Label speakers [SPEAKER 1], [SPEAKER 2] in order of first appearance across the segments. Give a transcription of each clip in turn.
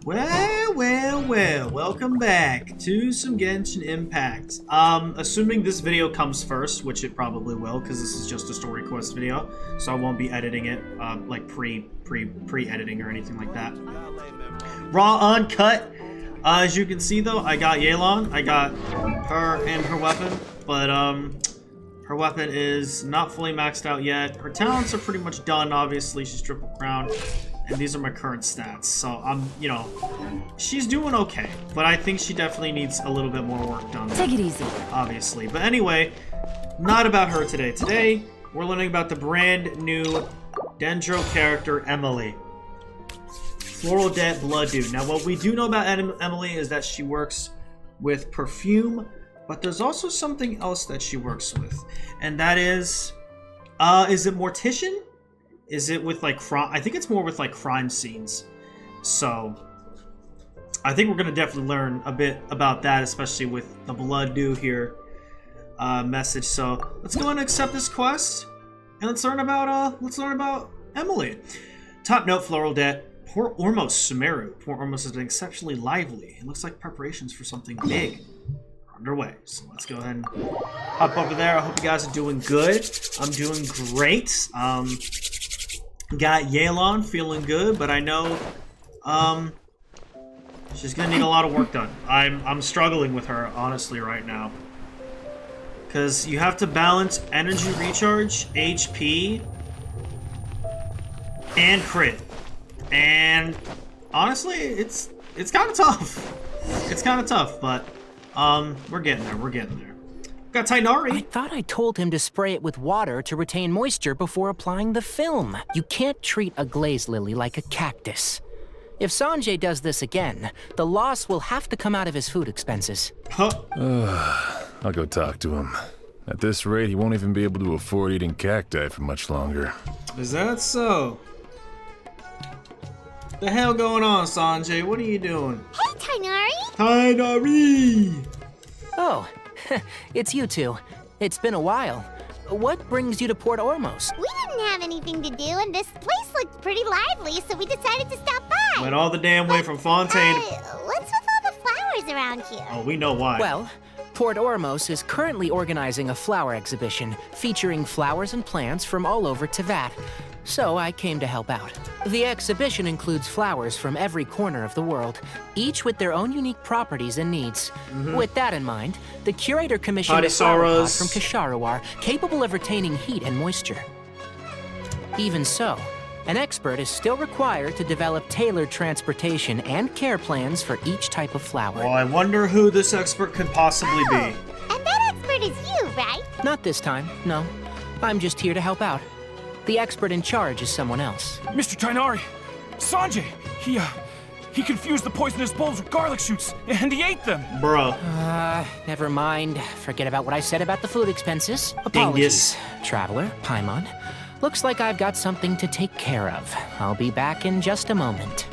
[SPEAKER 1] Well, welcome back to some Genshin Impact. Assuming this video comes first, which it probably will, because this is just a story quest video, so I won't be editing it, like pre-editing or anything like that. Raw, uncut. As you can see though, I got Yelan, I got her and her weapon, but her weapon is not fully maxed out yet. Her talents are pretty much done, obviously, she's triple crown. And these are my current stats, so you know, she's doing okay, but I think she definitely needs a little bit more work done.
[SPEAKER 2] Take it easy.
[SPEAKER 1] Obviously, but anyway, not about her today. Today, we're learning about the brand new Dendro character, Emilie. Floral Debt Blood Dew. Now, what we do know about Emilie is that she works with Perfume, but there's also something else that she works with, and that is it Mortician? Is it with like crime? I think it's more with like crime scenes. So I think we're gonna definitely learn a bit about that, especially with the Blood Dew here message. So let's go and accept this quest, and let's learn about Emilie. Top note: Floral Debt. Port Ormos Sumeru. Port Ormos has been exceptionally lively. It looks like preparations for something big are underway. So let's go ahead and hop over there. I hope you guys are doing good. I'm doing great. Got Yelan feeling good, but I know she's gonna need a lot of work done. I'm struggling with her honestly right now, because you have to balance energy recharge, HP, and crit, and honestly, it's kind of tough. It's kind of tough, but we're getting there. We're getting there. Got Tainari.
[SPEAKER 3] I thought I told him to spray it with water to retain moisture before applying the film. You can't treat a glaze lily like a cactus. If Sanjay does this again, the loss will have to come out of his food expenses.
[SPEAKER 1] Huh.
[SPEAKER 4] I'll go talk to him. At this rate, he won't even be able to afford eating cacti for much longer.
[SPEAKER 1] Is that so? The hell going on, Sanjay? What are you doing?
[SPEAKER 5] Hey, Tainari!
[SPEAKER 1] Tainari!
[SPEAKER 3] Oh, it's you two. It's been a while. What brings you to Port Ormos?
[SPEAKER 5] We didn't have anything to do, and this place looked pretty lively, so we decided to stop by.
[SPEAKER 1] Went all the damn way from Fontaine.
[SPEAKER 5] What's with all the flowers around here?
[SPEAKER 1] Oh, we know why.
[SPEAKER 3] Well, Port Ormos is currently organizing a flower exhibition featuring flowers and plants from all over Teyvat. So I came to help out. The exhibition includes flowers from every corner of the world, each with their own unique properties and needs. With that in mind, the curator commissioned a flower pot from Kasharawar capable of retaining heat and moisture. Even so, an expert is still required to develop tailored transportation and care plans for each type of flower.
[SPEAKER 1] Well, I wonder who this expert could possibly be.
[SPEAKER 5] And that expert is you, right?
[SPEAKER 3] Not this time, no. I'm just here to help out. The expert in charge is someone else.
[SPEAKER 6] Mr. Tainari! Sanjay! He confused the poisonous bulbs with garlic shoots, and he ate them!
[SPEAKER 1] Bruh.
[SPEAKER 3] Never mind. Forget about what I said about the food expenses.
[SPEAKER 1] Dingus.
[SPEAKER 3] Apologies. Traveler, Paimon. Looks like I've got something to take care of. I'll be back in just a moment.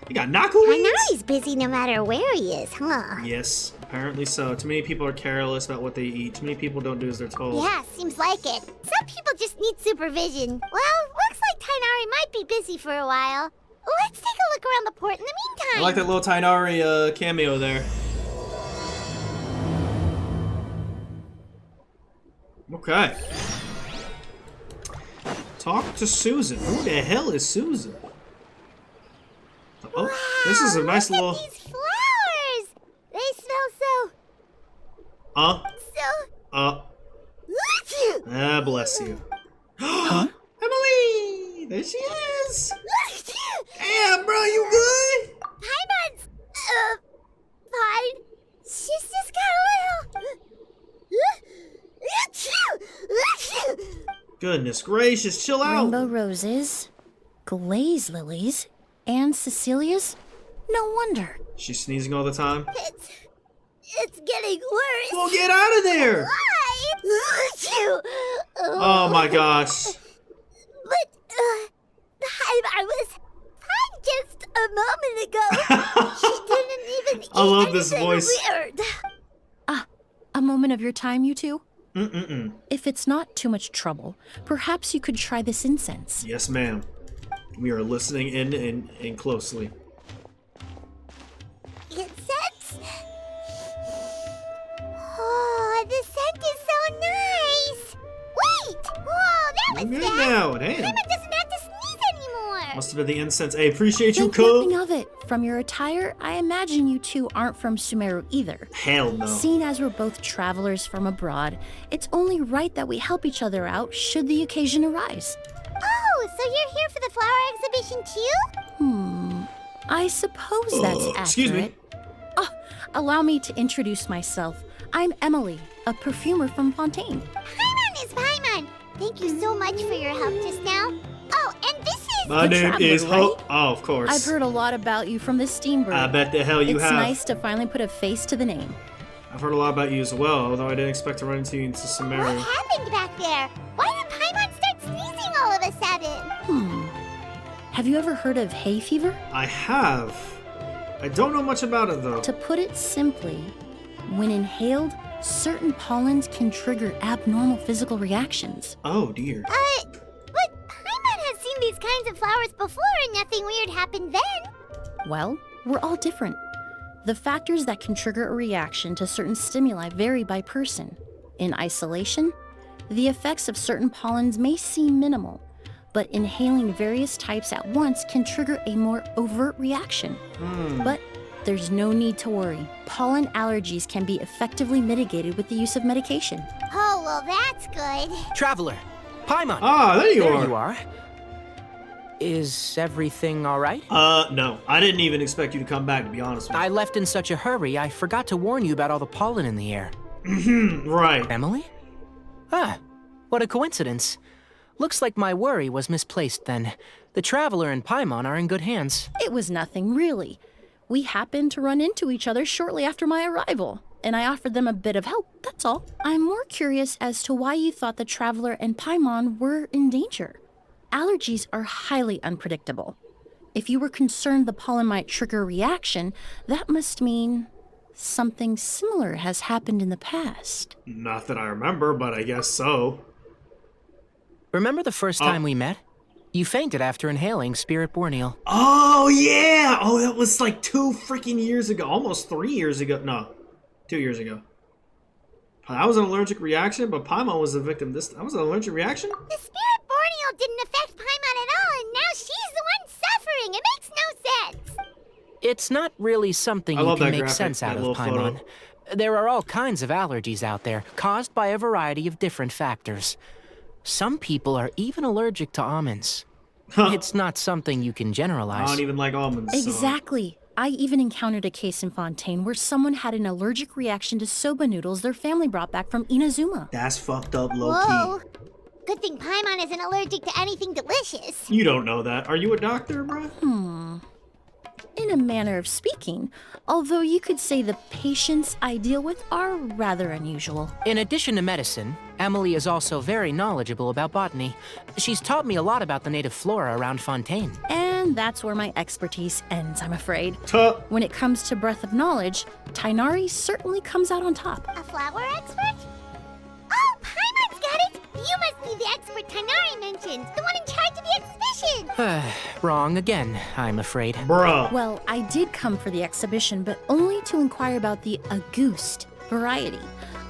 [SPEAKER 1] You got knuckles?
[SPEAKER 5] Tainari's busy no matter where he is, huh?
[SPEAKER 1] Yes, apparently so. Too many people are careless about what they eat. Too many people don't do as they're told.
[SPEAKER 5] Yeah, seems like it. Some people just need supervision. Well, looks like Tainari might be busy for a while. Let's take a look around the port in the meantime.
[SPEAKER 1] I like that little Tainari cameo there. Okay. Talk to Susan. Who the hell is Susan? Oh,
[SPEAKER 5] wow,
[SPEAKER 1] this is a nice
[SPEAKER 5] look
[SPEAKER 1] little...
[SPEAKER 5] at these flowers! They smell so...
[SPEAKER 1] bless you.
[SPEAKER 3] Huh?
[SPEAKER 1] Emilie! There she is! Damn, bro, you good?
[SPEAKER 5] Paimon's... fine. She's just got a little...
[SPEAKER 1] Goodness gracious, chill out.
[SPEAKER 2] Rainbow roses, glaze lilies, and Cecilia's? No wonder.
[SPEAKER 1] She's sneezing all the time.
[SPEAKER 5] It's getting worse.
[SPEAKER 1] Well, get out of there!
[SPEAKER 5] Why?
[SPEAKER 1] Oh my gosh.
[SPEAKER 5] But, I was fine just a moment ago. She didn't even
[SPEAKER 1] I love
[SPEAKER 5] eat
[SPEAKER 1] this
[SPEAKER 5] anything
[SPEAKER 1] voice.
[SPEAKER 5] weird.
[SPEAKER 2] A moment of your time, you two?
[SPEAKER 1] Mm-mm-mm.
[SPEAKER 2] If it's not too much trouble, perhaps you could try this incense.
[SPEAKER 1] Yes, ma'am. We are listening in closely.
[SPEAKER 5] It says... Oh, the scent is so nice! Wait! Whoa, that was
[SPEAKER 1] Good
[SPEAKER 5] fast!
[SPEAKER 1] now, damn.
[SPEAKER 5] Paimon doesn't have to sneeze anymore!
[SPEAKER 1] Must have been the incense. Hey, appreciate you,
[SPEAKER 2] Think
[SPEAKER 1] cuz.
[SPEAKER 2] nothing of it. From your attire, I imagine you two aren't from Sumeru either.
[SPEAKER 1] Hell no.
[SPEAKER 2] Seeing as we're both travelers from abroad, it's only right that we help each other out should the occasion arise.
[SPEAKER 5] Oh, so you're here for the flower exhibition too?
[SPEAKER 2] I suppose that's accurate.
[SPEAKER 1] Excuse me.
[SPEAKER 2] Oh, allow me to introduce myself. I'm Emilie, a perfumer from Fontaine.
[SPEAKER 5] Paimon is Paimon! Thank you so much for your help just now. Oh, and this is...
[SPEAKER 1] My name
[SPEAKER 2] traveler,
[SPEAKER 1] is Ho.
[SPEAKER 2] right?
[SPEAKER 1] Oh, of course.
[SPEAKER 2] I've heard a lot about you from the Steambird.
[SPEAKER 1] I bet the hell you
[SPEAKER 2] it's
[SPEAKER 1] have.
[SPEAKER 2] nice to finally put a face to the name.
[SPEAKER 1] I've heard a lot about you as well, although I didn't expect to run into you into
[SPEAKER 5] What
[SPEAKER 1] Sumeru.
[SPEAKER 5] happened back there? Why did Paimon start sneezing all of a sudden?
[SPEAKER 2] Have you ever heard of hay fever?
[SPEAKER 1] I have. I don't know much about it though.
[SPEAKER 2] To put it simply, when inhaled, certain pollens can trigger abnormal physical reactions.
[SPEAKER 1] Oh dear.
[SPEAKER 5] But Paimon has seen these kinds of flowers before and nothing weird happened then.
[SPEAKER 2] Well, we're all different. The factors that can trigger a reaction to certain stimuli vary by person. In isolation, the effects of certain pollens may seem minimal, but inhaling various types at once can trigger a more overt reaction. But there's no need to worry. Pollen allergies can be effectively mitigated with the use of medication.
[SPEAKER 5] Oh, well, that's good.
[SPEAKER 3] Traveler, Paimon.
[SPEAKER 1] Ah, there you
[SPEAKER 3] there
[SPEAKER 1] are.
[SPEAKER 3] you are. Is everything all right?
[SPEAKER 1] No. I didn't even expect you to come back, to be honest with
[SPEAKER 3] I left in such a hurry, I forgot to warn you about all the pollen in the air.
[SPEAKER 1] you. Right.
[SPEAKER 3] Emily? Ah, what a coincidence. Looks like my worry was misplaced then. The Traveler and Paimon are in good hands.
[SPEAKER 2] It was nothing, really. We happened to run into each other shortly after my arrival, and I offered them a bit of help, that's all. I'm more curious as to why you thought the Traveler and Paimon were in danger. Allergies are highly unpredictable. If you were concerned the pollen might trigger a reaction, that must mean something similar has happened in the past.
[SPEAKER 1] Not that I remember, but I guess so.
[SPEAKER 3] Remember the first time we met? You fainted after inhaling Spirit Borneal.
[SPEAKER 1] Oh yeah! Oh, that was like 2 freaking years ago. Almost 3 years ago. No, 2 years ago. That was an allergic reaction, but Paimon was the victim. That was an allergic reaction?
[SPEAKER 5] The Spirit Borneal didn't affect Paimon at all, and now she's the one suffering. It makes no sense.
[SPEAKER 3] It's not really something
[SPEAKER 1] I
[SPEAKER 3] you
[SPEAKER 1] love
[SPEAKER 3] can
[SPEAKER 1] that
[SPEAKER 3] make
[SPEAKER 1] graphic,
[SPEAKER 3] sense
[SPEAKER 1] that
[SPEAKER 3] out of,
[SPEAKER 1] little photo.
[SPEAKER 3] Paimon. There are all kinds of allergies out there, caused by a variety of different factors. Some people are even allergic to almonds. It's not something you can
[SPEAKER 1] I
[SPEAKER 3] generalize.
[SPEAKER 1] don't even like almonds. so-
[SPEAKER 2] Exactly. I even encountered a case in Fontaine where someone had an allergic reaction to soba noodles their family brought back from Inazuma.
[SPEAKER 1] That's fucked up, low
[SPEAKER 5] Whoa.
[SPEAKER 1] key.
[SPEAKER 5] Good thing Paimon isn't allergic to anything delicious.
[SPEAKER 1] You don't know that. Are you a doctor, bro?
[SPEAKER 2] In a manner of speaking, although you could say the patients I deal with are rather unusual.
[SPEAKER 3] In addition to medicine, Emily is also very knowledgeable about botany. She's taught me a lot about the native flora around Fontaine.
[SPEAKER 2] And that's where my expertise ends, I'm afraid.
[SPEAKER 1] Tuh.
[SPEAKER 2] When it comes to breadth of knowledge, Tainari certainly comes out on top.
[SPEAKER 5] A flower expert? Oh, Paimon's got it! You must be the expert Tainari mentioned, the one in charge of the exhibition!
[SPEAKER 3] Wrong again, I'm afraid.
[SPEAKER 1] Bruh.
[SPEAKER 2] Well, I did come for the exhibition, but only to inquire about the Auguste variety.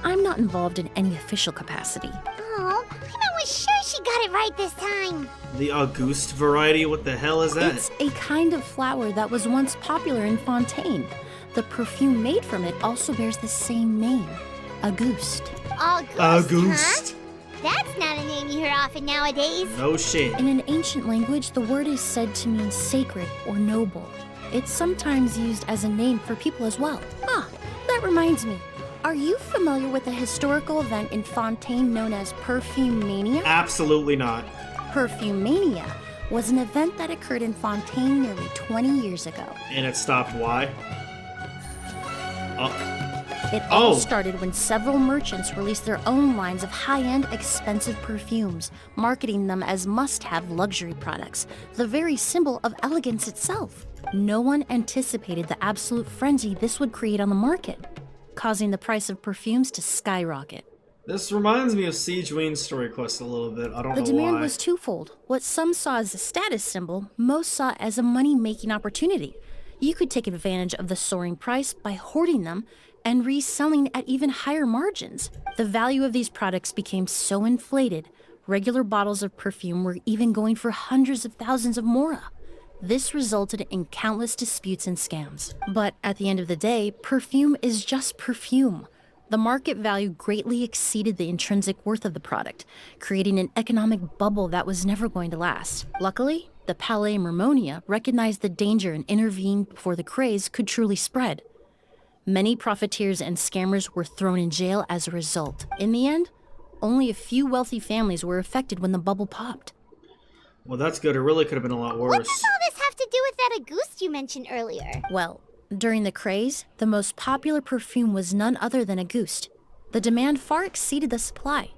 [SPEAKER 2] I'm not involved in any official capacity.
[SPEAKER 5] Oh, Paimon was sure she got it right this time.
[SPEAKER 1] The Auguste variety? What the hell is that?
[SPEAKER 2] It's a kind of flower that was once popular in Fontaine. The perfume made from it also bears the same name, Auguste.
[SPEAKER 5] Auguste,
[SPEAKER 1] Auguste.
[SPEAKER 5] Huh? That's not a name you hear often nowadays.
[SPEAKER 1] No shit.
[SPEAKER 2] In an ancient language, the word is said to mean sacred or noble. It's sometimes used as a name for people as well. Ah, that reminds me. Are you familiar with a historical event in Fontaine known as Perfume Mania?
[SPEAKER 1] Absolutely not.
[SPEAKER 2] Perfume Mania was an event that occurred in Fontaine nearly 20 years ago.
[SPEAKER 1] And it stopped. Why?
[SPEAKER 2] It all
[SPEAKER 1] Oh.
[SPEAKER 2] started when several merchants released their own lines of high-end, expensive perfumes, marketing them as must-have luxury products, the very symbol of elegance itself. No one anticipated the absolute frenzy this would create on the market, causing the price of perfumes to skyrocket.
[SPEAKER 1] This reminds me of Emilie Story Quest a little bit. I don't
[SPEAKER 2] The
[SPEAKER 1] know
[SPEAKER 2] demand
[SPEAKER 1] why.
[SPEAKER 2] was twofold. What some saw as a status symbol, most saw as a money-making opportunity. You could take advantage of the soaring price by hoarding them and reselling at even higher margins. The value of these products became so inflated, regular bottles of perfume were even going for hundreds of thousands of mora. This resulted in countless disputes and scams. But at the end of the day, perfume is just perfume. The market value greatly exceeded the intrinsic worth of the product, creating an economic bubble that was never going to last. Luckily, the Palais Mermonia recognized the danger and intervened before the craze could truly spread. Many profiteers and scammers were thrown in jail as a result. In the end, only a few wealthy families were affected when the bubble popped.
[SPEAKER 1] Well, that's good. It really could have been a lot worse.
[SPEAKER 5] What does all this have to do with that Auguste you mentioned earlier?
[SPEAKER 2] Well, during the craze, the most popular perfume was none other than Auguste. The demand far exceeded the supply,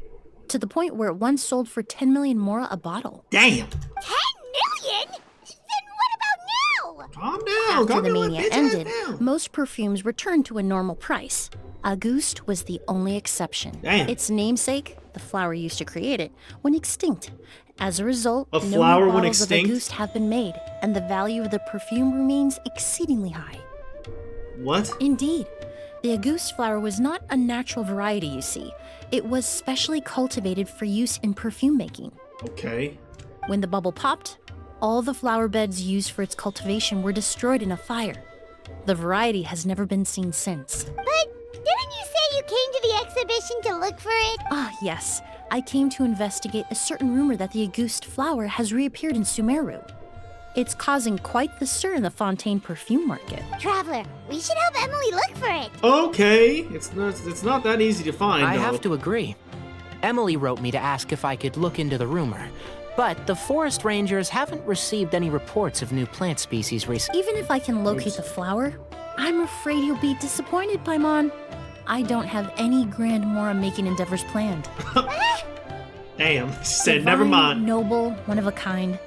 [SPEAKER 2] to the point where it once sold for 10 million mora a bottle.
[SPEAKER 1] Damn!
[SPEAKER 5] 10 million? Then what about now?
[SPEAKER 1] Calm down.
[SPEAKER 2] After
[SPEAKER 1] Calm
[SPEAKER 2] the
[SPEAKER 1] down,
[SPEAKER 2] mania
[SPEAKER 1] bitch,
[SPEAKER 2] ended,
[SPEAKER 1] down.
[SPEAKER 2] most perfumes returned to a normal price. Auguste was the only exception.
[SPEAKER 1] Damn.
[SPEAKER 2] Its namesake, the flower used to create it, went extinct. As a result,
[SPEAKER 1] A
[SPEAKER 2] no
[SPEAKER 1] flower
[SPEAKER 2] new
[SPEAKER 1] went
[SPEAKER 2] bottles of
[SPEAKER 1] extinct?
[SPEAKER 2] Auguste have been made, and the value of the perfume remains exceedingly high.
[SPEAKER 1] What?
[SPEAKER 2] Indeed. The Auguste flower was not a natural variety, you see. It was specially cultivated for use in perfume making.
[SPEAKER 1] Okay.
[SPEAKER 2] When the bubble popped, all the flower beds used for its cultivation were destroyed in a fire. The variety has never been seen since.
[SPEAKER 5] But didn't you say you came to the exhibition to look for it?
[SPEAKER 2] Ah, yes. I came to investigate a certain rumor that the Auguste flower has reappeared in Sumeru. It's causing quite the stir in the Fontaine perfume market.
[SPEAKER 5] Traveler, we should help Emilie look for it.
[SPEAKER 1] Okay. It's not that easy to find,
[SPEAKER 3] I
[SPEAKER 1] though.
[SPEAKER 3] have to agree. Emily wrote me to ask if I could look into the rumor, but the forest rangers haven't received any reports of new plant species recently.
[SPEAKER 2] Even if I can locate the flower, I'm afraid you'll be disappointed, Paimon. I don't have any grand Mora making endeavors planned.
[SPEAKER 1] Damn. She said, never
[SPEAKER 2] Divine,
[SPEAKER 1] mind.
[SPEAKER 2] Noble, one of a kind.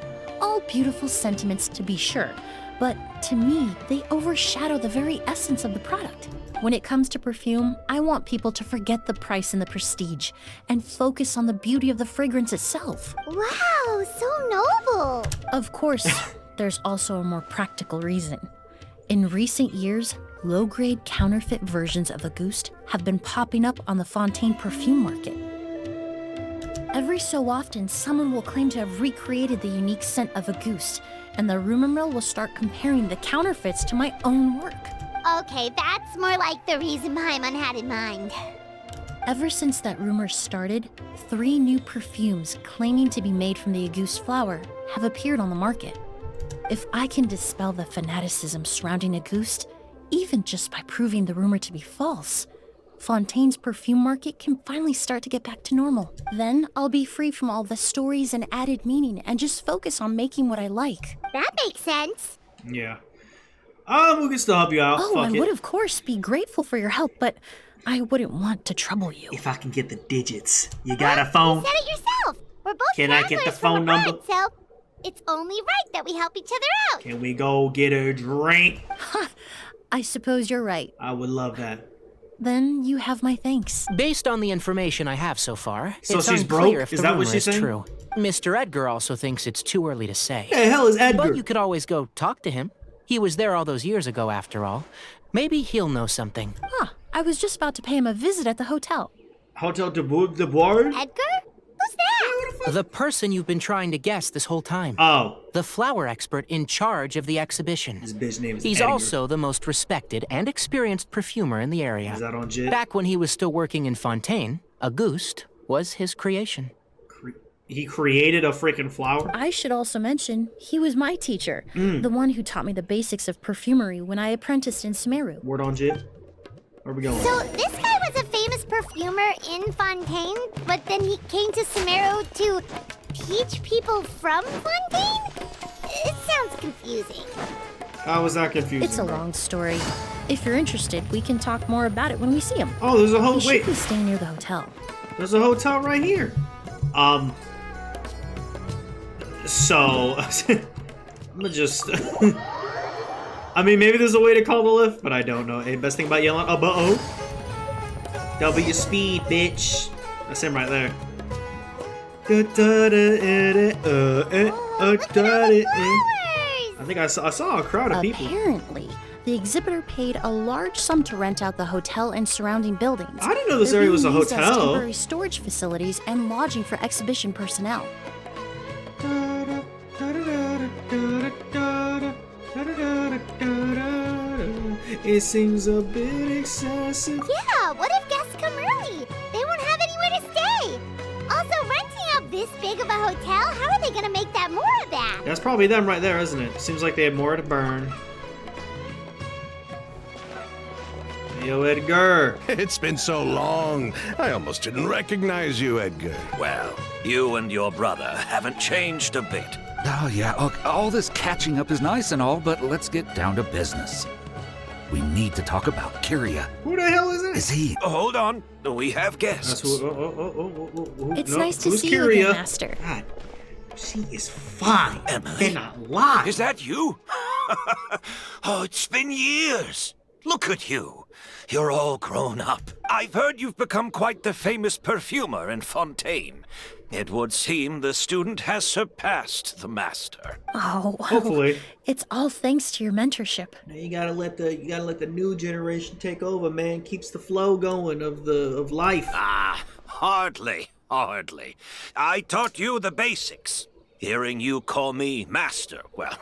[SPEAKER 2] All beautiful sentiments, to be sure, but to me, they overshadow the very essence of the product. When it comes to perfume, I want people to forget the price and the prestige and focus on the beauty of the fragrance itself.
[SPEAKER 5] Wow, so noble.
[SPEAKER 2] Of course, there's also a more practical reason. In recent years, low-grade counterfeit versions of Auguste have been popping up on the Fontaine perfume market. Every so often, someone will claim to have recreated the unique scent of Auguste, and the rumor mill will start comparing the counterfeits to my own work.
[SPEAKER 5] Okay, that's more like the reason Paimon had in mind.
[SPEAKER 2] Ever since that rumor started, 3 new perfumes claiming to be made from the Auguste flower have appeared on the market. If I can dispel the fanaticism surrounding Auguste, even just by proving the rumor to be false, Fontaine's perfume market can finally start to get back to normal. Then I'll be free from all the stories and added meaning and just focus on making what I like.
[SPEAKER 5] That makes sense.
[SPEAKER 1] Yeah. We can still help you out.
[SPEAKER 2] Oh,
[SPEAKER 1] Fuck
[SPEAKER 2] I
[SPEAKER 1] it.
[SPEAKER 2] would of course be grateful for your help, but I wouldn't want to trouble you.
[SPEAKER 1] If I can get the digits. You got a phone?
[SPEAKER 5] You said it yourself. We're both
[SPEAKER 1] Can I get the
[SPEAKER 5] travelers from
[SPEAKER 1] phone
[SPEAKER 5] abroad,
[SPEAKER 1] number?
[SPEAKER 5] so it's only right that we help each other out.
[SPEAKER 1] Can we go get a drink?
[SPEAKER 2] I suppose you're right.
[SPEAKER 1] I would love that.
[SPEAKER 2] Then you have my thanks.
[SPEAKER 3] Based on the information I have so far,
[SPEAKER 1] So
[SPEAKER 3] it's
[SPEAKER 1] she's
[SPEAKER 3] unclear
[SPEAKER 1] broke?
[SPEAKER 3] if
[SPEAKER 1] Is
[SPEAKER 3] the
[SPEAKER 1] that what
[SPEAKER 3] rumor
[SPEAKER 1] she's
[SPEAKER 3] is
[SPEAKER 1] saying?
[SPEAKER 3] true. Mr. Edgar also thinks it's too early to say.
[SPEAKER 1] Who the hell is Edgar?
[SPEAKER 3] But you could always go talk to him. He was there all those years ago, after all. Maybe he'll know something.
[SPEAKER 2] I was just about to pay him a visit at the hotel.
[SPEAKER 1] Hotel de Bois?
[SPEAKER 5] Edgar? Who's that?
[SPEAKER 3] The person you've been trying to guess this whole time.
[SPEAKER 1] Oh.
[SPEAKER 3] The flower expert in charge of the exhibition.
[SPEAKER 1] His bitch name is
[SPEAKER 3] He's
[SPEAKER 1] Edgar.
[SPEAKER 3] also the most respected and experienced perfumer in the area.
[SPEAKER 1] Is that on Jit?
[SPEAKER 3] Back when he was still working in Fontaine, Auguste was his creation.
[SPEAKER 1] He created a freaking flower?
[SPEAKER 2] I should also mention, he was my teacher, the one who taught me the basics of perfumery when I apprenticed in Sumeru.
[SPEAKER 1] Word on Jit? Where we going?
[SPEAKER 5] So this guy was a famous perfumer in Fontaine, but then he came to Sumeru to teach people from Fontaine? It sounds confusing.
[SPEAKER 1] How was that confusing?
[SPEAKER 2] It's a long story. If you're interested, we can talk more about it when we see him.
[SPEAKER 1] Oh, there's a whole...
[SPEAKER 2] He
[SPEAKER 1] Wait.
[SPEAKER 2] should be staying near the hotel.
[SPEAKER 1] There's a hotel right here. So... I'm gonna just... I mean, maybe there's a way to call the lift, but I don't know. Hey, best thing about yelling, W speed, bitch. That's him right there. I think I saw a crowd of people.
[SPEAKER 2] Apparently, the exhibitor paid a large sum to rent out the hotel and surrounding buildings.
[SPEAKER 1] I didn't know this
[SPEAKER 2] They're
[SPEAKER 1] area was a
[SPEAKER 2] being used as
[SPEAKER 1] hotel.
[SPEAKER 2] temporary storage facilities and lodging for exhibition personnel.
[SPEAKER 1] It seems a bit excessive.
[SPEAKER 5] Yeah, what if guests come early? They won't have anywhere to stay. Also, renting out this big of a hotel, how are they gonna make that more of that?
[SPEAKER 1] That's probably them right there, isn't it? Seems like they had more to burn. Yo, Edgar.
[SPEAKER 7] It's been so long. I almost didn't recognize you, Edgar.
[SPEAKER 8] Well, you and your brother haven't changed a bit.
[SPEAKER 9] Oh, yeah, look, all this catching up is nice and all, but let's get down to business. We need to talk about Kyria.
[SPEAKER 1] Who the hell is that?
[SPEAKER 9] Is he?
[SPEAKER 8] Hold on, we have guests.
[SPEAKER 1] That's who,
[SPEAKER 2] It's
[SPEAKER 1] no,
[SPEAKER 2] nice to
[SPEAKER 1] who's
[SPEAKER 2] see you
[SPEAKER 1] Kyria?
[SPEAKER 2] again, Master.
[SPEAKER 1] God, she is fine.
[SPEAKER 8] Emily?
[SPEAKER 1] Cannot lie.
[SPEAKER 8] Is that you? Oh, it's been years. Look at you. You're all grown up. I've heard you've become quite the famous perfumer in Fontaine. It would seem the student has surpassed the master.
[SPEAKER 2] Oh,
[SPEAKER 1] Hopefully.
[SPEAKER 2] it's all thanks to your mentorship.
[SPEAKER 1] Now you gotta let the new generation take over, man. Keeps the flow going of life.
[SPEAKER 8] Ah, hardly. I taught you the basics. Hearing you call me master, well,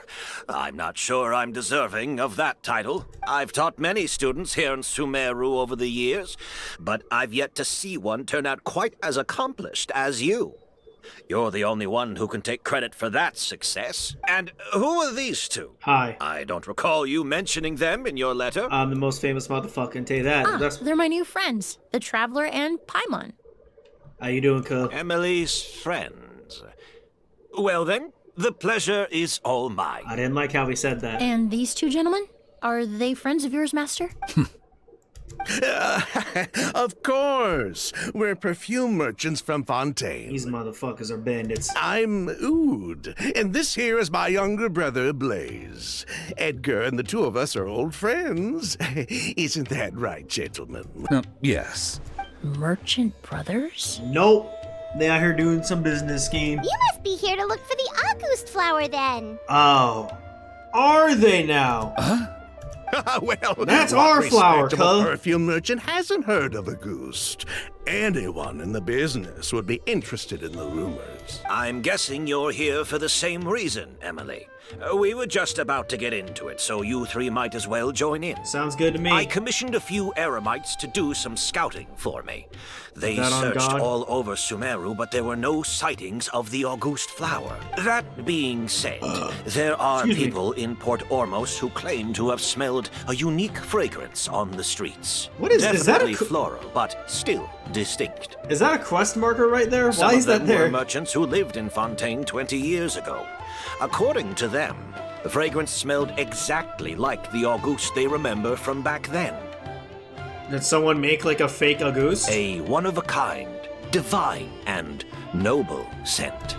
[SPEAKER 8] I'm not sure I'm deserving of that title. I've taught many students here in Sumeru over the years, but I've yet to see one turn out quite as accomplished as you. You're the only one who can take credit for that success. And who are these two?
[SPEAKER 1] Hi.
[SPEAKER 8] I don't recall you mentioning them in your letter.
[SPEAKER 1] I'm the most famous motherfucker, and tell you that. That's
[SPEAKER 2] They're my new friends, the Traveler and Paimon.
[SPEAKER 1] how you doing, cuz?
[SPEAKER 8] Emily's friends. Well then, the pleasure is all mine.
[SPEAKER 1] I didn't like how he said that.
[SPEAKER 2] And these two gentlemen? Are they friends of yours, Master?
[SPEAKER 7] Of course. We're perfume merchants from Fontaine.
[SPEAKER 1] These motherfuckers are bandits.
[SPEAKER 7] I'm Ood, and this here is my younger brother, Blaze. Edgar and the two of us are old friends. Isn't that right, gentlemen?
[SPEAKER 9] Yes.
[SPEAKER 2] Merchant brothers?
[SPEAKER 1] Nope. They out here doing some business scheme.
[SPEAKER 5] You must be here to look for the August flower then.
[SPEAKER 1] Oh. Are they now?
[SPEAKER 7] Well,
[SPEAKER 1] That's
[SPEAKER 7] what
[SPEAKER 1] our flower,
[SPEAKER 7] respectable
[SPEAKER 1] cuz.
[SPEAKER 7] perfume merchant hasn't heard of a goose. Anyone in the business would be interested in the rumors.
[SPEAKER 8] I'm guessing you're here for the same reason, Emily. We were just about to get into it, so you three might as well join in.
[SPEAKER 1] Sounds good to me.
[SPEAKER 8] I commissioned a few eremites to do some scouting for me. They
[SPEAKER 1] That on
[SPEAKER 8] searched
[SPEAKER 1] God?
[SPEAKER 8] all over Sumeru, but there were no sightings of the August flower. That being said, there are
[SPEAKER 1] Excuse me.
[SPEAKER 8] people in Port Ormos who claim to have smelled a unique fragrance on the streets.
[SPEAKER 1] What is that
[SPEAKER 8] Definitely
[SPEAKER 1] a
[SPEAKER 8] floral, but still distinct.
[SPEAKER 1] Is that a quest marker right there?
[SPEAKER 8] Some
[SPEAKER 1] Why
[SPEAKER 8] of
[SPEAKER 1] is that
[SPEAKER 8] them were
[SPEAKER 1] there?
[SPEAKER 8] merchants who lived in Fontaine 20 years ago. According to them, the fragrance smelled exactly like the August they remember from back then.
[SPEAKER 1] Did someone make like a fake August?
[SPEAKER 8] A one-of-a-kind, divine, and noble scent.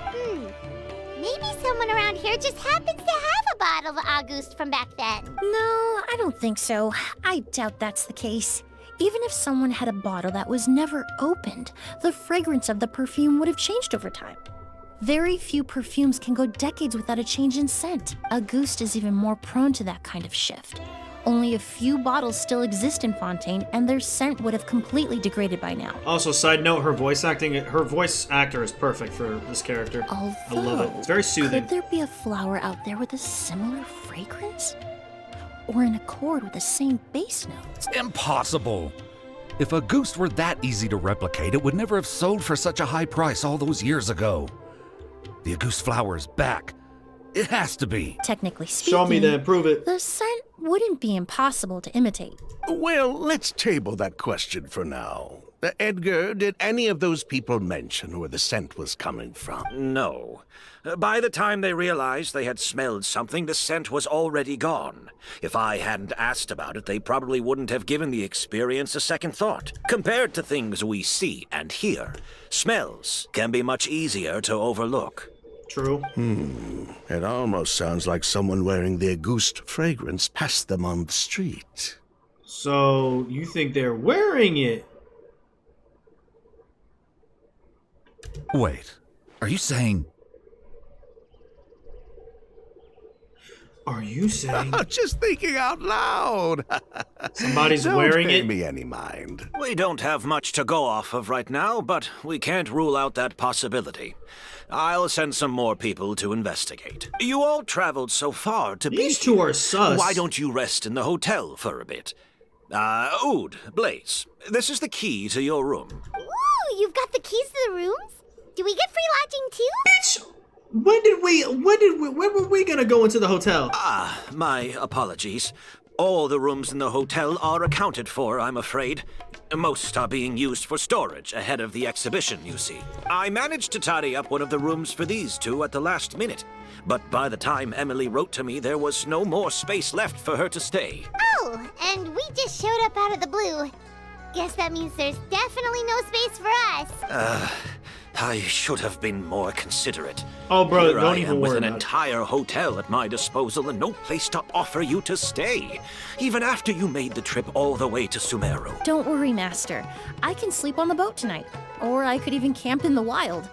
[SPEAKER 5] Maybe someone around here just happens to have a bottle of August from back then.
[SPEAKER 2] No, I don't think so. I doubt that's the case. Even if someone had a bottle that was never opened, the fragrance of the perfume would have changed over time. Very few perfumes can go decades without a change in scent. Auguste is even more prone to that kind of shift. Only a few bottles still exist in Fontaine, and their scent would have completely degraded by now.
[SPEAKER 1] Also, side note, her voice actor is perfect for this character.
[SPEAKER 2] Although,
[SPEAKER 1] I love it. It's very soothing.
[SPEAKER 2] could there be a flower out there with a similar fragrance? Or in accord with the same base notes?
[SPEAKER 9] Impossible. If a goose were that easy to replicate, it would never have sold for such a high price all those years ago. The Auguste flower is back. It has to be.
[SPEAKER 2] Technically speaking,
[SPEAKER 1] Show me then, prove it.
[SPEAKER 2] the scent wouldn't be impossible to imitate.
[SPEAKER 7] Well, let's table that question for now. Edgar, did any of those people mention where the scent was coming from?
[SPEAKER 8] No. By the time they realized they had smelled something, the scent was already gone. If I hadn't asked about it, they probably wouldn't have given the experience a second thought. Compared to things we see and hear, smells can be much easier to overlook.
[SPEAKER 1] True.
[SPEAKER 7] It almost sounds like someone wearing the Auguste fragrance passed them on the street.
[SPEAKER 1] So, you think they're wearing it?
[SPEAKER 9] Wait, are you saying...
[SPEAKER 1] Are you saying
[SPEAKER 7] Just thinking out loud.
[SPEAKER 1] somebody's
[SPEAKER 7] Don't
[SPEAKER 1] wearing
[SPEAKER 7] pay
[SPEAKER 1] it?
[SPEAKER 7] me any mind.
[SPEAKER 8] We don't have much to go off of right now, but we can't rule out that possibility. I'll send some more people to investigate. You all traveled so far to be
[SPEAKER 1] These two are sus.
[SPEAKER 8] Why don't you rest in the hotel for a bit? Oud, Blaze, this is the key to your room.
[SPEAKER 5] Ooh, you've got the keys to the rooms? Do we get free lodging too?
[SPEAKER 1] Bitch! When were we gonna go into the hotel?
[SPEAKER 8] My apologies. All the rooms in the hotel are accounted for, I'm afraid. Most are being used for storage ahead of the exhibition, you see. I managed to tidy up one of the rooms for these two at the last minute. But by the time Emilie wrote to me, there was no more space left for her to stay.
[SPEAKER 5] Oh, and we just showed up out of the blue. Guess that means there's definitely no space for us.
[SPEAKER 8] I should have been more considerate.
[SPEAKER 1] Oh, bro,
[SPEAKER 8] Here
[SPEAKER 1] don't
[SPEAKER 8] I
[SPEAKER 1] even
[SPEAKER 8] am with
[SPEAKER 1] worry
[SPEAKER 8] an
[SPEAKER 1] about it.
[SPEAKER 8] entire hotel at my disposal and no place to offer you to stay, even after you made the trip all the way to Sumeru.
[SPEAKER 2] Don't worry, Master. I can sleep on the boat tonight, or I could even camp in the wild.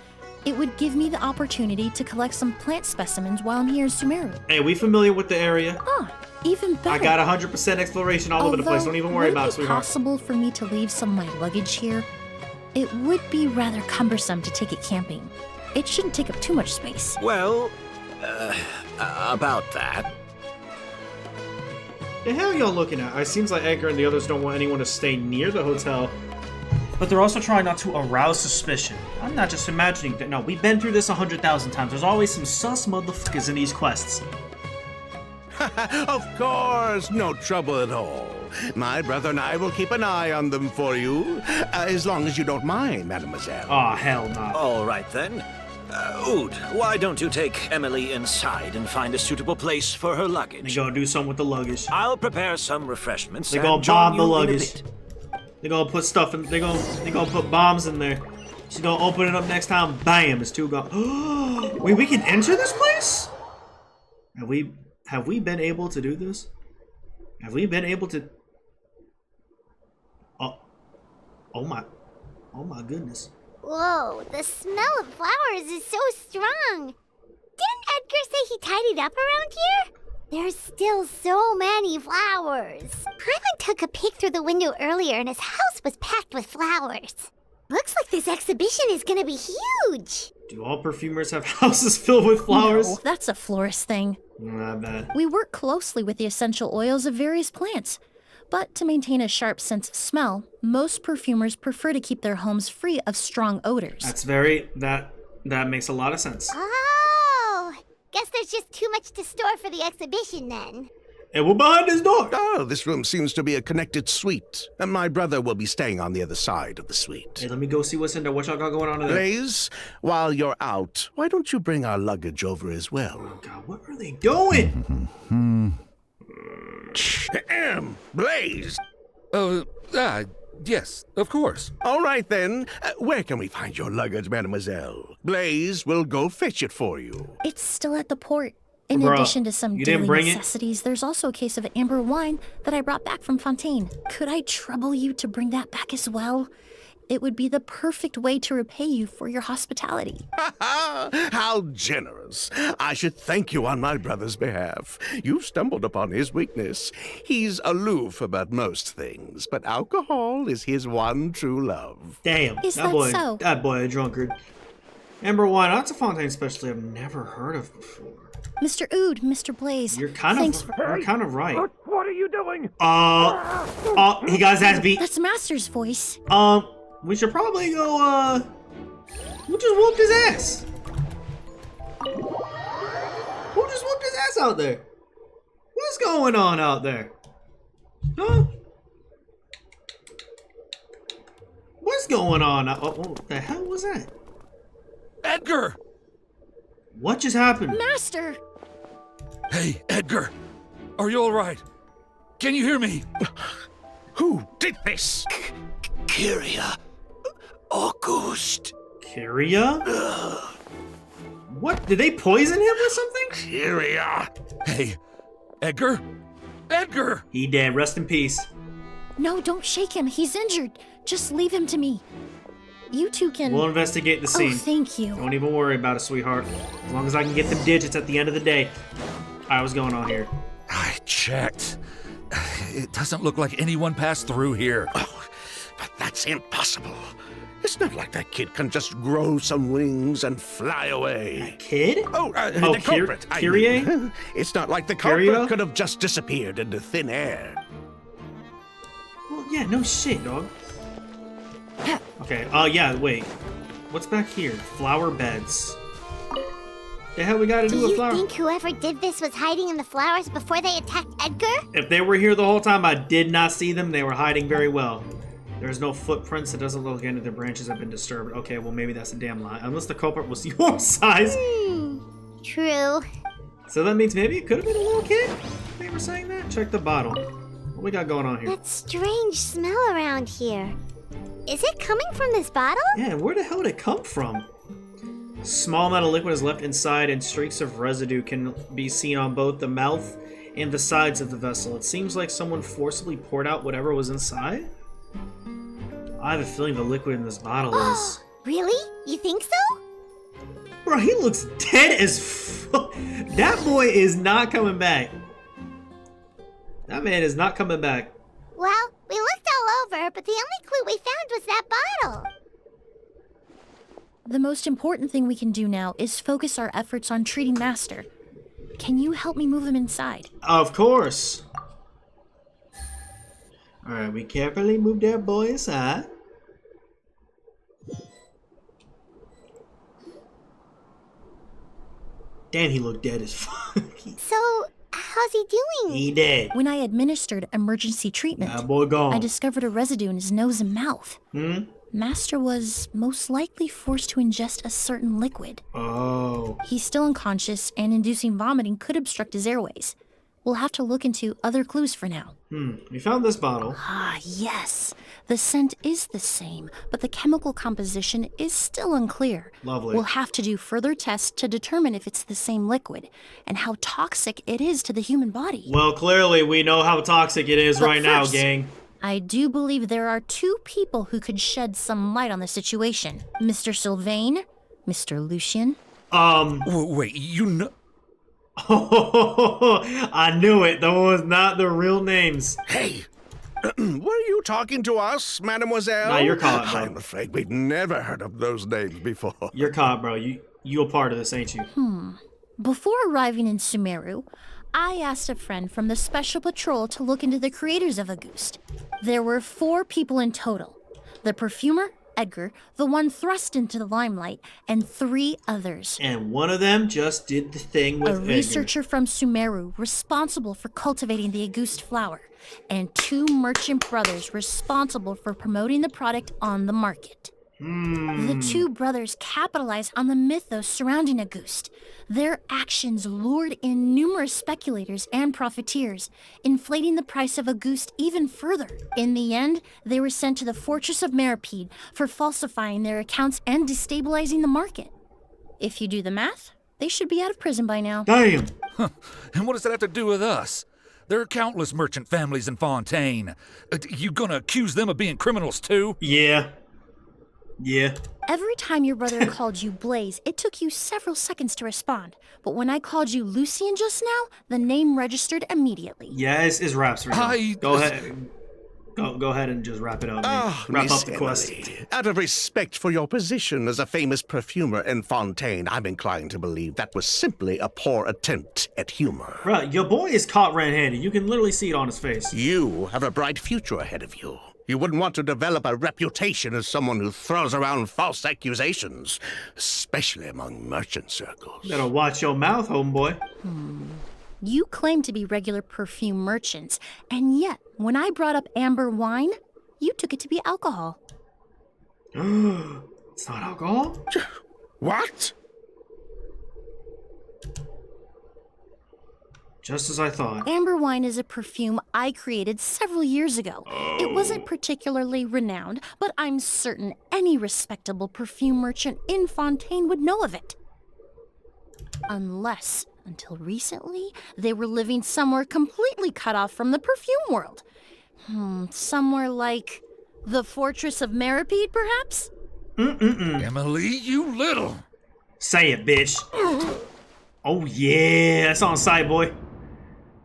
[SPEAKER 2] It would give me the opportunity to collect some plant specimens while I'm here in Sumeru.
[SPEAKER 1] Hey, we familiar with the area?
[SPEAKER 2] Ah, even better.
[SPEAKER 1] I got 100% exploration all over the place. Don't even worry about it,
[SPEAKER 2] would it be
[SPEAKER 1] sweetheart.
[SPEAKER 2] possible for me to leave some of my luggage here? It would be rather cumbersome to take it camping. It shouldn't take up too much space.
[SPEAKER 8] Well, about that.
[SPEAKER 1] The hell y'all looking at? It seems like Edgar and the others don't want anyone to stay near the hotel. But they're also trying not to arouse suspicion. I'm not just imagining that. No, we've been through this 100,000 times. There's always some sus motherfuckers in these quests.
[SPEAKER 7] Of course, no trouble at all. My brother and I will keep an eye on them for you, as long as you don't mind, mademoiselle.
[SPEAKER 1] Aw, hell no.
[SPEAKER 8] All right then. Oud, why don't you take Emilie inside and find a suitable place for her
[SPEAKER 1] They
[SPEAKER 8] luggage?
[SPEAKER 1] gonna do something with the luggage.
[SPEAKER 8] I'll prepare some refreshments.
[SPEAKER 1] They
[SPEAKER 8] and
[SPEAKER 1] gonna
[SPEAKER 8] join
[SPEAKER 1] bomb the
[SPEAKER 8] you in a
[SPEAKER 1] luggage.
[SPEAKER 8] bit.
[SPEAKER 1] They gonna put stuff in. They gonna put bombs in there. She's gonna open it up next time. Bam! It's two gone. Wait, we can enter this place? Have we been able to do this? Have we been able to? Oh my goodness.
[SPEAKER 5] Whoa, the smell of flowers is so strong. Didn't Edgar say he tidied up around here? There's still so many flowers. Paimon took a peek through the window earlier and his house was packed with flowers. Looks like this exhibition is gonna be huge.
[SPEAKER 1] Do all perfumers have houses filled with flowers?
[SPEAKER 2] No, that's a florist thing.
[SPEAKER 1] Not bad.
[SPEAKER 2] We work closely with the essential oils of various plants. But to maintain a sharp sense of smell, most perfumers prefer to keep their homes free of strong odors.
[SPEAKER 1] That makes a lot of sense.
[SPEAKER 5] Oh, guess there's just too much to store for the exhibition then.
[SPEAKER 1] And we're behind this door.
[SPEAKER 7] Oh, this room seems to be a connected suite, and my brother will be staying on the other side of the suite.
[SPEAKER 1] Hey, let me go see what's in there. What y'all got going on in there?
[SPEAKER 7] Blaze, while you're out, why don't you bring our luggage over as well?
[SPEAKER 1] Oh God, what are they doing?
[SPEAKER 7] Blaze!
[SPEAKER 9] Yes, of course.
[SPEAKER 7] All right then, where can we find your luggage, mademoiselle? Blaze will go fetch it for you.
[SPEAKER 2] It's still at the port. In
[SPEAKER 1] Bruh,
[SPEAKER 2] addition to some
[SPEAKER 1] you didn't
[SPEAKER 2] daily
[SPEAKER 1] bring it?
[SPEAKER 2] necessities, there's also a case of amber wine that I brought back from Fontaine. Could I trouble you to bring that back as well? It would be the perfect way to repay you for your hospitality.
[SPEAKER 7] How generous. I should thank you on my brother's behalf. You've stumbled upon his weakness. He's aloof about most things, but alcohol is his one true love.
[SPEAKER 1] Damn,
[SPEAKER 2] Is that so?
[SPEAKER 1] That boy a drunkard. Amber wine, that's a Fontaine specialty I've never heard of before.
[SPEAKER 2] Mr. Oud, Mr. Blaze,
[SPEAKER 1] You're
[SPEAKER 2] thanks for...
[SPEAKER 1] kind of right.
[SPEAKER 6] What are you doing?
[SPEAKER 1] He got his ass beat.
[SPEAKER 2] That's Master's voice.
[SPEAKER 1] We should probably go, who just whooped his ass? Who just whooped his ass out there? What's going on out there? Huh? What's going on? What the hell was that?
[SPEAKER 9] Edgar!
[SPEAKER 1] What just happened?
[SPEAKER 2] Master!
[SPEAKER 9] Hey, Edgar! Are you all right? Can you hear me?
[SPEAKER 7] Who did this?
[SPEAKER 8] Kyria. August.
[SPEAKER 1] Kyria? What? Did they poison him or something?
[SPEAKER 7] Kyria.
[SPEAKER 9] Hey, Edgar? Edgar!
[SPEAKER 1] He dead. Rest in peace.
[SPEAKER 2] No, don't shake him. He's injured. Just leave him to me. You two can...
[SPEAKER 1] We'll investigate the scene.
[SPEAKER 2] Oh, thank you.
[SPEAKER 1] Don't even worry about it, sweetheart. As long as I can get them digits at the end of the day. Alright, what's going on here?
[SPEAKER 9] I checked. It doesn't look like anyone passed through here.
[SPEAKER 7] Oh, but that's impossible. It's not like that kid can just grow some wings and fly away.
[SPEAKER 1] Kid?
[SPEAKER 7] The culprit.
[SPEAKER 1] Kyrie?
[SPEAKER 7] It's not like the
[SPEAKER 1] Kyrio?
[SPEAKER 7] culprit could have just disappeared into thin air.
[SPEAKER 1] Well, yeah, no shit, dog. Okay, yeah, wait. What's back here? Flower beds. The hell we gotta do with
[SPEAKER 5] Do you
[SPEAKER 1] flower?
[SPEAKER 5] think whoever did this was hiding in the flowers before they attacked Edgar?
[SPEAKER 1] If they were here the whole time, I did not see them. They were hiding very well. There's no footprints. It doesn't look like any of the branches have been disturbed. Okay, well, maybe that's a damn lie. Unless the culprit was your size.
[SPEAKER 5] True.
[SPEAKER 1] So that means maybe it could have been a little kid? They were saying that? Check the bottle. What we got going on here?
[SPEAKER 5] That strange smell around here. Is it coming from this bottle?
[SPEAKER 1] Yeah, where the hell did it come from? Small amount of liquid is left inside and streaks of residue can be seen on both the mouth and the sides of the vessel. It seems like someone forcibly poured out whatever was inside. I have a feeling the liquid in this bottle is...
[SPEAKER 5] Really? You think so?
[SPEAKER 1] Bro, he looks dead as fuck. That boy is not coming back. That man is not coming back.
[SPEAKER 5] Well, we looked all over, but the only clue we found was that bottle.
[SPEAKER 2] The most important thing we can do now is focus our efforts on treating Master. Can you help me move him inside?
[SPEAKER 1] Of course. Alright, we carefully move that boy inside. Damn, he looked dead as fuck.
[SPEAKER 5] So, how's he doing?
[SPEAKER 1] He dead.
[SPEAKER 2] When I administered emergency treatment,
[SPEAKER 1] That boy gone.
[SPEAKER 2] I discovered a residue in his nose and mouth. Master was most likely forced to ingest a certain liquid.
[SPEAKER 1] Oh.
[SPEAKER 2] He's still unconscious, and inducing vomiting could obstruct his airways. We'll have to look into other clues for now.
[SPEAKER 1] We found this bottle.
[SPEAKER 2] Ah, yes. The scent is the same, but the chemical composition is still unclear.
[SPEAKER 1] Lovely.
[SPEAKER 2] We'll have to do further tests to determine if it's the same liquid and how toxic it is to the human body.
[SPEAKER 1] Well, clearly we know how toxic it is
[SPEAKER 2] But
[SPEAKER 1] right now,
[SPEAKER 2] first,
[SPEAKER 1] gang.
[SPEAKER 2] I do believe there are two people who could shed some light on the situation. Mr. Sylvain, Mr. Lucien.
[SPEAKER 9] Wait, you know...
[SPEAKER 1] I knew it. Those was not the real names.
[SPEAKER 7] Hey, were you talking to us, mademoiselle?
[SPEAKER 1] Nah, you're caught, bro.
[SPEAKER 7] I'm afraid we'd never heard of those names before.
[SPEAKER 1] You're caught, bro. You a part of this, ain't you?
[SPEAKER 2] Before arriving in Sumeru, I asked a friend from the Special Patrol to look into the creators of Auguste. There were 4 people in total. The perfumer, Edgar, the one thrust into the limelight, and 3 others.
[SPEAKER 1] And one of them just did the thing with
[SPEAKER 2] A
[SPEAKER 1] Edgar.
[SPEAKER 2] researcher from Sumeru responsible for cultivating the Auguste flower, and 2 merchant brothers responsible for promoting the product on the market. The 2 brothers capitalized on the mythos surrounding Auguste. Their actions lured in numerous speculators and profiteers, inflating the price of Auguste even further. In the end, they were sent to the Fortress of Meripede for falsifying their accounts and destabilizing the market. If you do the math, they should be out of prison by now.
[SPEAKER 1] Damn.
[SPEAKER 9] And what does that have to do with us? There are countless merchant families in Fontaine. You gonna accuse them of being criminals too?
[SPEAKER 1] Yeah.
[SPEAKER 2] Every time your brother called you Blaze, it took you several seconds to respond. But when I called you Lucien just now, the name registered immediately.
[SPEAKER 1] Yeah, it's raps right now.
[SPEAKER 9] I-
[SPEAKER 1] Go ahead. Go ahead and just wrap it up. man. Wrap
[SPEAKER 7] Miss
[SPEAKER 1] up the quest.
[SPEAKER 7] Emilie, out of respect for your position as a famous perfumer in Fontaine, I'm inclined to believe that was simply a poor attempt at humor.
[SPEAKER 1] Bro, your boy is caught red-handed. You can literally see it on his face.
[SPEAKER 7] You have a bright future ahead of you. You wouldn't want to develop a reputation as someone who throws around false accusations, especially among merchant circles.
[SPEAKER 1] Better watch your mouth, homeboy.
[SPEAKER 2] You claim to be regular perfume merchants, and yet, when I brought up amber wine, you took it to be alcohol.
[SPEAKER 1] It's not alcohol?
[SPEAKER 7] What?
[SPEAKER 1] Just as I thought.
[SPEAKER 2] Amber wine is a perfume I created several years ago. It wasn't particularly renowned, but I'm certain any respectable perfume merchant in Fontaine would know of it. Unless, until recently, they were living somewhere completely cut off from the perfume world. Somewhere like the Fortress of Meripede, perhaps?
[SPEAKER 9] Emilie, you little.
[SPEAKER 1] Say it, bitch. Oh yeah, that's on site, boy.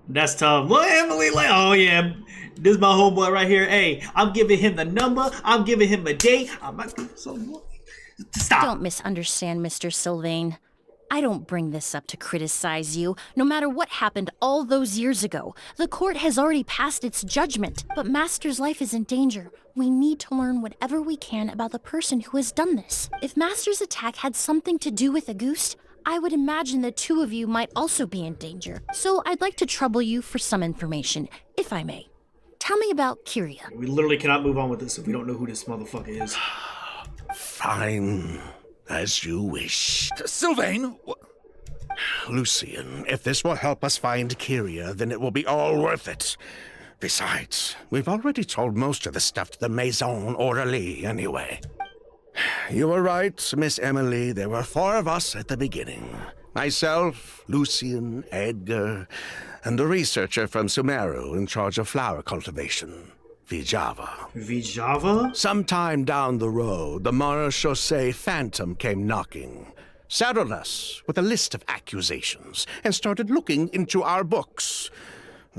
[SPEAKER 1] That's tough. Look, Emily, like, oh yeah, this is my homeboy right here. Hey, I'm giving him the number. I'm giving him a date. Stop.
[SPEAKER 2] Don't misunderstand, Mr. Sylvain. I don't bring this up to criticize you, no matter what happened all those years ago. The court has already passed its judgment, but Master's life is in danger. We need to learn whatever we can about the person who has done this. If Master's attack had something to do with Auguste, I would imagine the two of you might also be in danger. So I'd like to trouble you for some information, if I may. Tell me about Kyria.
[SPEAKER 1] We literally cannot move on with this if we don't know who this motherfucker is.
[SPEAKER 7] Fine. As you wish.
[SPEAKER 9] Sylvain!
[SPEAKER 7] Lucian, if this will help us find Kyria, then it will be all worth it. Besides, we've already told most of the stuff to the Maison Orderly anyway. You were right, Miss Emilie. There were 4 of us at the beginning. Myself, Lucian, Edgar, and a researcher from Sumeru in charge of flower cultivation. Vijava.
[SPEAKER 1] Vijava?
[SPEAKER 7] Sometime down the road, the Marechaussee Phantom came knocking, saddled us with a list of accusations, and started looking into our books.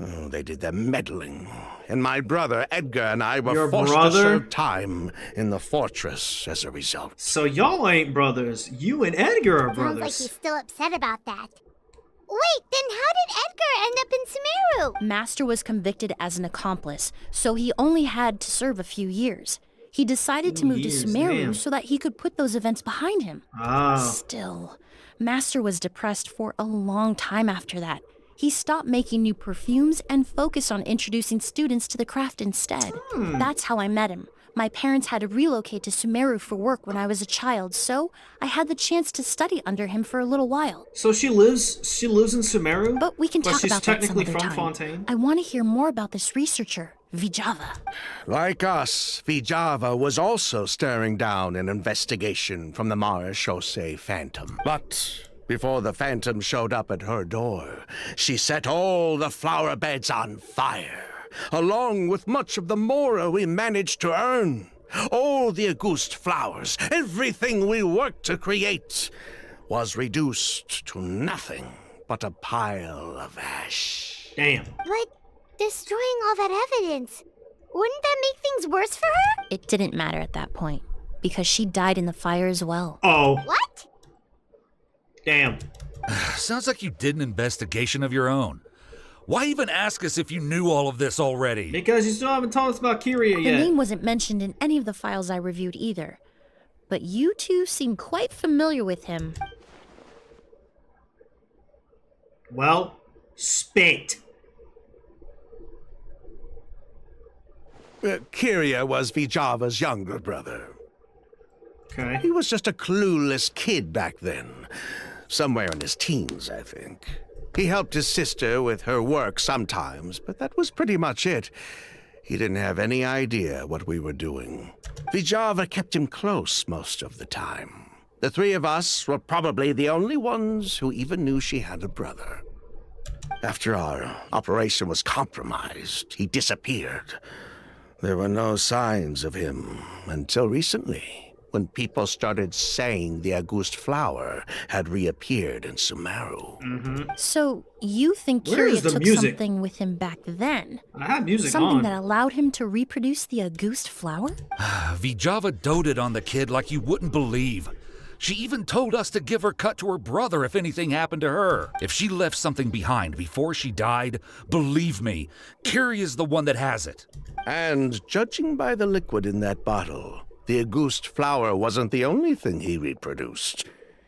[SPEAKER 7] Oh, they did their meddling, and my brother Edgar and I were forced to serve time in the fortress as a result.
[SPEAKER 1] So y'all ain't brothers. You and Edgar are brothers.
[SPEAKER 5] Sounds like he's still upset about that. Wait, then how did Edgar end up in Sumeru?
[SPEAKER 2] Master was convicted as an accomplice, so he only had to serve a few years. He decided to move to Sumeru so that he could put those events behind him. Still, Master was depressed for a long time after that. He stopped making new perfumes and focused on introducing students to the craft instead. That's how I met him. My parents had to relocate to Sumeru for work when I was a child, so I had the chance to study under him for a little while.
[SPEAKER 1] So she lives in Sumeru?
[SPEAKER 2] But we can talk about that some
[SPEAKER 1] technically
[SPEAKER 2] other
[SPEAKER 1] from
[SPEAKER 2] time.
[SPEAKER 1] Fontaine.
[SPEAKER 2] I want to hear more about this researcher, Vijava.
[SPEAKER 7] Like us, Vijava was also staring down an investigation from the Marechaussee Phantom. But before the Phantom showed up at her door, she set all the flower beds on fire, along with much of the mora we managed to earn. All the Auguste flowers, everything we worked to create, was reduced to nothing but a pile of ash.
[SPEAKER 1] Damn.
[SPEAKER 5] But destroying all that evidence, wouldn't that make things worse for her?
[SPEAKER 2] It didn't matter at that point, because she died in the fire as well.
[SPEAKER 1] Oh.
[SPEAKER 5] What?
[SPEAKER 1] Damn.
[SPEAKER 9] Sounds like you did an investigation of your own. Why even ask us if you knew all of this already?
[SPEAKER 1] Because you still haven't told us about Kyria
[SPEAKER 2] Her
[SPEAKER 1] yet.
[SPEAKER 2] name wasn't mentioned in any of the files I reviewed either. But you two seem quite familiar with him.
[SPEAKER 1] Well, spit.
[SPEAKER 7] Kyria was Vijava's younger brother.
[SPEAKER 1] Okay.
[SPEAKER 7] He was just a clueless kid back then. Somewhere in his teens, I think. He helped his sister with her work sometimes, but that was pretty much it. He didn't have any idea what we were doing. Vijava kept him close most of the time. The 3 of us were probably the only ones who even knew she had a brother. After our operation was compromised, he disappeared. There were no signs of him until recently, when people started saying the Auguste flower had reappeared in Sumeru.
[SPEAKER 2] So you think
[SPEAKER 1] Where is
[SPEAKER 2] Kyria
[SPEAKER 1] the
[SPEAKER 2] took
[SPEAKER 1] music?
[SPEAKER 2] something with him back then?
[SPEAKER 1] I have music
[SPEAKER 2] Something
[SPEAKER 1] on.
[SPEAKER 2] that allowed him to reproduce the Auguste flower?
[SPEAKER 9] Vijava doted on the kid like you wouldn't believe. She even told us to give her cut to her brother if anything happened to her. If she left something behind before she died, believe me, Kyria's the one that has it.
[SPEAKER 7] And judging by the liquid in that bottle, the Auguste flower wasn't the only thing he reproduced.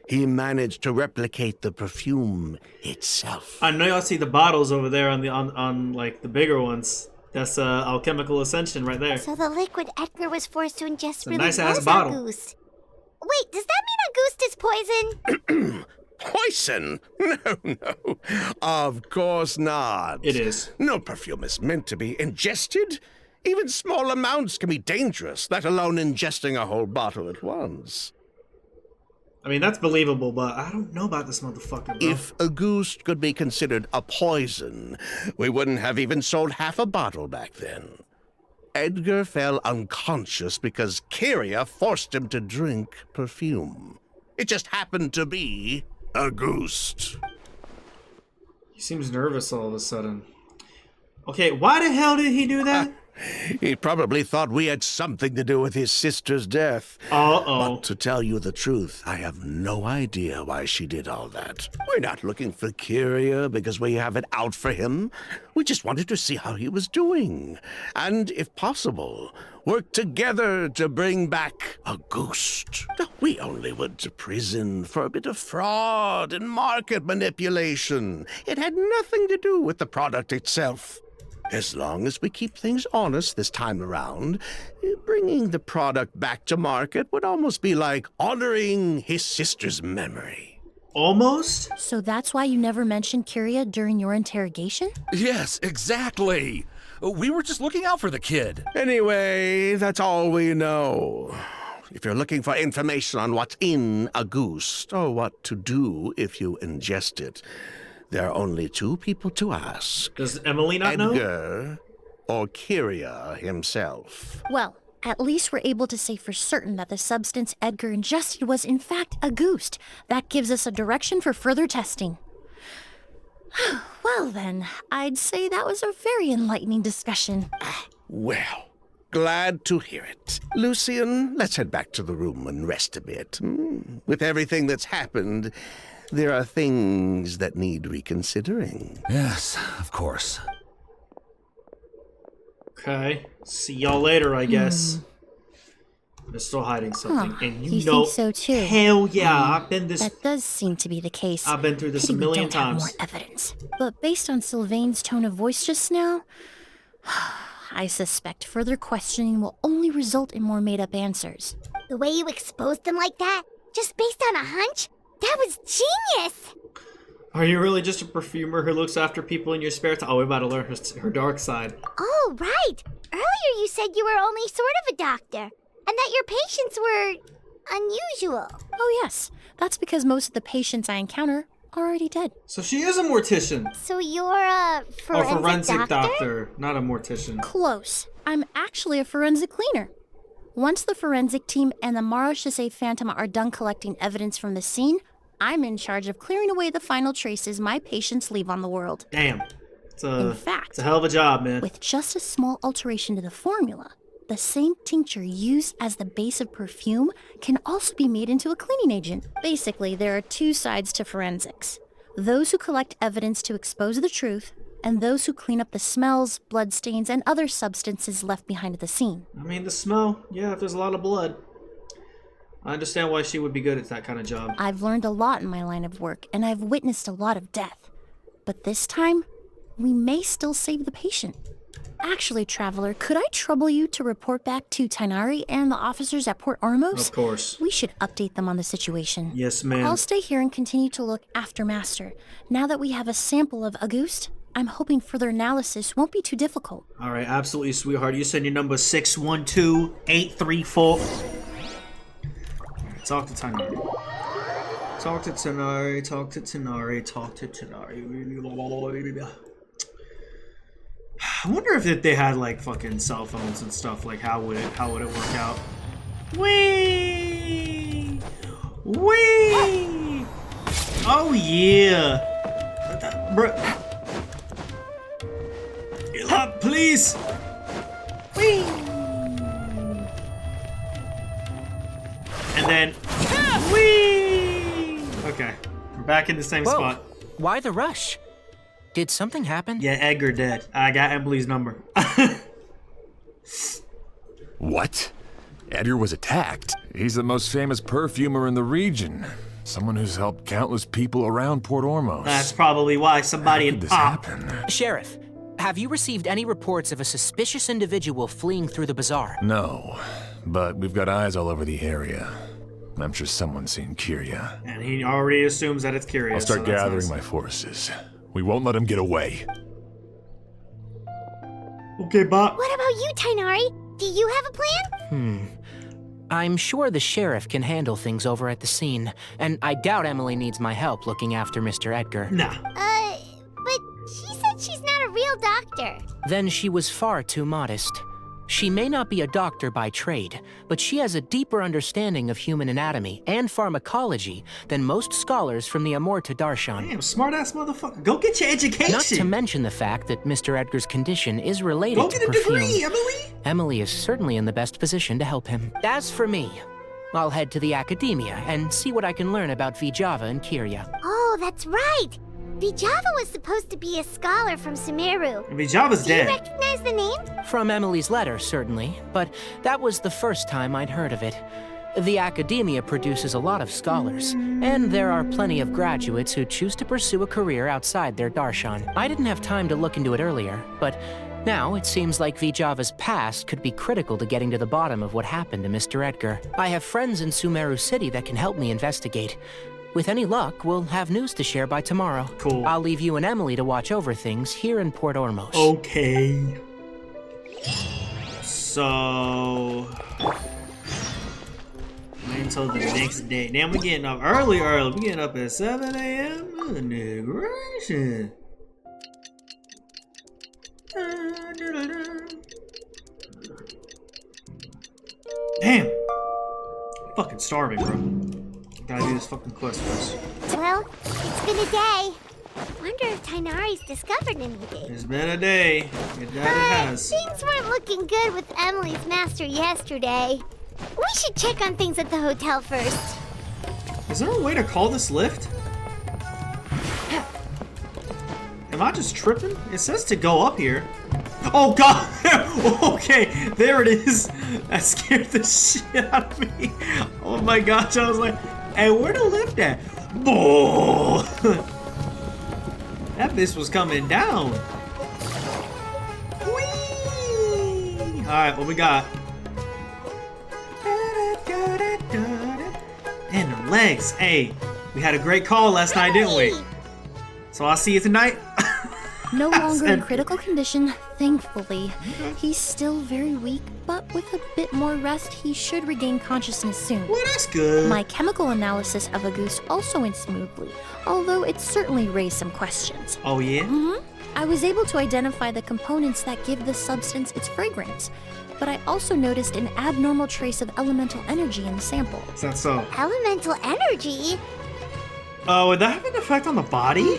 [SPEAKER 7] He managed to replicate the perfume itself.
[SPEAKER 1] I know y'all see the bottles over there on like the bigger ones. That's alchemical ascension right there.
[SPEAKER 5] So the liquid Edgar was forced to ingest
[SPEAKER 1] a
[SPEAKER 5] really
[SPEAKER 1] nice-ass
[SPEAKER 5] was
[SPEAKER 1] bottle.
[SPEAKER 5] Auguste. Wait, does that mean Auguste is poison?
[SPEAKER 7] Poison? No. Of course not.
[SPEAKER 1] It is.
[SPEAKER 7] No perfume is meant to be ingested. Even small amounts can be dangerous, let alone ingesting a whole bottle at once.
[SPEAKER 1] I mean, that's believable, but I don't know about this motherfucker, bro.
[SPEAKER 7] If Auguste could be considered a poison, we wouldn't have even sold half a bottle back then. Edgar fell unconscious because Kyria forced him to drink perfume. It just happened to be a ghost.
[SPEAKER 1] He seems nervous all of a sudden. Okay, why the hell did he do that?
[SPEAKER 7] He probably thought we had something to do with his sister's death.
[SPEAKER 1] Uh-oh.
[SPEAKER 7] But to tell you the truth, I have no idea why she did all that. We're not looking for Kyria because we have it out for him. We just wanted to see how he was doing. And, if possible, work together to bring back a ghost. We only went to prison for a bit of fraud and market manipulation. It had nothing to do with the product itself. As long as we keep things honest this time around, bringing the product back to market would almost be like honoring his sister's memory.
[SPEAKER 1] Almost?
[SPEAKER 2] So that's why you never mentioned Kyria during your interrogation?
[SPEAKER 9] Yes, exactly. We were just looking out for the kid.
[SPEAKER 7] Anyway, that's all we know. If you're looking for information on what's in a goose, or what to do if you ingest it, there are only two people to ask.
[SPEAKER 1] Does Emilie not know?
[SPEAKER 7] Edgar or Kyria himself.
[SPEAKER 2] Well, at least we're able to say for certain that the substance Edgar ingested was in fact a goose. That gives us a direction for further testing. Well then, I'd say that was a very enlightening discussion.
[SPEAKER 7] Well, glad to hear it. Lucian, let's head back to the room and rest a bit. With everything that's happened, there are things that need reconsidering.
[SPEAKER 9] Yes, of course.
[SPEAKER 1] Okay. See y'all later, I guess. They're still hiding something. And
[SPEAKER 2] you
[SPEAKER 1] know,
[SPEAKER 2] think so too?
[SPEAKER 1] Hell yeah, I've been this.
[SPEAKER 2] That does seem to be the case.
[SPEAKER 1] I've been through this
[SPEAKER 2] Pity
[SPEAKER 1] a million
[SPEAKER 2] we don't have
[SPEAKER 1] times.
[SPEAKER 2] more evidence. But based on Sylvain's tone of voice just now, I suspect further questioning will only result in more made-up answers.
[SPEAKER 5] The way you exposed them like that, just based on a hunch, that was genius!
[SPEAKER 1] Are you really just a perfumer who looks after people in your spare time? Oh, we're about to learn her dark side.
[SPEAKER 5] Oh, right! Earlier you said you were only sort of a doctor, and that your patients were unusual.
[SPEAKER 2] Oh yes, that's because most of the patients I encounter are already dead.
[SPEAKER 1] So she is a mortician.
[SPEAKER 5] So you're a
[SPEAKER 1] forensic doctor, not a mortician.
[SPEAKER 2] Close. I'm actually a forensic cleaner. Once the forensic team and the Marechaussee Phantom are done collecting evidence from the scene, I'm in charge of clearing away the final traces my patients leave on the world.
[SPEAKER 1] Damn.
[SPEAKER 2] In fact,
[SPEAKER 1] it's a hell of a job, man.
[SPEAKER 2] With just a small alteration to the formula, the same tincture used as the base of perfume can also be made into a cleaning agent. Basically, there are two sides to forensics. Those who collect evidence to expose the truth, and those who clean up the smells, bloodstains, and other substances left behind at the scene.
[SPEAKER 1] I mean, the smell, yeah, if there's a lot of blood. I understand why she would be good at that kind of job.
[SPEAKER 2] I've learned a lot in my line of work, and I've witnessed a lot of death. But this time, we may still save the patient. Actually, Traveler, could I trouble you to report back to Tainari and the officers at Port Ormos?
[SPEAKER 1] Of course.
[SPEAKER 2] We should update them on the situation.
[SPEAKER 1] Yes, ma'am.
[SPEAKER 2] I'll stay here and continue to look after Master. Now that we have a sample of Auguste, I'm hoping further analysis won't be too difficult.
[SPEAKER 1] All right, absolutely, sweetheart. You send your number 612-834. Talk to Tainari. Talk to Tainari. Talk to Tainari. Talk to Tainari. I wonder if they had like fucking cell phones and stuff. Like, how would it work out? Wee! Wee! Oh yeah! Bro. Please! Whee! And then... Whee! Okay. We're back in the same spot.
[SPEAKER 3] Why the rush? Did something happen?
[SPEAKER 1] Yeah, Edgar dead. I got Emilie's number.
[SPEAKER 4] What? Edgar was attacked? He's the most famous perfumer in the region. Someone who's helped countless people around Port Ormos.
[SPEAKER 1] That's probably why somebody in Pop...
[SPEAKER 3] Sheriff, have you received any reports of a suspicious individual fleeing through the bazaar?
[SPEAKER 4] No, but we've got eyes all over the area. I'm sure someone's seen Kyria.
[SPEAKER 1] And he already assumes that it's Kyria.
[SPEAKER 4] I'll start gathering my forces. We won't let him get away.
[SPEAKER 1] Okay, Bob.
[SPEAKER 5] What about you, Tainari? Do you have a plan?
[SPEAKER 3] I'm sure the sheriff can handle things over at the scene, and I doubt Emilie needs my help looking after Mr. Edgar.
[SPEAKER 1] Nah.
[SPEAKER 5] But she said she's not a real doctor.
[SPEAKER 3] Then she was far too modest. She may not be a doctor by trade, but she has a deeper understanding of human anatomy and pharmacology than most scholars from the Amurta Darshan.
[SPEAKER 1] Damn, smart-ass motherfucker. Go get your education.
[SPEAKER 3] Not to mention the fact that Mr. Edgar's condition is related
[SPEAKER 1] Go
[SPEAKER 3] to
[SPEAKER 1] get a
[SPEAKER 3] perfume.
[SPEAKER 1] degree, Emily.
[SPEAKER 3] Emily is certainly in the best position to help him. As for me, I'll head to the academia and see what I can learn about Vijava and Kirya.
[SPEAKER 5] Oh, that's right. Vijava was supposed to be a scholar from Sumeru.
[SPEAKER 1] Vijava's
[SPEAKER 5] Do you
[SPEAKER 1] dead.
[SPEAKER 5] recognize the name?
[SPEAKER 3] From Emily's letter, certainly, but that was the first time I'd heard of it. The academia produces a lot of scholars, and there are plenty of graduates who choose to pursue a career outside their darshan. I didn't have time to look into it earlier, but now it seems like Vijava's past could be critical to getting to the bottom of what happened to Mr. Edgar. I have friends in Sumeru City that can help me investigate. With any luck, we'll have news to share by tomorrow.
[SPEAKER 1] Cool.
[SPEAKER 3] I'll leave you and Emily to watch over things here in Port Ormos.
[SPEAKER 1] Okay. So... wait until the next day. Damn, we're getting up early. We're getting up at 7 a.m. Good gracious. Damn. Fucking starving, bro. Gotta do this fucking quest first.
[SPEAKER 5] Well, it's been a day. Wonder if Tainari's discovered anything.
[SPEAKER 1] It's been a day. Your daddy has.
[SPEAKER 5] Things weren't looking good with Emily's master yesterday. We should check on things at the hotel first.
[SPEAKER 1] Is there a way to call this lift? Am I just tripping? It says to go up here. Oh god! Okay, there it is. That scared the shit out of me. Oh my gosh, I was like, hey, where the lift at? Boom! That bitch was coming down. Whee! Alright, what we got? And the legs. Hey, we had a great call last night, didn't we? So I'll see you tonight.
[SPEAKER 2] No longer in critical condition, thankfully. He's still very weak, but with a bit more rest, he should regain consciousness soon.
[SPEAKER 1] Well, that's good.
[SPEAKER 2] My chemical analysis of Auguste also went smoothly, although it certainly raised some questions.
[SPEAKER 1] Oh, yeah?
[SPEAKER 2] I was able to identify the components that give the substance its fragrance, but I also noticed an abnormal trace of elemental energy in the sample.
[SPEAKER 1] Is that so?
[SPEAKER 5] Elemental energy?
[SPEAKER 1] Would that have an effect on the body?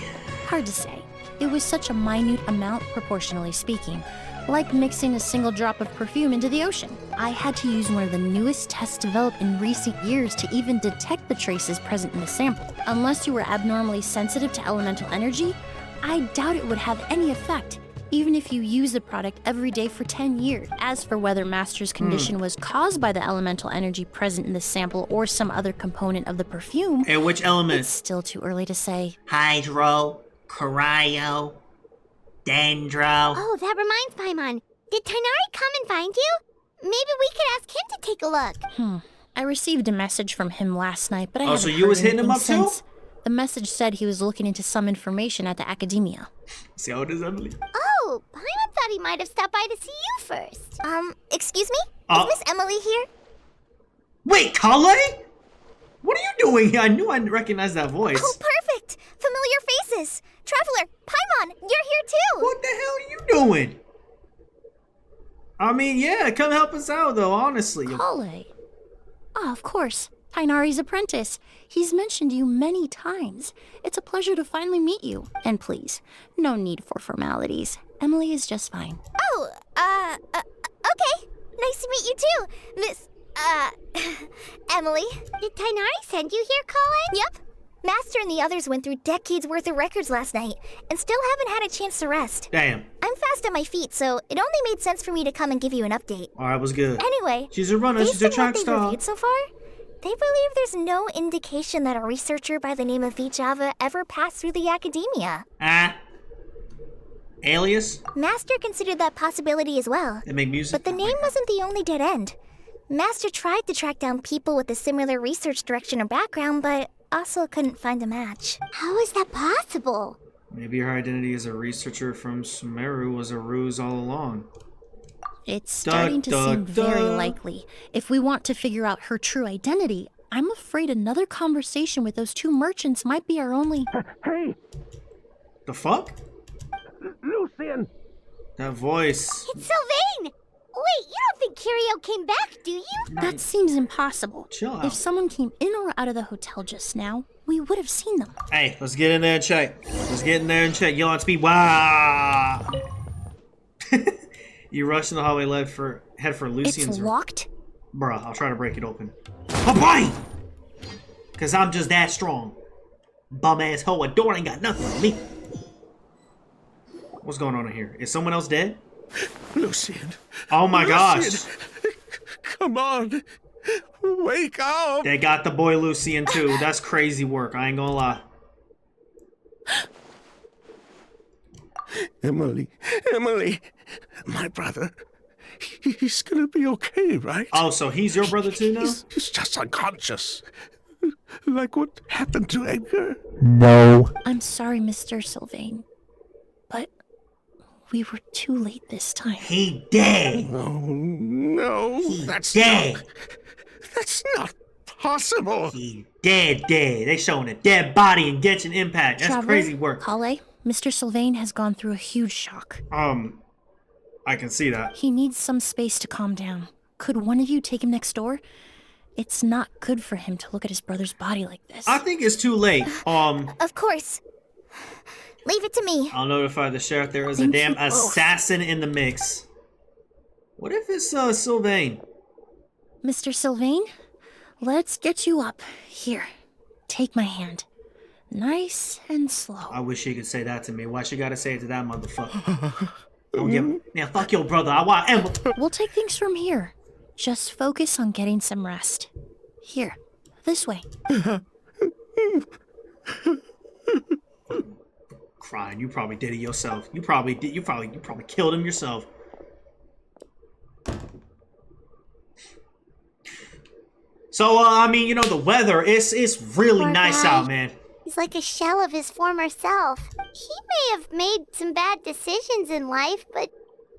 [SPEAKER 2] Hard to say. It was such a minute amount, proportionally speaking, like mixing a single drop of perfume into the ocean. I had to use one of the newest tests developed in recent years to even detect the traces present in the sample. Unless you were abnormally sensitive to elemental energy, I doubt it would have any effect, even if you use the product every day for 10 years. As for whether Master's condition was caused by the elemental energy present in the sample or some other component of the perfume,
[SPEAKER 1] And which element?
[SPEAKER 2] it's still too early to say.
[SPEAKER 10] Hydro, cryo, dendro.
[SPEAKER 5] Oh, that reminds Paimon. Did Tainari come and find you? Maybe we could ask him to take a look.
[SPEAKER 2] I received a message from him last night, but I haven't
[SPEAKER 1] so you
[SPEAKER 2] heard
[SPEAKER 1] was hitting him
[SPEAKER 2] anything
[SPEAKER 1] up too?
[SPEAKER 2] since. The message said he was looking into some information at the academia.
[SPEAKER 1] See how it is, Emily?
[SPEAKER 5] Oh, Paimon thought he might have stopped by to see you first. Excuse me?
[SPEAKER 1] Oh.
[SPEAKER 5] Is Miss Emily here?
[SPEAKER 1] Wait, Kale? What are you doing here? I knew I recognized that voice.
[SPEAKER 5] Oh, perfect! Familiar faces! Traveler, Paimon, you're here too!
[SPEAKER 1] What the hell are you doing? I mean, yeah, come help us out, though, honestly.
[SPEAKER 2] Kale. Ah, of course. Tainari's apprentice. He's mentioned you many times. It's a pleasure to finally meet you. And please, no need for formalities. Emily is just fine.
[SPEAKER 5] Oh, okay. Nice to meet you too, Miss, Emily. Did Tainari send you here, Colin? Yep. Master and the others went through decades worth of records last night and still haven't had a chance to rest.
[SPEAKER 1] Damn.
[SPEAKER 5] I'm fast on my feet, so it only made sense for me to come and give you an update.
[SPEAKER 1] Alright, was good.
[SPEAKER 5] Anyway,
[SPEAKER 1] She's a runner, she's a
[SPEAKER 5] based on
[SPEAKER 1] track
[SPEAKER 5] what they've
[SPEAKER 1] star.
[SPEAKER 5] reviewed so far, they believe there's no indication that a researcher by the name of Vijava ever passed through the academia.
[SPEAKER 1] Alias?
[SPEAKER 5] Master considered that possibility as well.
[SPEAKER 1] They make music?
[SPEAKER 5] But the name wasn't the only dead end. Master tried to track down people with a similar research direction or background, but also couldn't find a match. How is that possible?
[SPEAKER 1] Maybe her identity as a researcher from Sumeru was a ruse all along.
[SPEAKER 2] It's starting to seem very likely. If we want to figure out her true identity, I'm afraid another conversation with those two merchants might be our only...
[SPEAKER 7] Hey,
[SPEAKER 1] The fuck?
[SPEAKER 7] Lucian!
[SPEAKER 1] That voice.
[SPEAKER 5] It's Sylvain! Wait, you think Kirio came back, do you?
[SPEAKER 2] That seems impossible.
[SPEAKER 1] Chill out.
[SPEAKER 2] If someone came in or out of the hotel just now, we would have seen them.
[SPEAKER 1] Hey, let's get in there and check. Let's get in there and check. Yo, on speed. Wow. You rush in the hallway, head for Lucian's
[SPEAKER 2] It's
[SPEAKER 1] room.
[SPEAKER 2] locked?
[SPEAKER 1] Bruh, I'll try to break it open. Oh boy! Cause I'm just that strong. Bum ass hoe, a door ain't got nothing on me. What's going on in here? Is someone else dead?
[SPEAKER 7] Lucian.
[SPEAKER 1] Oh my gosh.
[SPEAKER 7] Lucian. Come on. Wake up.
[SPEAKER 1] They got the boy Lucian too. That's crazy work, I ain't gonna lie.
[SPEAKER 7] Emilie. My brother. He's gonna be okay, right?
[SPEAKER 1] Oh, so he's your brother too now?
[SPEAKER 7] He's just unconscious. Like what happened to Edgar?
[SPEAKER 1] No.
[SPEAKER 2] I'm sorry, Mr. Sylvain, but we were too late this time.
[SPEAKER 1] He dead.
[SPEAKER 7] Oh, no. That's
[SPEAKER 1] dead.
[SPEAKER 7] That's not possible.
[SPEAKER 1] He dead. They showing a dead body in Genshin Impact. That's
[SPEAKER 2] Traveler,
[SPEAKER 1] crazy work.
[SPEAKER 2] Kale, Mr. Sylvain has gone through a huge shock.
[SPEAKER 1] I can see that.
[SPEAKER 2] He needs some space to calm down. Could one of you take him next door? It's not good for him to look at his brother's body like this.
[SPEAKER 1] I think it's too late.
[SPEAKER 5] Of course. Leave it to me.
[SPEAKER 1] I'll notify the sheriff there is a
[SPEAKER 2] Thank
[SPEAKER 1] damn
[SPEAKER 2] you both.
[SPEAKER 1] assassin in the mix. What if it's Sylvain?
[SPEAKER 2] Mr. Sylvain, let's get you up. Here, take my hand. Nice and slow.
[SPEAKER 1] I wish she could say that to me. Why she gotta say it to that motherfucker? Oh yeah, now fuck your brother. I want Emma.
[SPEAKER 2] We'll take things from here. Just focus on getting some rest. Here, this way.
[SPEAKER 1] Crying. You probably did it yourself. You probably killed him yourself. So I mean, you know, the weather it's really
[SPEAKER 5] Poor
[SPEAKER 1] nice
[SPEAKER 5] guy.
[SPEAKER 1] out, man.
[SPEAKER 5] He's like a shell of his former self. He may have made some bad decisions in life, but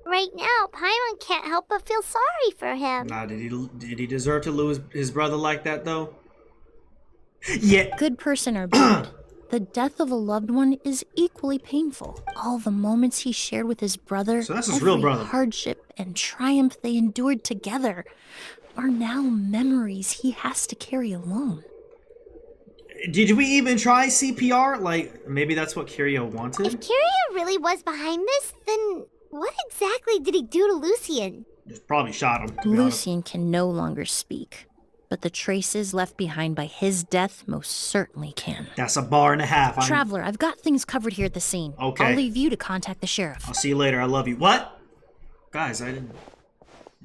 [SPEAKER 5] right now, Paimon can't help but feel sorry for him.
[SPEAKER 1] Nah, did he deserve to lose his brother like that though? Yeah.
[SPEAKER 2] Good person or bad, the death of a loved one is equally painful. All the moments he shared with his brother,
[SPEAKER 1] So that's his
[SPEAKER 2] every
[SPEAKER 1] real brother.
[SPEAKER 2] hardship and triumph they endured together, are now memories he has to carry alone.
[SPEAKER 1] Did we even try CPR? Like, maybe that's what Kirio wanted?
[SPEAKER 5] If Kirio really was behind this, then what exactly did he do to Lucian?
[SPEAKER 1] Just probably shot him, to be honest.
[SPEAKER 2] Lucian can no longer speak, but the traces left behind by his death most certainly can.
[SPEAKER 1] That's a bar and a half.
[SPEAKER 2] Traveler, I've got things covered here at the scene.
[SPEAKER 1] Okay.
[SPEAKER 2] I'll leave you to contact the sheriff.
[SPEAKER 1] I'll see you later. I love you. What? Guys, I didn't...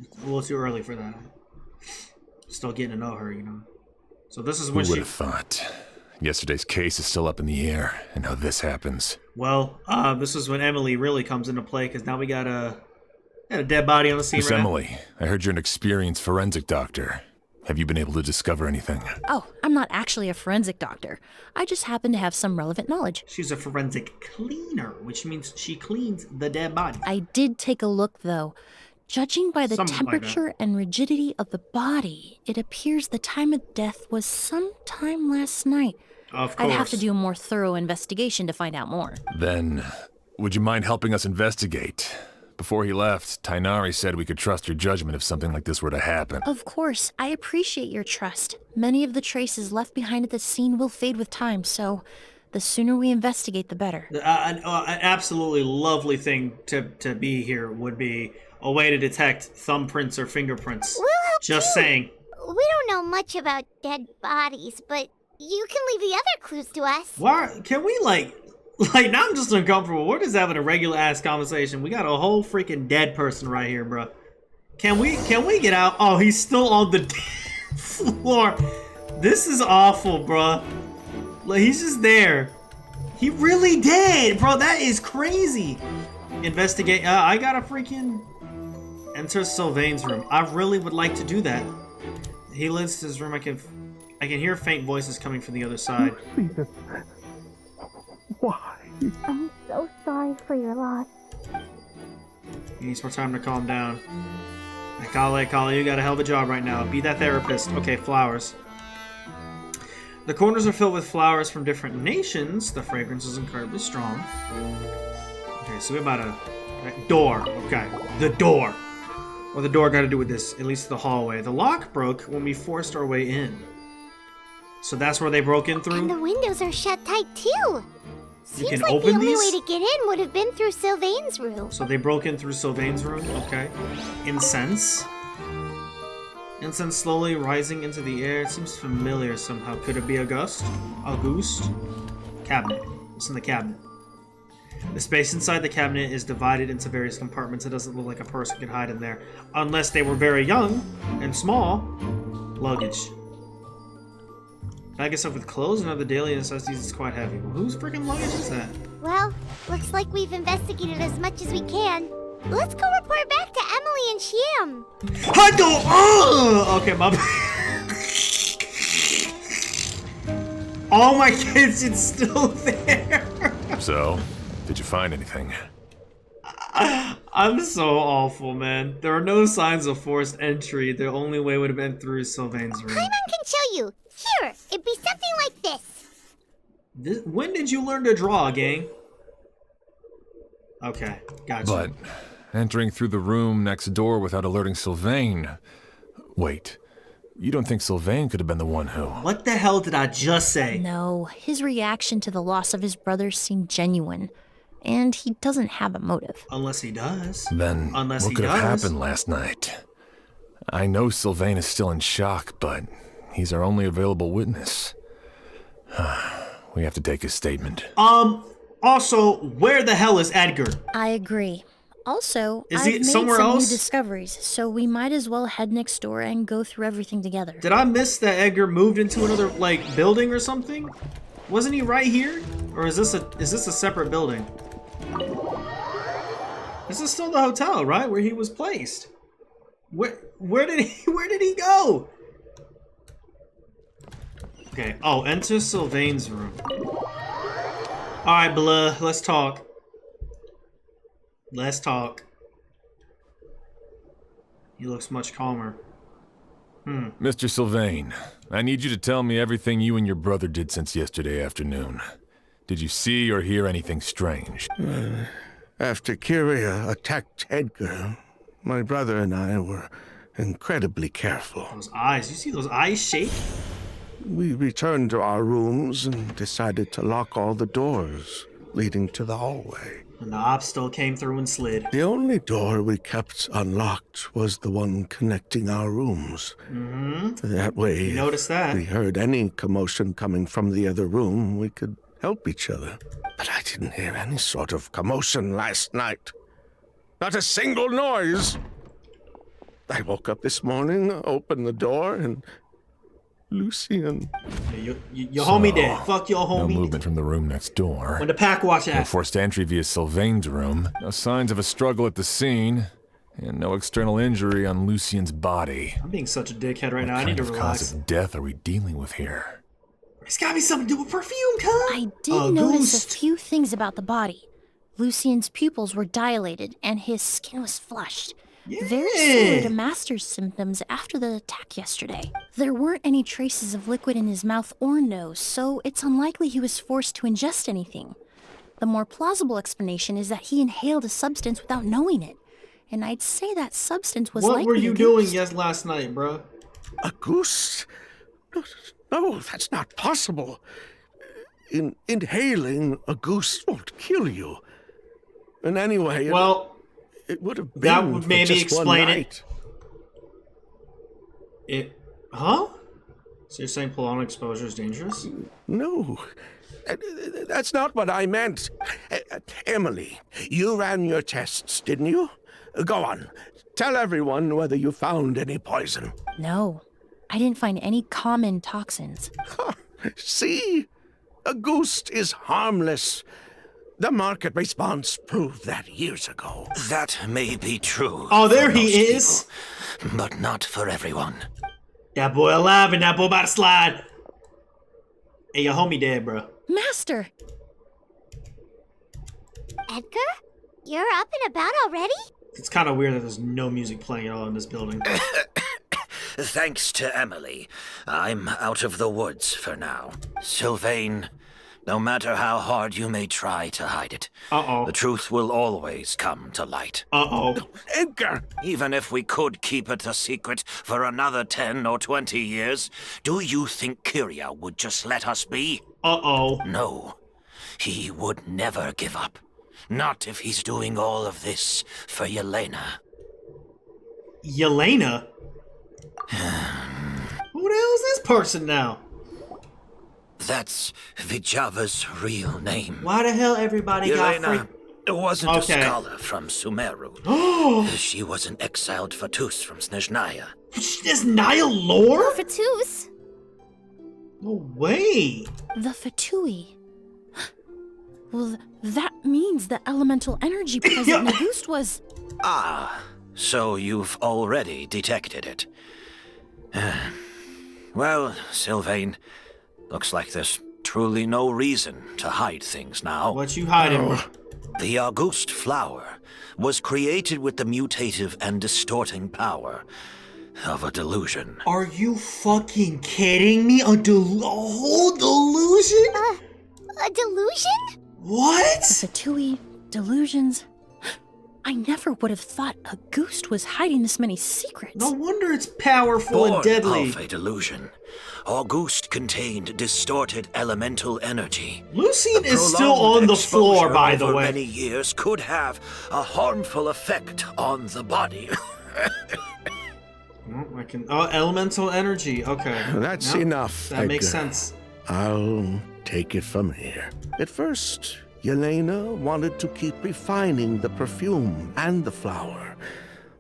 [SPEAKER 1] It's a little too early for that. Still getting to know her, you know. So this is
[SPEAKER 4] Who
[SPEAKER 1] when
[SPEAKER 4] would
[SPEAKER 1] she...
[SPEAKER 4] have thought? Yesterday's case is still up in the air, and now this happens.
[SPEAKER 1] Well, this is when Emilie really comes into play, because now we got a dead body on the scene
[SPEAKER 4] Miss
[SPEAKER 1] right now.
[SPEAKER 4] Emilie, I heard you're an experienced forensic doctor. Have you been able to discover anything?
[SPEAKER 2] Oh, I'm not actually a forensic doctor. I just happen to have some relevant knowledge.
[SPEAKER 1] She's a forensic cleaner, which means she cleans the dead body.
[SPEAKER 2] I did take a look, though. Judging by the
[SPEAKER 1] Something like that.
[SPEAKER 2] temperature and rigidity of the body, it appears the time of death was sometime last night.
[SPEAKER 1] Of course.
[SPEAKER 2] I'd have to do a more thorough investigation to find out more.
[SPEAKER 4] Then, would you mind helping us investigate? Before he left, Tainari said we could trust your judgment if something like this were to happen.
[SPEAKER 2] Of course, I appreciate your trust. Many of the traces left behind at the scene will fade with time, so the sooner we investigate, the better.
[SPEAKER 1] An absolutely lovely thing to be here would be a way to detect thumbprints or fingerprints.
[SPEAKER 5] We'll help
[SPEAKER 1] Just
[SPEAKER 5] you.
[SPEAKER 1] saying.
[SPEAKER 5] We don't know much about dead bodies, but you can leave the other clues to us.
[SPEAKER 1] Why can we like now I'm just uncomfortable. We're just having a regular ass conversation. We got a whole freaking dead person right here, bro. Can we get out? Oh, he's still on the floor. This is awful, bro. Like, he's just there. He really did, bro. That is crazy. Investigate. I gotta freaking enter Sylvain's room. I really would like to do that. He lives in his room. I can hear faint voices coming from the other side.
[SPEAKER 7] Why?
[SPEAKER 5] I'm so sorry for your loss.
[SPEAKER 1] He needs more time to calm down. Kale, you got a hell of a job right now. Be that therapist. Okay, flowers. The corners are filled with flowers from different nations. The fragrance is incredibly strong. Okay, so we're about a door. Okay, the door. Or the door got to do with this, at least the hallway. The lock broke when we forced our way in. So that's where they broke in through?
[SPEAKER 5] And the windows are shut tight too.
[SPEAKER 1] You
[SPEAKER 5] Seems
[SPEAKER 1] can
[SPEAKER 5] like
[SPEAKER 1] open
[SPEAKER 5] the only
[SPEAKER 1] these?
[SPEAKER 5] way to get in would have been through Sylvain's room.
[SPEAKER 1] So they broke in through Sylvain's room? Okay. Incense? Incense slowly rising into the air. It seems familiar somehow. Could it be Auguste? Auguste? Cabinet. What's in the cabinet? The space inside the cabinet is divided into various compartments. It doesn't look like a person can hide in there. Unless they were very young and small. Luggage. Bag of stuff with clothes and other daily necessities is quite heavy. Well, whose freaking luggage is that?
[SPEAKER 5] Well, looks like we've investigated as much as we can. Let's go report back to Emilie and Sham.
[SPEAKER 1] Okay, my Oh my kids, it's still there.
[SPEAKER 4] So, did you find anything?
[SPEAKER 1] I'm so awful, man. There are no signs of forced entry. The only way would have been through Sylvain's room.
[SPEAKER 5] Paimon can show you. Here, it'd be something like this.
[SPEAKER 1] When did you learn to draw, gang? Okay, gotcha.
[SPEAKER 4] But entering through the room next door without alerting Sylvain... Wait, you don't think Sylvain could have been the one who...
[SPEAKER 1] What the hell did I just say?
[SPEAKER 2] No, his reaction to the loss of his brother seemed genuine, and he doesn't have a motive.
[SPEAKER 1] Unless he does.
[SPEAKER 4] Then
[SPEAKER 1] Unless
[SPEAKER 4] what
[SPEAKER 1] he
[SPEAKER 4] could have
[SPEAKER 1] does.
[SPEAKER 4] happened last night? I know Sylvain is still in shock, but he's our only available witness. We have to take his statement.
[SPEAKER 1] Also, where the hell is Edgar?
[SPEAKER 2] I agree. Also,
[SPEAKER 1] Is
[SPEAKER 2] I've
[SPEAKER 1] he
[SPEAKER 2] made
[SPEAKER 1] somewhere
[SPEAKER 2] some
[SPEAKER 1] else?
[SPEAKER 2] new discoveries, so we might as well head next door and go through everything together.
[SPEAKER 1] Did I miss that Edgar moved into another, like, building or something? Wasn't he right here? Or is this a separate building? This is still the hotel, right? Where he was placed. Where did he go? Okay. Oh, enter Sylvain's room. Alright, blah, let's talk. Let's talk. He looks much calmer.
[SPEAKER 4] Mr. Sylvain, I need you to tell me everything you and your brother did since yesterday afternoon. Did you see or hear anything strange?
[SPEAKER 7] After Kyria attacked Edgar, my brother and I were incredibly careful.
[SPEAKER 1] Those eyes. You see those eyes shake?
[SPEAKER 7] We returned to our rooms and decided to lock all the doors leading to the hallway.
[SPEAKER 1] And the ops still came through and slid.
[SPEAKER 7] The only door we kept unlocked was the one connecting our rooms. That way,
[SPEAKER 1] You noticed that?
[SPEAKER 7] if we heard any commotion coming from the other room, we could help each other. But I didn't hear any sort of commotion last night. Not a single noise. I woke up this morning, opened the door, and Lucien.
[SPEAKER 1] Your homie dead. Fuck your
[SPEAKER 4] No
[SPEAKER 1] homie.
[SPEAKER 4] movement from the room next door.
[SPEAKER 1] When the pack watch
[SPEAKER 4] No
[SPEAKER 1] out.
[SPEAKER 4] forced entry via Sylvain's room. No signs of a struggle at the scene. And no external injury on Lucien's body.
[SPEAKER 1] I'm being such a dickhead right
[SPEAKER 4] What
[SPEAKER 1] now. I
[SPEAKER 4] kind
[SPEAKER 1] need to
[SPEAKER 4] of
[SPEAKER 1] relax.
[SPEAKER 4] cause of death are we dealing with here?
[SPEAKER 1] It's gotta be something to do with perfume, cuz.
[SPEAKER 2] I did notice a
[SPEAKER 1] Ghost.
[SPEAKER 2] few things about the body. Lucien's pupils were dilated, and his skin was flushed. Very similar to Master's symptoms after the attack yesterday. There weren't any traces of liquid in his mouth or nose, so it's unlikely he was forced to ingest anything. The more plausible explanation is that he inhaled a substance without knowing it. And I'd say that substance was
[SPEAKER 1] What
[SPEAKER 2] likely
[SPEAKER 1] were you
[SPEAKER 2] a
[SPEAKER 1] doing
[SPEAKER 2] ghost.
[SPEAKER 1] last night, bro?
[SPEAKER 7] A goose? No, that's not possible. Inhaling a goose won't kill you. And anyway,
[SPEAKER 1] Well,
[SPEAKER 7] it would have been
[SPEAKER 1] that would
[SPEAKER 7] for
[SPEAKER 1] maybe
[SPEAKER 7] just one
[SPEAKER 1] explain
[SPEAKER 7] night.
[SPEAKER 1] Huh? So you're saying prolonged exposure is dangerous?
[SPEAKER 7] No, that's not what I meant. Emilie, you ran your tests, didn't you? Go on. Tell everyone whether you found any poison.
[SPEAKER 2] No, I didn't find any common toxins.
[SPEAKER 7] See? A goose is harmless. The market response proved that years ago.
[SPEAKER 8] That may be true.
[SPEAKER 1] Oh, there
[SPEAKER 8] for
[SPEAKER 1] he
[SPEAKER 8] most
[SPEAKER 1] is.
[SPEAKER 8] people, but not for everyone.
[SPEAKER 1] That boy alive and that boy about to slide. Hey, your homie dead, bro.
[SPEAKER 2] Master!
[SPEAKER 5] Edgar? You're up and about already?
[SPEAKER 1] It's kind of weird that there's no music playing at all in this building.
[SPEAKER 8] Thanks to Emilie, I'm out of the woods for now. Sylvain, No matter how hard you may try to hide it,
[SPEAKER 1] Uh-oh.
[SPEAKER 8] the truth will always come to light.
[SPEAKER 1] Uh-oh.
[SPEAKER 7] Edgar!
[SPEAKER 8] Even if we could keep it a secret for another 10 or 20 years, do you think Kyria would just let us be?
[SPEAKER 1] Uh-oh.
[SPEAKER 8] No. He would never give up. Not if he's doing all of this for Yelena.
[SPEAKER 1] Yelena? Who the hell is this person now?
[SPEAKER 8] That's Vijava's real name.
[SPEAKER 1] Why the hell everybody got
[SPEAKER 8] Yelena wasn't
[SPEAKER 1] Okay.
[SPEAKER 8] a scholar from Sumeru.
[SPEAKER 1] Oh,
[SPEAKER 8] She was an exiled Fatus from Snezhnaya.
[SPEAKER 1] this Nile lore?
[SPEAKER 5] Fatus.
[SPEAKER 1] No way.
[SPEAKER 2] The Fatui. Well, that means the elemental energy present in the boost was...
[SPEAKER 8] Ah, so you've already detected it. Well, Sylvain, looks like there's truly no reason to hide things now.
[SPEAKER 1] What you hiding?
[SPEAKER 8] The August flower was created with the mutative and distorting power of a delusion.
[SPEAKER 1] Are you fucking kidding me? A whole delusion?
[SPEAKER 5] A delusion?
[SPEAKER 1] What?
[SPEAKER 2] Fatui, delusions. I never would have thought a ghost was hiding this many secrets.
[SPEAKER 1] No wonder it's powerful
[SPEAKER 8] Born
[SPEAKER 1] and deadly.
[SPEAKER 8] of a delusion, August contained distorted elemental energy.
[SPEAKER 1] Lucien
[SPEAKER 8] A
[SPEAKER 1] is still
[SPEAKER 8] prolonged
[SPEAKER 1] on the floor,
[SPEAKER 8] exposure
[SPEAKER 1] by the
[SPEAKER 8] over
[SPEAKER 1] way.
[SPEAKER 8] many years could have a harmful effect on the body.
[SPEAKER 1] Oh, I can. Oh, elemental energy. Okay.
[SPEAKER 7] That's
[SPEAKER 1] Yep,
[SPEAKER 7] enough,
[SPEAKER 1] That makes
[SPEAKER 7] Edgar.
[SPEAKER 1] sense.
[SPEAKER 7] I'll take it from here. At first, Yelena wanted to keep refining the perfume and the flower.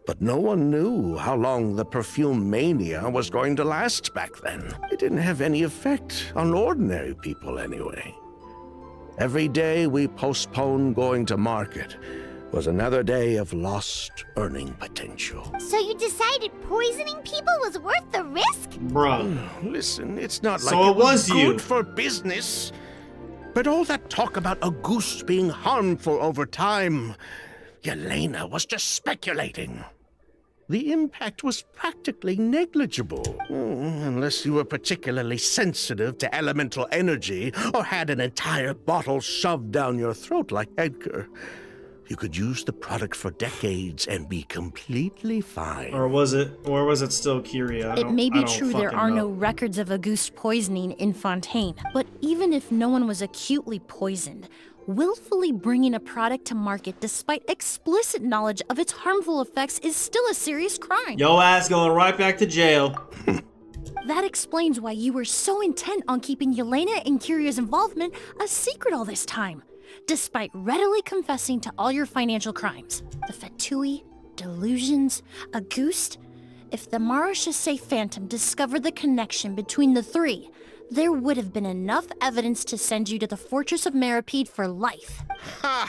[SPEAKER 7] But no one knew how long the perfume mania was going to last back then. It didn't have any effect on ordinary people anyway. Every day we postponed going to market was another day of lost earning potential.
[SPEAKER 5] So you decided poisoning people was worth the risk?
[SPEAKER 1] Bruh.
[SPEAKER 7] Listen, it's not
[SPEAKER 1] So
[SPEAKER 7] like
[SPEAKER 1] it was
[SPEAKER 7] good
[SPEAKER 1] you.
[SPEAKER 7] for business. But all that talk about a goose being harmful over time, Yelena was just speculating. The impact was practically negligible, unless you were particularly sensitive to elemental energy or had an entire bottle shoved down your throat like Edgar. You could use the product for decades and be completely fine.
[SPEAKER 1] Or was it still Kyria?
[SPEAKER 2] It may
[SPEAKER 1] I
[SPEAKER 2] be
[SPEAKER 1] don't
[SPEAKER 2] true there
[SPEAKER 1] fucking
[SPEAKER 2] are
[SPEAKER 1] know.
[SPEAKER 2] no records of Auguste poisoning in Fontaine, but even if no one was acutely poisoned, willfully bringing a product to market despite explicit knowledge of its harmful effects is still a serious crime.
[SPEAKER 1] Yo ass going right back to jail.
[SPEAKER 2] That explains why you were so intent on keeping Yelena and Kyria's involvement a secret all this time, despite readily confessing to all your financial crimes. The Fatui, delusions, Auguste. If the Marechaussee Phantom discovered the connection between the three, there would have been enough evidence to send you to the Fortress of Meripede for life.
[SPEAKER 7] Ha!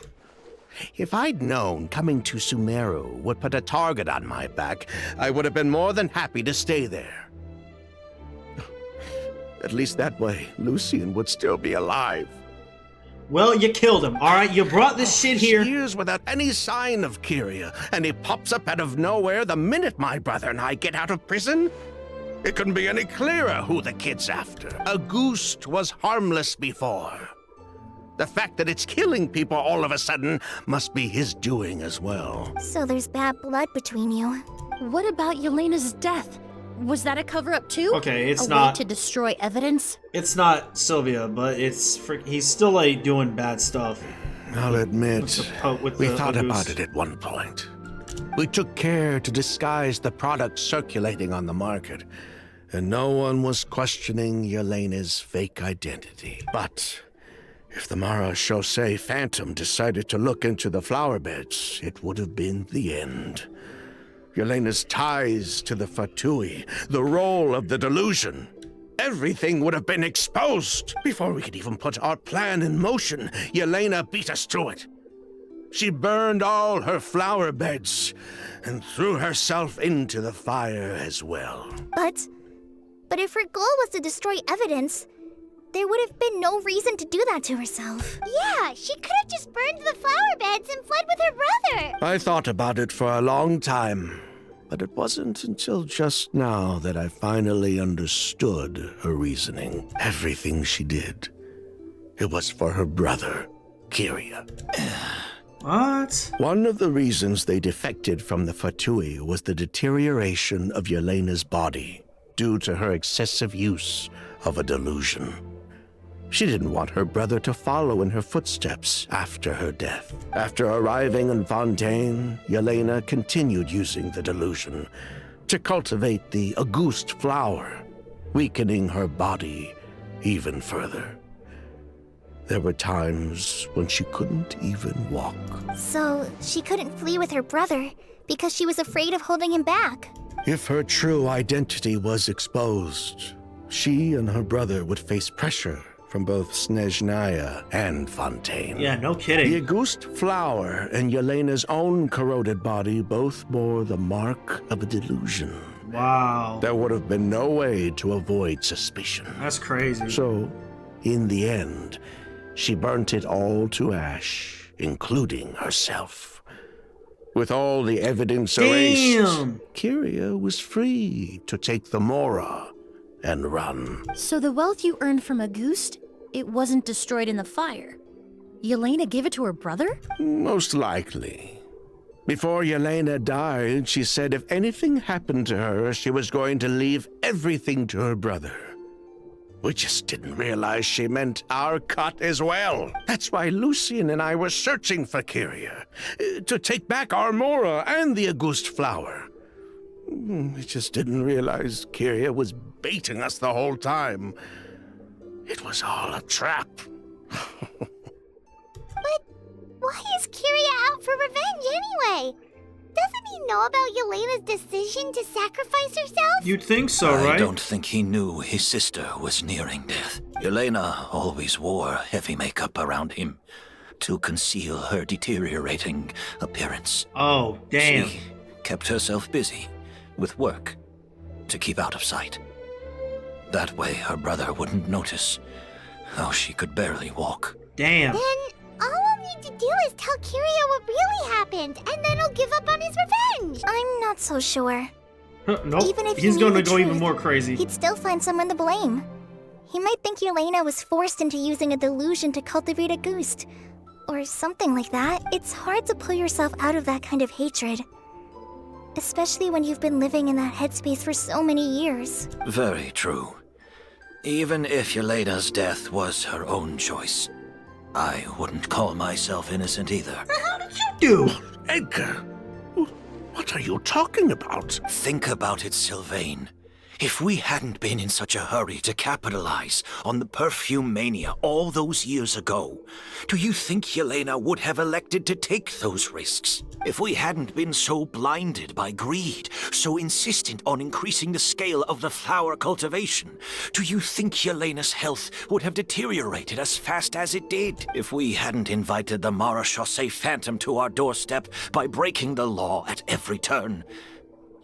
[SPEAKER 7] If I'd known coming to Sumeru would put a target on my back, I would have been more than happy to stay there. At least that way, Lucien would still be alive.
[SPEAKER 1] Well, you killed him, alright? You brought this shit here.
[SPEAKER 7] Years without any sign of Kyria, and he pops up out of nowhere the minute my brother and I get out of prison? It couldn't be any clearer who the kid's after. Auguste was harmless before. The fact that it's killing people all of a sudden must be his doing as well.
[SPEAKER 5] So there's bad blood between you.
[SPEAKER 2] What about Yelena's death? Was that a cover-up too?
[SPEAKER 1] Okay, it's
[SPEAKER 2] a
[SPEAKER 1] not.
[SPEAKER 2] way to destroy evidence?
[SPEAKER 1] It's not Sylvia, but he's still like doing bad stuff.
[SPEAKER 7] I'll admit,
[SPEAKER 1] with
[SPEAKER 7] we
[SPEAKER 1] the
[SPEAKER 7] thought
[SPEAKER 1] Auguste.
[SPEAKER 7] about it at one point. We took care to disguise the product circulating on the market, and no one was questioning Yelena's fake identity. But if the Marechaussee Phantom decided to look into the flower beds, it would have been the end. Yelena's ties to the Fatui, the role of the delusion. Everything would have been exposed. Before we could even put our plan in motion, Yelena beat us to it. She burned all her flower beds and threw herself into the fire as well.
[SPEAKER 5] But if her goal was to destroy evidence, there would have been no reason to do that to herself. Yeah, she could have just burned the flower beds and fled with her brother.
[SPEAKER 7] I thought about it for a long time, but it wasn't until just now that I finally understood her reasoning. Everything she did It was for her brother, Kyria.
[SPEAKER 1] What?
[SPEAKER 7] One of the reasons they defected from the Fatui was the deterioration of Yelena's body due to her excessive use of a delusion. She didn't want her brother to follow in her footsteps after her death. After arriving in Fontaine, Yelena continued using the delusion to cultivate the Auguste flower, weakening her body even further. There were times when she couldn't even walk.
[SPEAKER 5] So, she couldn't flee with her brother because she was afraid of holding him back.
[SPEAKER 7] If her true identity was exposed, she and her brother would face pressure from both Snezhnaya and Fontaine.
[SPEAKER 1] Yeah, no kidding.
[SPEAKER 7] The Auguste flower and Yelena's own corroded body both bore the mark of a delusion.
[SPEAKER 1] Wow.
[SPEAKER 7] There would have been no way to avoid suspicion.
[SPEAKER 1] That's crazy.
[SPEAKER 7] So, in the end, she burnt it all to ash, including herself. With all the evidence erased, Kyria was free to take the Mora and run.
[SPEAKER 2] So the wealth you earned from Auguste, it wasn't destroyed in the fire. Yelena gave it to her brother?
[SPEAKER 7] Most likely. Before Yelena died, she said if anything happened to her, she was going to leave everything to her brother. We just didn't realize she meant our cut as well. That's why Lucien and I were searching for Kyria, to take back our Mora and the Auguste flower. We just didn't realize Kyria was baiting us the whole time. It was all a trap.
[SPEAKER 5] But why is Kyria out for revenge anyway? Doesn't he know about Yelena's decision to sacrifice herself?
[SPEAKER 1] You'd think so, right?
[SPEAKER 8] I don't think he knew his sister was nearing death. Yelena always wore heavy makeup around him to conceal her deteriorating appearance.
[SPEAKER 1] Oh, damn.
[SPEAKER 8] She kept herself busy with work to keep out of sight. That way her brother wouldn't notice how she could barely walk.
[SPEAKER 1] Damn.
[SPEAKER 5] Then all we'll need to do is tell Kyria what really happened, and then he'll give up on his revenge. I'm not so sure.
[SPEAKER 1] Nope.
[SPEAKER 5] Even if
[SPEAKER 1] He's
[SPEAKER 5] he knew
[SPEAKER 1] going to
[SPEAKER 5] the
[SPEAKER 1] go even
[SPEAKER 5] truth,
[SPEAKER 1] more crazy.
[SPEAKER 5] He'd still find someone to blame. He might think Yelena was forced into using a delusion to cultivate a Auguste, or something like that. It's hard to pull yourself out of that kind of hatred, especially when you've been living in that headspace for so many years.
[SPEAKER 8] Very true. Even if Yelena's death was her own choice, I wouldn't call myself innocent either.
[SPEAKER 1] How did you do?
[SPEAKER 7] Edgar, what are you talking about?
[SPEAKER 8] Think about it, Sylvain. If we hadn't been in such a hurry to capitalize on the perfume mania all those years ago, do you think Yelena would have elected to take those risks? If we hadn't been so blinded by greed, so insistent on increasing the scale of the flower cultivation, do you think Yelena's health would have deteriorated as fast as it did? If we hadn't invited the Marechaussee Phantom to our doorstep by breaking the law at every turn,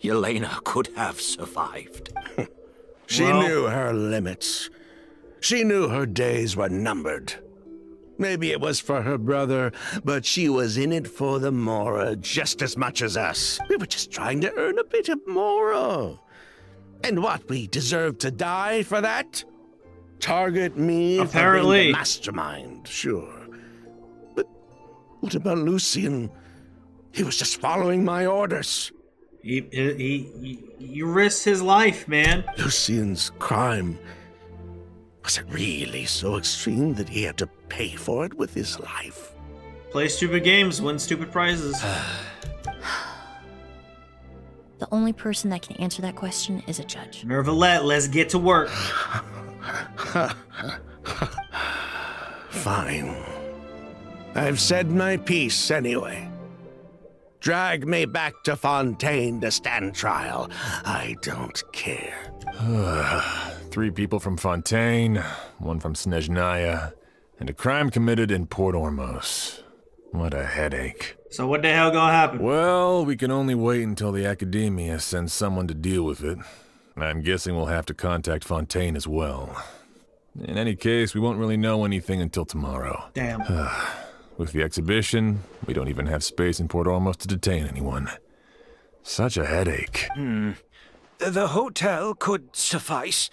[SPEAKER 8] Yelena could have survived.
[SPEAKER 7] She knew her limits. She knew her days were numbered. Maybe it was for her brother, but she was in it for the Mora just as much as us. We were just trying to earn a bit of Mora. And what, we deserve to die for that? Target me for being the mastermind, sure. But what about Lucien? He was just following my orders.
[SPEAKER 1] He risked his life, man.
[SPEAKER 7] Lucien's crime, was it really so extreme that he had to pay for it with his life?
[SPEAKER 1] Play stupid games, win stupid prizes.
[SPEAKER 2] The only person that can answer that question is a judge.
[SPEAKER 1] Nervalette, let's get to work.
[SPEAKER 7] Fine. I've said my piece anyway. Drag me back to Fontaine to stand trial. I don't care.
[SPEAKER 4] 3 people from Fontaine, 1 from Snezhnaya, and a crime committed in Port Ormos. What a headache.
[SPEAKER 1] So what the hell gonna happen?
[SPEAKER 4] Well, we can only wait until the Academia sends someone to deal with it. I'm guessing we'll have to contact Fontaine as well. In any case, we won't really know anything until tomorrow.
[SPEAKER 1] Damn.
[SPEAKER 4] With the exhibition, we don't even have space in Port Ormos to detain anyone. Such a headache.
[SPEAKER 8] The hotel could suffice.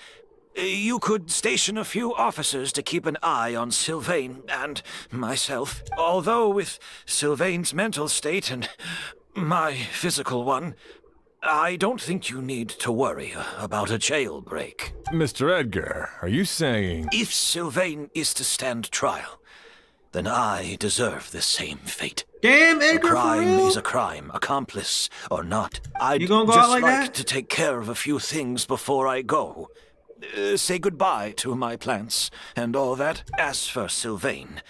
[SPEAKER 8] You could station a few officers to keep an eye on Sylvain and myself. Although with Sylvain's mental state and my physical one, I don't think you need to worry about a jailbreak.
[SPEAKER 4] Mr. Edgar, are you saying...
[SPEAKER 8] If Sylvain is to stand trial, then I deserve the same fate.
[SPEAKER 1] Damn,
[SPEAKER 8] A
[SPEAKER 1] Edgar, for
[SPEAKER 8] crime
[SPEAKER 1] real?
[SPEAKER 8] is a crime, accomplice or not. I'd
[SPEAKER 1] You gonna go
[SPEAKER 8] just
[SPEAKER 1] out like that?
[SPEAKER 8] to take care of a few things before I go. Say goodbye to my plants and all that. As for Sylvain,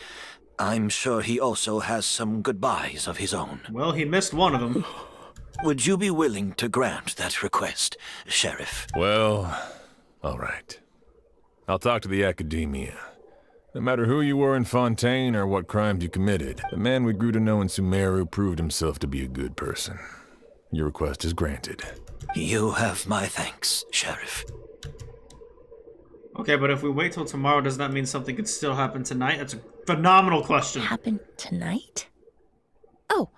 [SPEAKER 8] I'm sure he also has some goodbyes of his own.
[SPEAKER 1] Well, he missed one of them.
[SPEAKER 8] Would you be willing to grant that request, Sheriff?
[SPEAKER 4] Well, all right. I'll talk to the Academia. No matter who you were in Fontaine or what crimes you committed, the man we grew to know in Sumeru proved himself to be a good person. Your request is granted.
[SPEAKER 8] You have my thanks, Sheriff.
[SPEAKER 1] Okay, but if we wait till tomorrow, does that mean something could still happen tonight? That's a phenomenal question.
[SPEAKER 2] Happen tonight? Oh,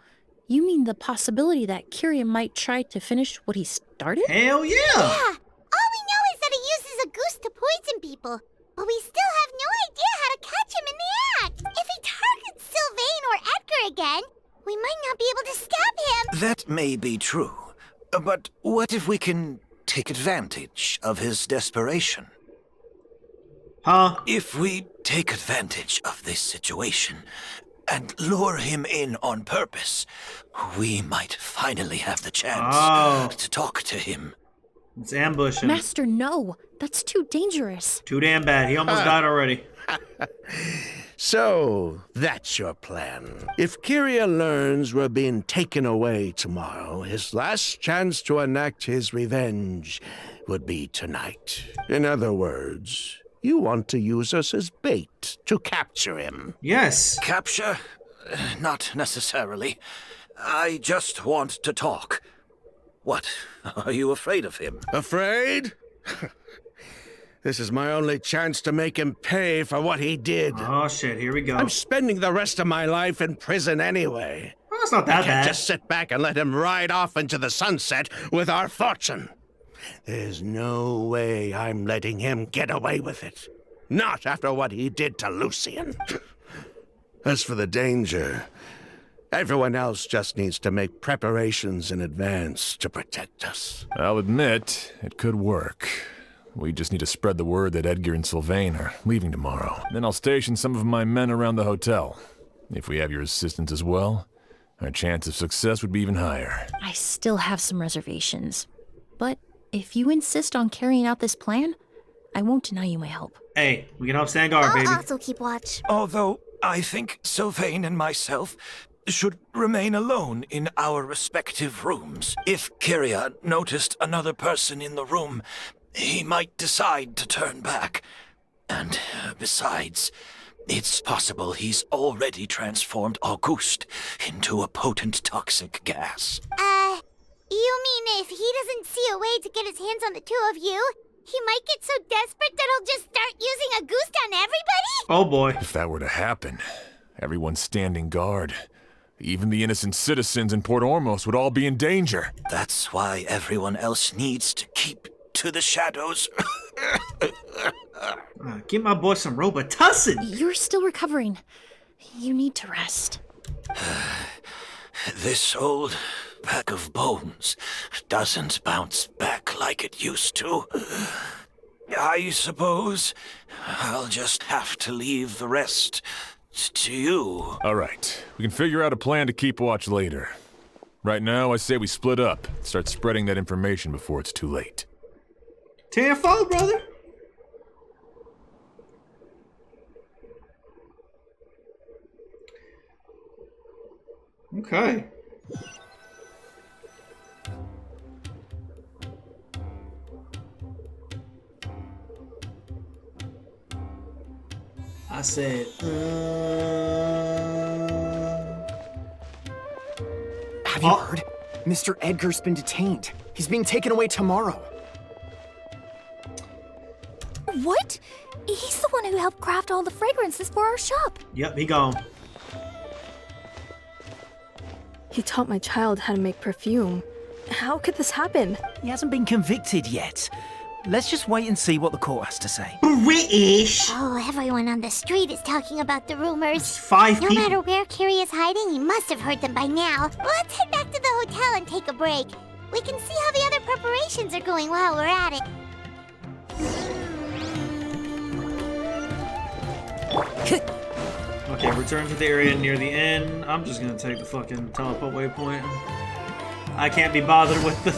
[SPEAKER 2] you mean the possibility that Kiria might try to finish what he started?
[SPEAKER 1] Hell yeah!
[SPEAKER 5] Yeah, all we know is that he uses a goose to poison people, but we still have no idea how to catch him in the act. If he targets Sylvain or Edgar again, we might not be able to stop him.
[SPEAKER 8] That may be true, but what if we can take advantage of his desperation?
[SPEAKER 1] Huh?
[SPEAKER 8] If we take advantage of this situation and lure him in on purpose, we might finally have the chance to talk to him.
[SPEAKER 1] It's ambushing.
[SPEAKER 2] Master, no. That's too dangerous.
[SPEAKER 1] Too damn bad. He almost died already.
[SPEAKER 7] So, that's your plan. If Kiria learns we're being taken away tomorrow, his last chance to enact his revenge would be tonight. In other words, you want to use us as bait to capture him.
[SPEAKER 1] Yes.
[SPEAKER 8] Capture? Not necessarily. I just want to talk. What? Are you afraid of him?
[SPEAKER 7] Afraid? This is my only chance to make him pay for what he did.
[SPEAKER 1] Oh shit, here we go.
[SPEAKER 7] I'm spending the rest of my life in prison anyway.
[SPEAKER 1] Well, it's not that
[SPEAKER 7] I can't
[SPEAKER 1] bad.
[SPEAKER 7] just sit back and let him ride off into the sunset with our fortune. There's no way I'm letting him get away with it. Not after what he did to Lucian. As for the danger, everyone else just needs to make preparations in advance to protect us.
[SPEAKER 4] I'll admit, it could work. We just need to spread the word that Edgar and Sylvain are leaving tomorrow. Then I'll station some of my men around the hotel. If we have your assistance as well, our chance of success would be even higher.
[SPEAKER 2] I still have some reservations. But if you insist on carrying out this plan, I won't deny you my help.
[SPEAKER 1] Hey, we can help stand guard,
[SPEAKER 5] I'll
[SPEAKER 1] baby.
[SPEAKER 5] also keep watch.
[SPEAKER 8] Although I think Sylvain and myself should remain alone in our respective rooms. If Kiria noticed another person in the room, he might decide to turn back. And besides, it's possible he's already transformed Auguste into a potent toxic gas.
[SPEAKER 5] You mean if he doesn't see a way to get his hands on the two of you, he might get so desperate that he'll just start using a goose on everybody?
[SPEAKER 1] Oh boy.
[SPEAKER 4] If that were to happen, everyone's standing guard. Even the innocent citizens in Port Ormos would all be in danger.
[SPEAKER 8] That's why everyone else needs to keep to the shadows.
[SPEAKER 1] Give my boy some Robitussin.
[SPEAKER 2] You're still recovering. You need to rest.
[SPEAKER 8] This old bag of bones doesn't bounce back like it used to. I suppose I'll just have to leave the rest to you.
[SPEAKER 4] All right, we can figure out a plan to keep watch later. Right now, I say we split up. Start spreading that information before it's too late.
[SPEAKER 1] Tenfold, brother. Okay. I said,
[SPEAKER 11] Have you heard? Mr. Edgar's been detained. He's being taken away tomorrow.
[SPEAKER 12] What? He's the one who helped craft all the fragrances for our shop.
[SPEAKER 1] Yep, he gone.
[SPEAKER 13] He taught my child how to make perfume. How could this happen?
[SPEAKER 14] He hasn't been convicted yet. Let's just wait and see what the court has to say.
[SPEAKER 10] British?
[SPEAKER 5] Oh, everyone on the street is talking about the rumors.
[SPEAKER 1] 5
[SPEAKER 5] No
[SPEAKER 1] people.
[SPEAKER 5] matter where Curie is hiding, he must have heard them by now. Let's head back to the hotel and take a break. We can see how the other preparations are going while we're at it.
[SPEAKER 1] Okay, return to the area near the inn. I'm just gonna take the fucking teleport waypoint. I can't be bothered with the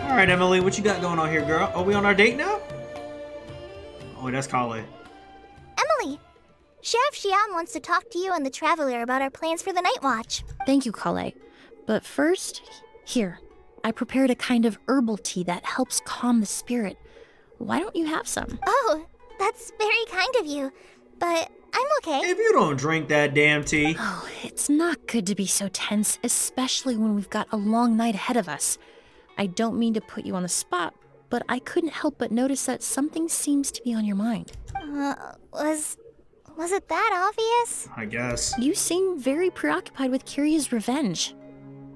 [SPEAKER 1] Alright, Emily, what you got going on here, girl? Are we on our date now? Oh, that's Kale.
[SPEAKER 12] Emily, Sheriff Xian wants to talk to you and the Traveler about our plans for the Night Watch.
[SPEAKER 2] Thank you, Kale. But first, here, I prepared a kind of herbal tea that helps calm the spirit. Why don't you have some?
[SPEAKER 12] Oh, that's very kind of you, but I'm okay.
[SPEAKER 1] If you don't drink that damn tea.
[SPEAKER 2] Oh, it's not good to be so tense, especially when we've got a long night ahead of us. I don't mean to put you on the spot, but I couldn't help but notice that something seems to be on your mind.
[SPEAKER 12] Was it that obvious?
[SPEAKER 1] I guess.
[SPEAKER 2] You seem very preoccupied with Kiria's revenge.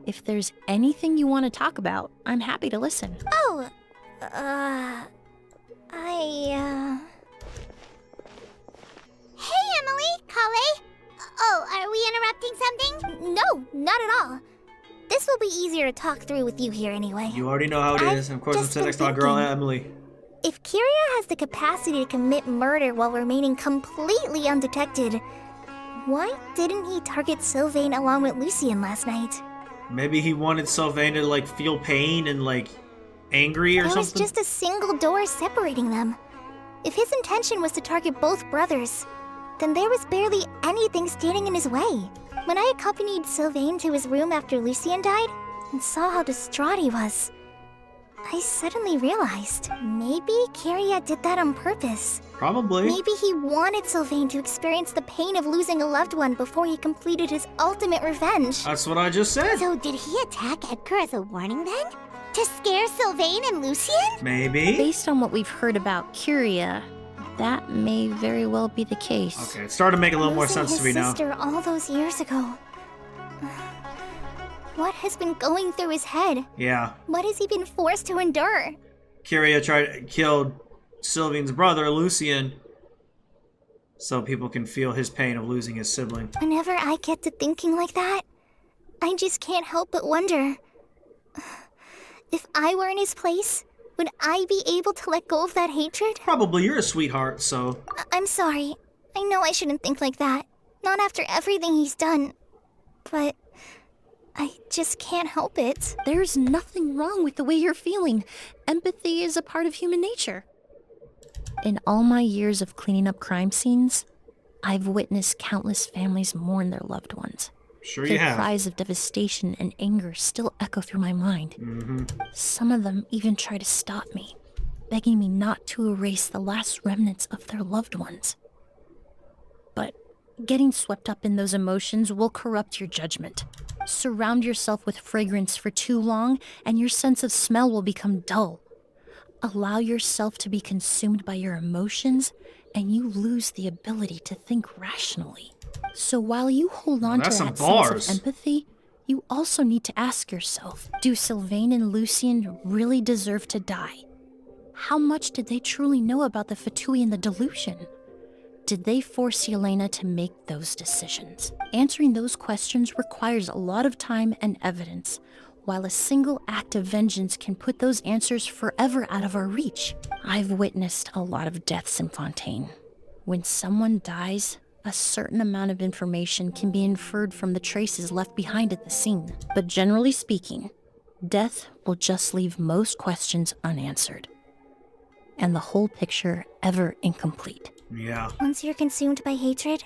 [SPEAKER 2] If there's anything you want to talk about, I'm happy to listen.
[SPEAKER 12] Oh,
[SPEAKER 5] Hey, Emily, Kale. Oh, are we interrupting something?
[SPEAKER 12] No, not at all. This will be easier to talk through with you here anyway.
[SPEAKER 1] You already know how it is. And of course, I'm sitting next to our girl, Emily.
[SPEAKER 12] If Kiria has the capacity to commit murder while remaining completely undetected, why didn't he target Sylvain along with Lucien last night?
[SPEAKER 1] Maybe he wanted Sylvain to, like, feel pain and, like, angry or
[SPEAKER 12] There was
[SPEAKER 1] something?
[SPEAKER 12] just a single door separating them. If his intention was to target both brothers, then there was barely anything standing in his way. When I accompanied Sylvain to his room after Lucien died and saw how distraught he was, I suddenly realized maybe Kiria did that on purpose.
[SPEAKER 1] Probably.
[SPEAKER 12] Maybe he wanted Sylvain to experience the pain of losing a loved one before he completed his ultimate revenge.
[SPEAKER 1] That's what I just said.
[SPEAKER 5] So did he attack Edgar as a warning then? To scare Sylvain and Lucien?
[SPEAKER 1] Maybe.
[SPEAKER 2] Based on what we've heard about Kiria, that may very well be the case.
[SPEAKER 1] Okay, it's starting to make a little more
[SPEAKER 12] Losing
[SPEAKER 1] sense to me
[SPEAKER 12] his
[SPEAKER 1] now.
[SPEAKER 12] sister all those years ago. What has been going through his head?
[SPEAKER 1] Yeah.
[SPEAKER 12] What has he been forced to endure?
[SPEAKER 1] Kiria killed Sylvain's brother, Lucien, so people can feel his pain of losing his sibling.
[SPEAKER 12] Whenever I get to thinking like that, I just can't help but wonder. If I were in his place, would I be able to let go of that hatred?
[SPEAKER 1] Probably. You're a sweetheart, so...
[SPEAKER 12] I'm sorry. I know I shouldn't think like that. Not after everything he's done. But I just can't help it.
[SPEAKER 2] There's nothing wrong with the way you're feeling. Empathy is a part of human nature. In all my years of cleaning up crime scenes, I've witnessed countless families mourn their loved ones.
[SPEAKER 1] Sure
[SPEAKER 2] Their
[SPEAKER 1] you have.
[SPEAKER 2] cries of devastation and anger still echo through my mind.
[SPEAKER 1] Mm-hmm.
[SPEAKER 2] Some of them even try to stop me, begging me not to erase the last remnants of their loved ones. But getting swept up in those emotions will corrupt your judgment. Surround yourself with fragrance for too long, and your sense of smell will become dull. Allow yourself to be consumed by your emotions, and you lose the ability to think rationally. So while you hold on to
[SPEAKER 1] That's
[SPEAKER 2] that
[SPEAKER 1] some
[SPEAKER 2] sense
[SPEAKER 1] bars.
[SPEAKER 2] of empathy, you also need to ask yourself, do Sylvain and Lucien really deserve to die? How much did they truly know about the Fatui and the delusion? Did they force Yelena to make those decisions? Answering those questions requires a lot of time and evidence, while a single act of vengeance can put those answers forever out of our reach. I've witnessed a lot of deaths in Fontaine. When someone dies, a certain amount of information can be inferred from the traces left behind at the scene. But generally speaking, death will just leave most questions unanswered, and the whole picture ever incomplete.
[SPEAKER 1] Yeah.
[SPEAKER 12] Once you're consumed by hatred,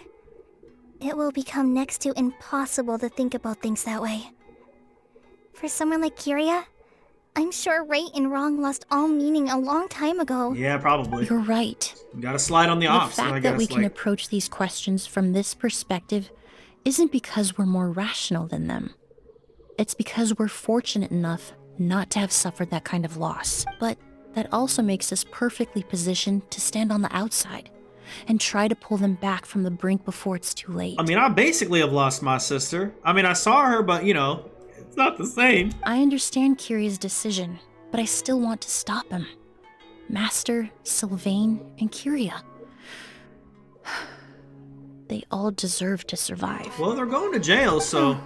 [SPEAKER 12] it will become next to impossible to think about things that way. For someone like Kiria, I'm sure right and wrong lost all meaning a long time ago.
[SPEAKER 1] Yeah, probably.
[SPEAKER 2] You're right.
[SPEAKER 1] You gotta slide on the
[SPEAKER 2] The
[SPEAKER 1] ops,
[SPEAKER 2] fact
[SPEAKER 1] I
[SPEAKER 2] that
[SPEAKER 1] guess.
[SPEAKER 2] we can
[SPEAKER 1] like,
[SPEAKER 2] approach these questions from this perspective isn't because we're more rational than them. It's because we're fortunate enough not to have suffered that kind of loss. But that also makes us perfectly positioned to stand on the outside and try to pull them back from the brink before it's too late.
[SPEAKER 1] I mean, I basically have lost my sister. I mean, I saw her, but, you know, It's not the same.
[SPEAKER 2] I understand Kiria's decision, but I still want to stop him. Master, Sylvain, and Kiria. They all deserve to survive.
[SPEAKER 1] Well, they're going to jail, so...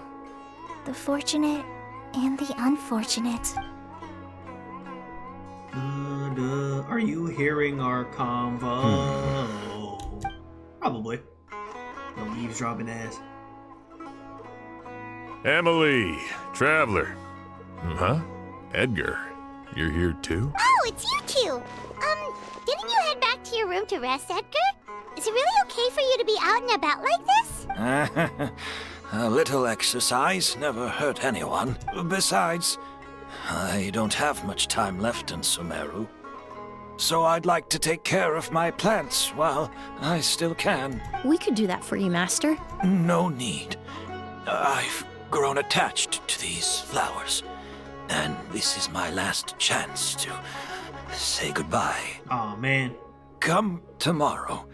[SPEAKER 12] The fortunate and the unfortunate.
[SPEAKER 1] Are you hearing our convo? Probably. No eavesdropping ass.
[SPEAKER 4] Emilie, Traveler. Huh? Edgar, you're here too?
[SPEAKER 5] Oh, it's you two! Didn't you head back to your room to rest, Edgar? Is it really okay for you to be out and about like this?
[SPEAKER 8] A little exercise never hurt anyone. Besides, I don't have much time left in Sumeru. So I'd like to take care of my plants while I still can.
[SPEAKER 2] We could do that for you, Master.
[SPEAKER 8] No need. I've grown attached to these flowers. And this is my last chance to say goodbye.
[SPEAKER 1] Aw, man.
[SPEAKER 8] Come tomorrow.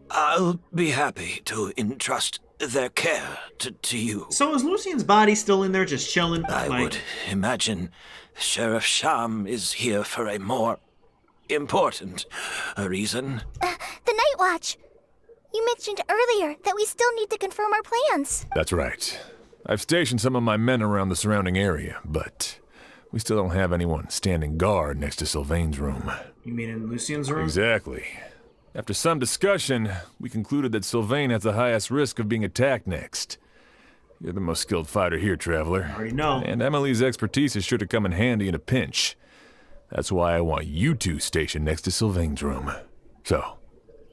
[SPEAKER 8] I'll be happy to entrust their care to you.
[SPEAKER 1] So is Lucian's body still in there just chilling?
[SPEAKER 8] I would imagine Sheriff Sham is here for a more important reason.
[SPEAKER 12] The Night Watch! You mentioned earlier that we still need to confirm our plans.
[SPEAKER 4] That's right. I've stationed some of my men around the surrounding area, but we still don't have anyone standing guard next to Sylvain's room.
[SPEAKER 1] You mean in Lucian's room?
[SPEAKER 4] Exactly. After some discussion, we concluded that Sylvain has the highest risk of being attacked next. You're the most skilled fighter here, Traveler.
[SPEAKER 1] I already know.
[SPEAKER 4] And Emilie's expertise is sure to come in handy in a pinch. That's why I want you two stationed next to Sylvain's room. So,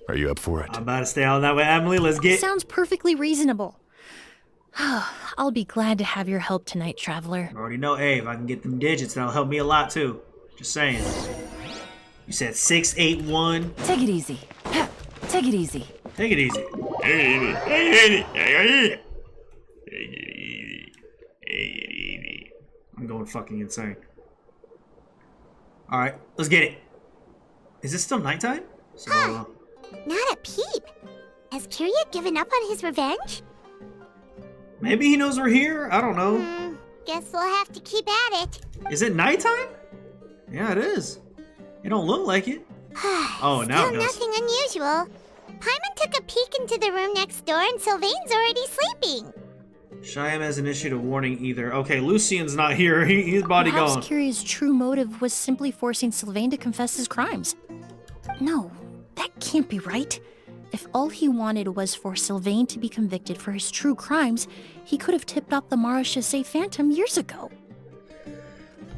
[SPEAKER 4] are you up for it?
[SPEAKER 1] I'm about to stay out that way, Emilie. Let's get...
[SPEAKER 2] Sounds perfectly reasonable. I'll be glad to have your help tonight, Traveler.
[SPEAKER 1] I already know, hey, if I can get them digits, that'll help me a lot, too. Just saying. You said 681.
[SPEAKER 15] Take it easy. Take it easy.
[SPEAKER 1] Take it easy. I'm going fucking insane. Alright, let's get it. Is it still nighttime? So,
[SPEAKER 5] Not a peep. Has Kiria given up on his revenge?
[SPEAKER 1] maybe he knows we're here? I don't know.
[SPEAKER 5] Guess we'll have to keep at it.
[SPEAKER 1] Is it nighttime? Yeah, it is. It don't look like it. Oh, now it
[SPEAKER 5] Still
[SPEAKER 1] does.
[SPEAKER 5] nothing unusual. Paimon took a peek into the room next door and Sylvain's already sleeping.
[SPEAKER 1] Shyam hasn't issued a warning either. Okay, Lucian's not here. His body
[SPEAKER 2] Perhaps
[SPEAKER 1] gone.
[SPEAKER 2] Kiria's true motive was simply forcing Sylvain to confess his crimes. No, that can't be right. If all he wanted was for Sylvain to be convicted for his true crimes, he could have tipped off the Marechaussee Phantom years ago.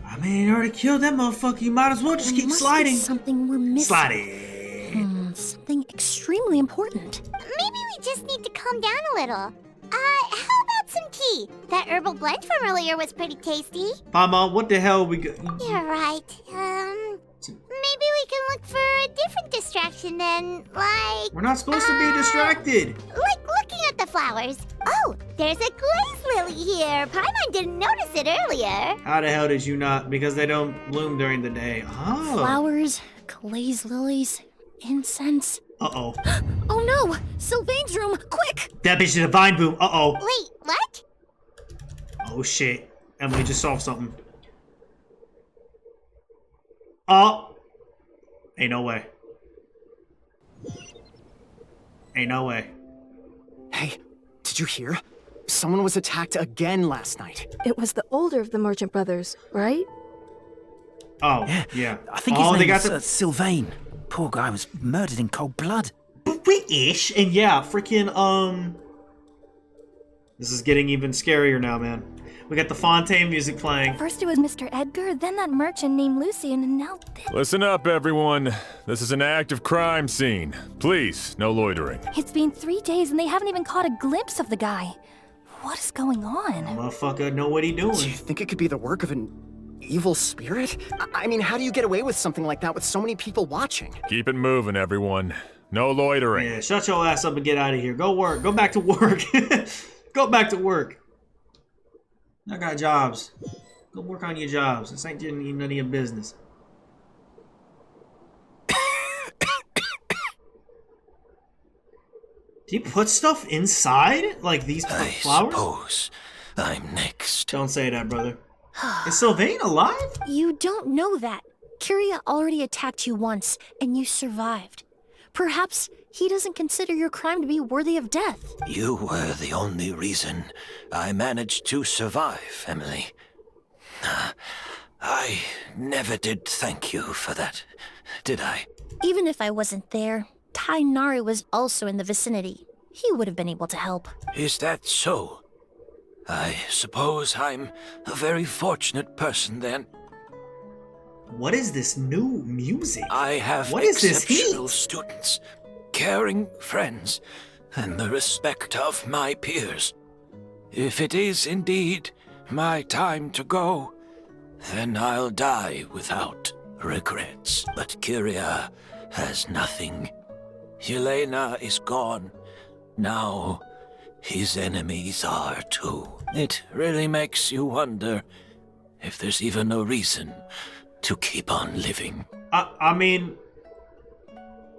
[SPEAKER 1] I mean, he already killed that motherfucker. You might as well just keep
[SPEAKER 2] Must be
[SPEAKER 1] sliding.
[SPEAKER 2] something we're missing.
[SPEAKER 1] Sliding.
[SPEAKER 2] Something extremely important.
[SPEAKER 5] Maybe we just need to calm down a little. How about some tea? That herbal blend from earlier was pretty tasty.
[SPEAKER 1] Mama, what the hell we got?
[SPEAKER 5] You're right. Maybe we can look for a different distraction then, like...
[SPEAKER 1] We're not supposed to be distracted.
[SPEAKER 5] Like looking at the flowers. Oh, there's a glaze lily here. Paimon didn't notice it earlier.
[SPEAKER 1] How the hell did you not? Because they don't bloom during the day. Oh.
[SPEAKER 2] Flowers, glaze lilies, incense.
[SPEAKER 1] Uh-oh.
[SPEAKER 2] Oh no! Sylvain's room! Quick!
[SPEAKER 1] That bitch did a vine boom. Uh-oh.
[SPEAKER 5] Wait, what?
[SPEAKER 1] Oh, shit. Emilie just solved something. Oh! Ain't no way. Ain't no way.
[SPEAKER 11] Hey, did you hear? Someone was attacked again last night.
[SPEAKER 13] It was the older of the Merchant brothers, right?
[SPEAKER 1] Oh, yeah.
[SPEAKER 14] I think
[SPEAKER 1] oh,
[SPEAKER 14] his
[SPEAKER 1] they
[SPEAKER 14] name
[SPEAKER 1] got
[SPEAKER 14] is Sylvain. Poor guy was murdered in cold blood.
[SPEAKER 1] British, and yeah, freaking, This is getting even scarier now, man. We got the Fontaine music playing.
[SPEAKER 12] First it was Mr. Edgar, then that merchant named Lucian, and now this.
[SPEAKER 4] Listen up, everyone. This is an active crime scene. Please, no loitering.
[SPEAKER 12] It's been 3 days and they haven't even caught a glimpse of the guy. What is going on?
[SPEAKER 1] Motherfucker know what he doing.
[SPEAKER 11] Do you think it could be the work of an evil spirit? I mean, how do you get away with something like that with so many people watching?
[SPEAKER 4] Keep it moving, everyone. No loitering.
[SPEAKER 1] Yeah, shut your ass up and get out of here. Go work. Go back to work. Go back to work. I got jobs. Go work on your jobs. This ain't none of your business. Do you put stuff inside? Like these flowers?
[SPEAKER 8] I suppose I'm next.
[SPEAKER 1] Don't say that, brother. Is Sylvain alive?
[SPEAKER 2] You don't know that. Kyria already attacked you once, and you survived. Perhaps he doesn't consider your crime to be worthy of death.
[SPEAKER 8] You were the only reason I managed to survive, Emilie. I never did thank you for that, did I?
[SPEAKER 2] Even if I wasn't there, Tainari was also in the vicinity. He would have been able to help.
[SPEAKER 8] Is that so? I suppose I'm a very fortunate person then.
[SPEAKER 1] What is this new music?
[SPEAKER 8] I have
[SPEAKER 1] What is this
[SPEAKER 8] exceptional
[SPEAKER 1] heat?
[SPEAKER 8] students, caring friends, and the respect of my peers. If it is indeed my time to go, then I'll die without regrets. But Kyria has nothing. Yelena is gone. Now, his enemies are too. It really makes you wonder if there's even a reason to keep on living.
[SPEAKER 1] I mean,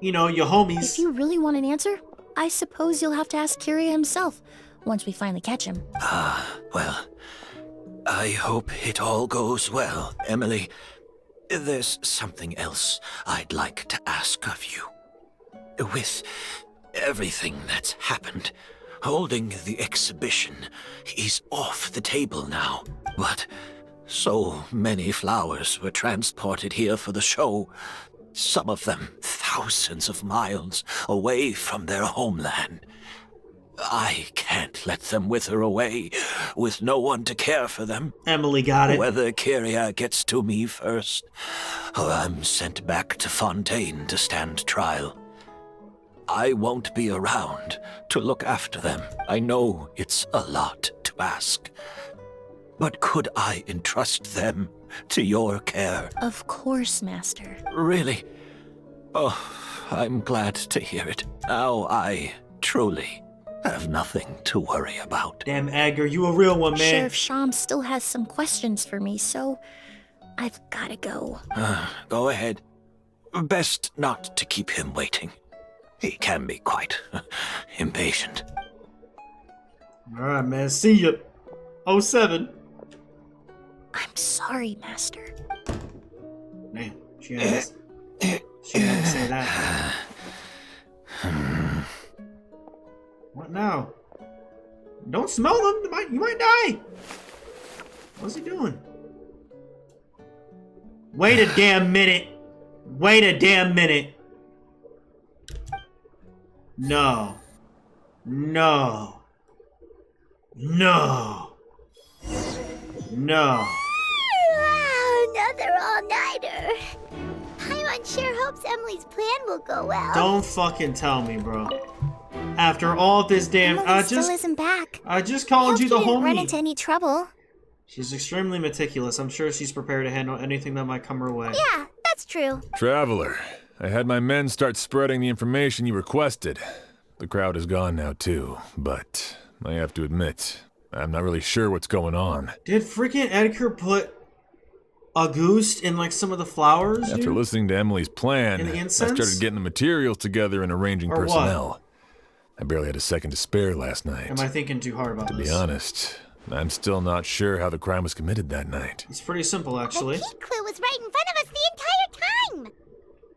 [SPEAKER 1] you know, your homies.
[SPEAKER 2] If you really want an answer, I suppose you'll have to ask Kyria himself once we finally catch him.
[SPEAKER 8] Well, I hope it all goes well, Emilie. There's something else I'd like to ask of you. With everything that's happened, holding the exhibition is off the table now. But so many flowers were transported here for the show, some of them thousands of miles away from their homeland. I can't let them wither away with no one to care for them.
[SPEAKER 1] Emilie got it.
[SPEAKER 8] Whether Kyria gets to me first, or I'm sent back to Fontaine to stand trial, I won't be around to look after them. I know it's a lot to ask, but could I entrust them to your care?
[SPEAKER 2] Of course, Master.
[SPEAKER 8] Really? Oh, I'm glad to hear it. Now I truly have nothing to worry about.
[SPEAKER 1] Damn, Edgar, you a real one, man.
[SPEAKER 2] Sheriff Sham still has some questions for me, so I've gotta go.
[SPEAKER 8] Go ahead. Best not to keep him waiting. He can be quite impatient.
[SPEAKER 1] Alright, man. See ya. 07.
[SPEAKER 2] I'm sorry, Master.
[SPEAKER 1] Man, she didn't say that. What now? Don't smell them. You might die. What's he doing? Wait a damn minute. Wait a damn minute. No. No. No. No.
[SPEAKER 5] Another all-nighter. Paimon sure hopes Emilie's plan will go well.
[SPEAKER 1] Don't fucking tell me, bro. After all this damn,
[SPEAKER 12] Emilie still isn't back.
[SPEAKER 1] I just called you the
[SPEAKER 12] Hope you didn't run
[SPEAKER 1] homie.
[SPEAKER 12] into any trouble.
[SPEAKER 1] She's extremely meticulous. I'm sure she's prepared to handle anything that might come her way.
[SPEAKER 12] Yeah, that's true.
[SPEAKER 4] Traveler, I had my men start spreading the information you requested. The crowd is gone now too, but I have to admit, I'm not really sure what's going on.
[SPEAKER 1] Did freaking Edgar put Auguste in like some of the flowers?
[SPEAKER 4] After
[SPEAKER 1] dude?
[SPEAKER 4] listening to Emily's plan,
[SPEAKER 1] In the
[SPEAKER 4] I
[SPEAKER 1] incense?
[SPEAKER 4] started getting the materials together and arranging
[SPEAKER 1] Or what?
[SPEAKER 4] personnel. I barely had a second to spare last night.
[SPEAKER 1] Am I thinking too hard about
[SPEAKER 4] To
[SPEAKER 1] this?
[SPEAKER 4] be honest, I'm still not sure how the crime was committed that night.
[SPEAKER 1] It's pretty simple, actually.
[SPEAKER 5] The key clue was right in front of us the entire time.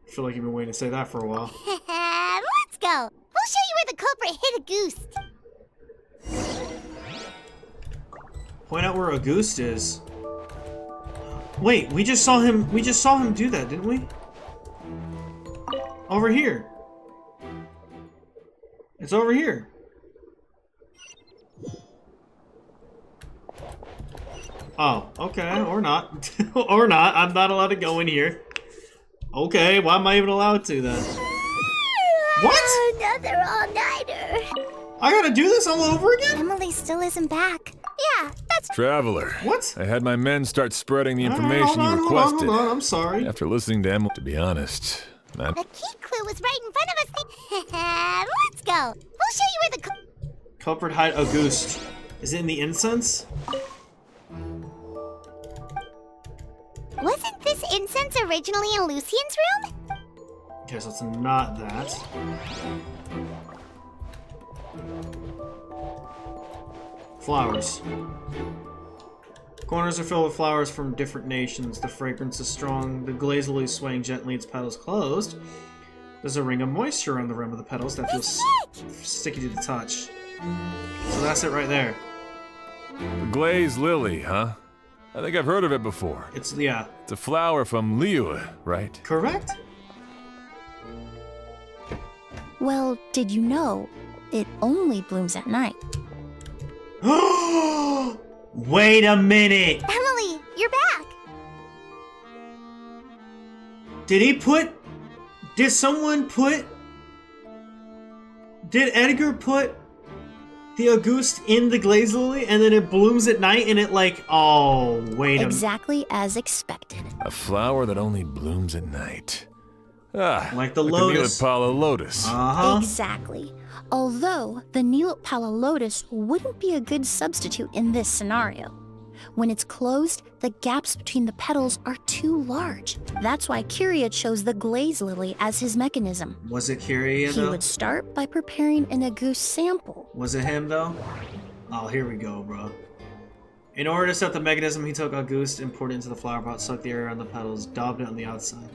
[SPEAKER 1] I feel like you've been waiting to say that for a while.
[SPEAKER 5] Let's go. We'll show you where the culprit hid a goose.
[SPEAKER 1] Point out where Auguste is. Wait, we just saw him do that, didn't we? Over here. It's over here. Oh, okay, or not. Or not. I'm not allowed to go in here. Okay, why am I even allowed to then? What?
[SPEAKER 5] Another all-nighter.
[SPEAKER 1] I gotta do this all over again?
[SPEAKER 12] Emilie still isn't back.
[SPEAKER 5] Yeah, that's
[SPEAKER 4] Traveler.
[SPEAKER 1] What?
[SPEAKER 4] I had my men start spreading the information
[SPEAKER 1] hold on,
[SPEAKER 4] you
[SPEAKER 1] hold on,
[SPEAKER 4] requested.
[SPEAKER 1] hold on, I'm sorry.
[SPEAKER 4] After listening to Emily, to be honest,
[SPEAKER 5] the key clue was right in front of us. Let's go. We'll show you where the
[SPEAKER 1] Culprit hide Auguste. Is it in the incense?
[SPEAKER 5] Wasn't this incense originally in Lucien's room?
[SPEAKER 1] Okay, so it's not that. Flowers. Corners are filled with flowers from different nations. The fragrance is strong. The glaze lily swaying gently, its petals closed. There's a ring of moisture on the rim of the petals that feels sticky to the touch. So that's it right there.
[SPEAKER 4] The glaze lily, huh? I think I've heard of it before.
[SPEAKER 1] It's
[SPEAKER 4] a flower from Liyue, right?
[SPEAKER 1] Correct?
[SPEAKER 2] Well, did you know it only blooms at night?
[SPEAKER 1] Wait a minute!
[SPEAKER 12] Emilie, you're back!
[SPEAKER 1] Did Edgar put the Auguste in the glaze lily and then it blooms at night and it wait a minute.
[SPEAKER 2] Exactly as expected.
[SPEAKER 4] A flower that only blooms at night.
[SPEAKER 1] Like the
[SPEAKER 4] lotus.
[SPEAKER 1] lotus.
[SPEAKER 4] The Neopala lotus.
[SPEAKER 2] Exactly. Although the Neopala lotus wouldn't be a good substitute in this scenario. When it's closed, the gaps between the petals are too large. That's why Kyria chose the glaze lily as his mechanism.
[SPEAKER 1] Was it Kyria,
[SPEAKER 2] He
[SPEAKER 1] though?
[SPEAKER 2] would start by preparing an Auguste sample.
[SPEAKER 1] Was it him, though? Oh, here we go, bro. In order to set the mechanism, he took Auguste and poured it into the flower pot, sucked the air on the petals, daubed it on the outside.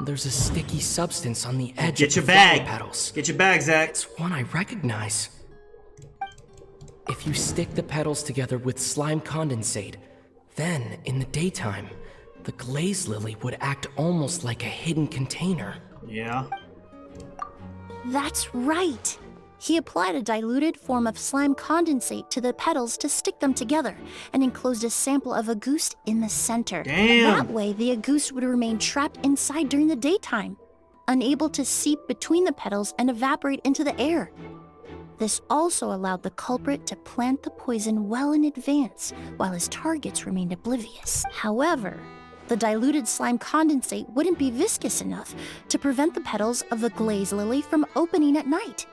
[SPEAKER 16] There's a sticky substance on the edge
[SPEAKER 1] Get
[SPEAKER 16] of
[SPEAKER 1] your
[SPEAKER 16] the
[SPEAKER 1] bag.
[SPEAKER 16] flower petals.
[SPEAKER 1] Get your bag, Zach.
[SPEAKER 16] It's one I recognize. If you stick the petals together with slime condensate, then, in the daytime, the glaze lily would act almost like a hidden container.
[SPEAKER 1] Yeah.
[SPEAKER 2] That's right. He applied a diluted form of slime condensate to the petals to stick them together and enclosed a sample of Auguste in the center.
[SPEAKER 1] Damn.
[SPEAKER 2] That way, the Auguste would remain trapped inside during the daytime, unable to seep between the petals and evaporate into the air. This also allowed the culprit to plant the poison well in advance, while his targets remained oblivious. However, the diluted slime condensate wouldn't be viscous enough to prevent the petals of the glaze lily from opening at night.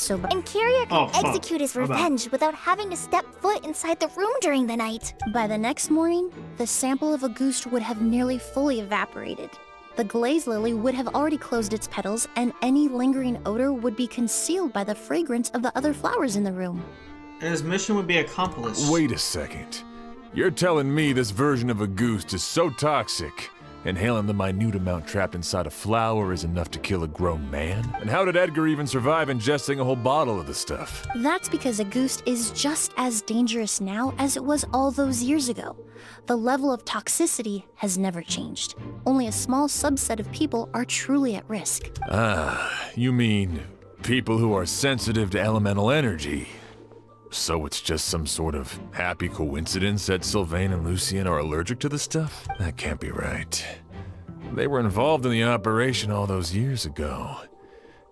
[SPEAKER 12] And Kyria could execute his revenge without having to step foot inside the room during the night.
[SPEAKER 2] By the next morning, the sample of Auguste would have nearly fully evaporated. The glaze lily would have already closed its petals, and any lingering odor would be concealed by the fragrance of the other flowers in the room.
[SPEAKER 1] And his mission would be accomplished.
[SPEAKER 4] Wait a second. You're telling me this version of Auguste is so toxic, inhaling the minute amount trapped inside a flower is enough to kill a grown man? And how did Edgar even survive ingesting a whole bottle of the stuff?
[SPEAKER 2] That's because Auguste is just as dangerous now as it was all those years ago. The level of toxicity has never changed. Only a small subset of people are truly at risk.
[SPEAKER 4] You mean people who are sensitive to elemental energy? So it's just some sort of happy coincidence that Sylvain and Lucien are allergic to the stuff? That can't be right. They were involved in the operation all those years ago.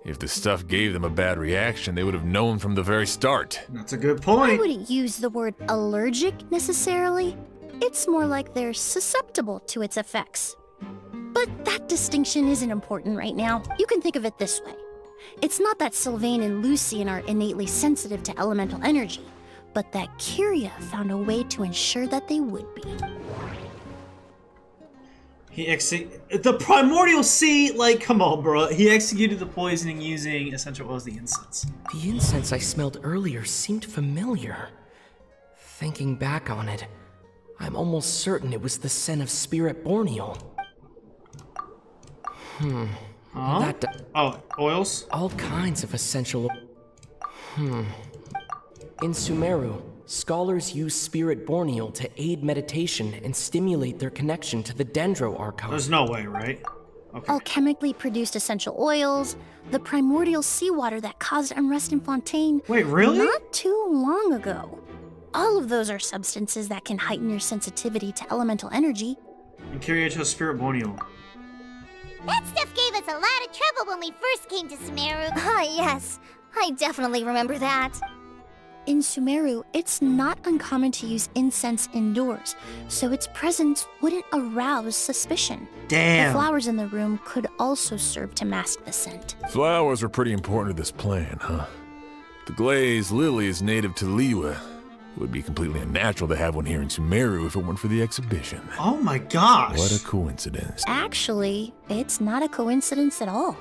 [SPEAKER 4] If the stuff gave them a bad reaction, they would have known from the very start.
[SPEAKER 1] That's a good point.
[SPEAKER 2] I wouldn't use the word allergic necessarily. It's more like they're susceptible to its effects. But that distinction isn't important right now. You can think of it this way. It's not that Sylvain and Lucien are innately sensitive to elemental energy, but that Kyria found a way to ensure that they would be.
[SPEAKER 1] The primordial sea, come on, bro. He executed the poisoning using essential oils, the incense.
[SPEAKER 16] The incense I smelled earlier seemed familiar. Thinking back on it, I'm almost certain it was the scent of Spirit Borneal.
[SPEAKER 1] Huh? Oils?
[SPEAKER 16] All kinds of essential... In Sumeru, scholars use Spirit Borneal to aid meditation and stimulate their connection to the Dendro Archon.
[SPEAKER 1] There's no way, right? Okay.
[SPEAKER 2] Alchemically produced essential oils, the primordial seawater that caused unrest in Fontaine.
[SPEAKER 1] Wait, really?
[SPEAKER 2] Not too long ago. All of those are substances that can heighten your sensitivity to elemental energy.
[SPEAKER 1] And Kyria chose Spirit Borneal.
[SPEAKER 5] That stuff gave us a lot of trouble when we first came to Sumeru.
[SPEAKER 12] Ah, yes. I definitely remember that.
[SPEAKER 2] In Sumeru, it's not uncommon to use incense indoors, so its presence wouldn't arouse suspicion.
[SPEAKER 1] Damn.
[SPEAKER 2] The flowers in the room could also serve to mask the scent.
[SPEAKER 4] Flowers are pretty important to this plan, huh? The glaze lily is native to Liyue. It would be completely unnatural to have one here in Sumeru if it weren't for the exhibition.
[SPEAKER 1] Oh my gosh!
[SPEAKER 4] What a coincidence.
[SPEAKER 2] Actually, it's not a coincidence at all.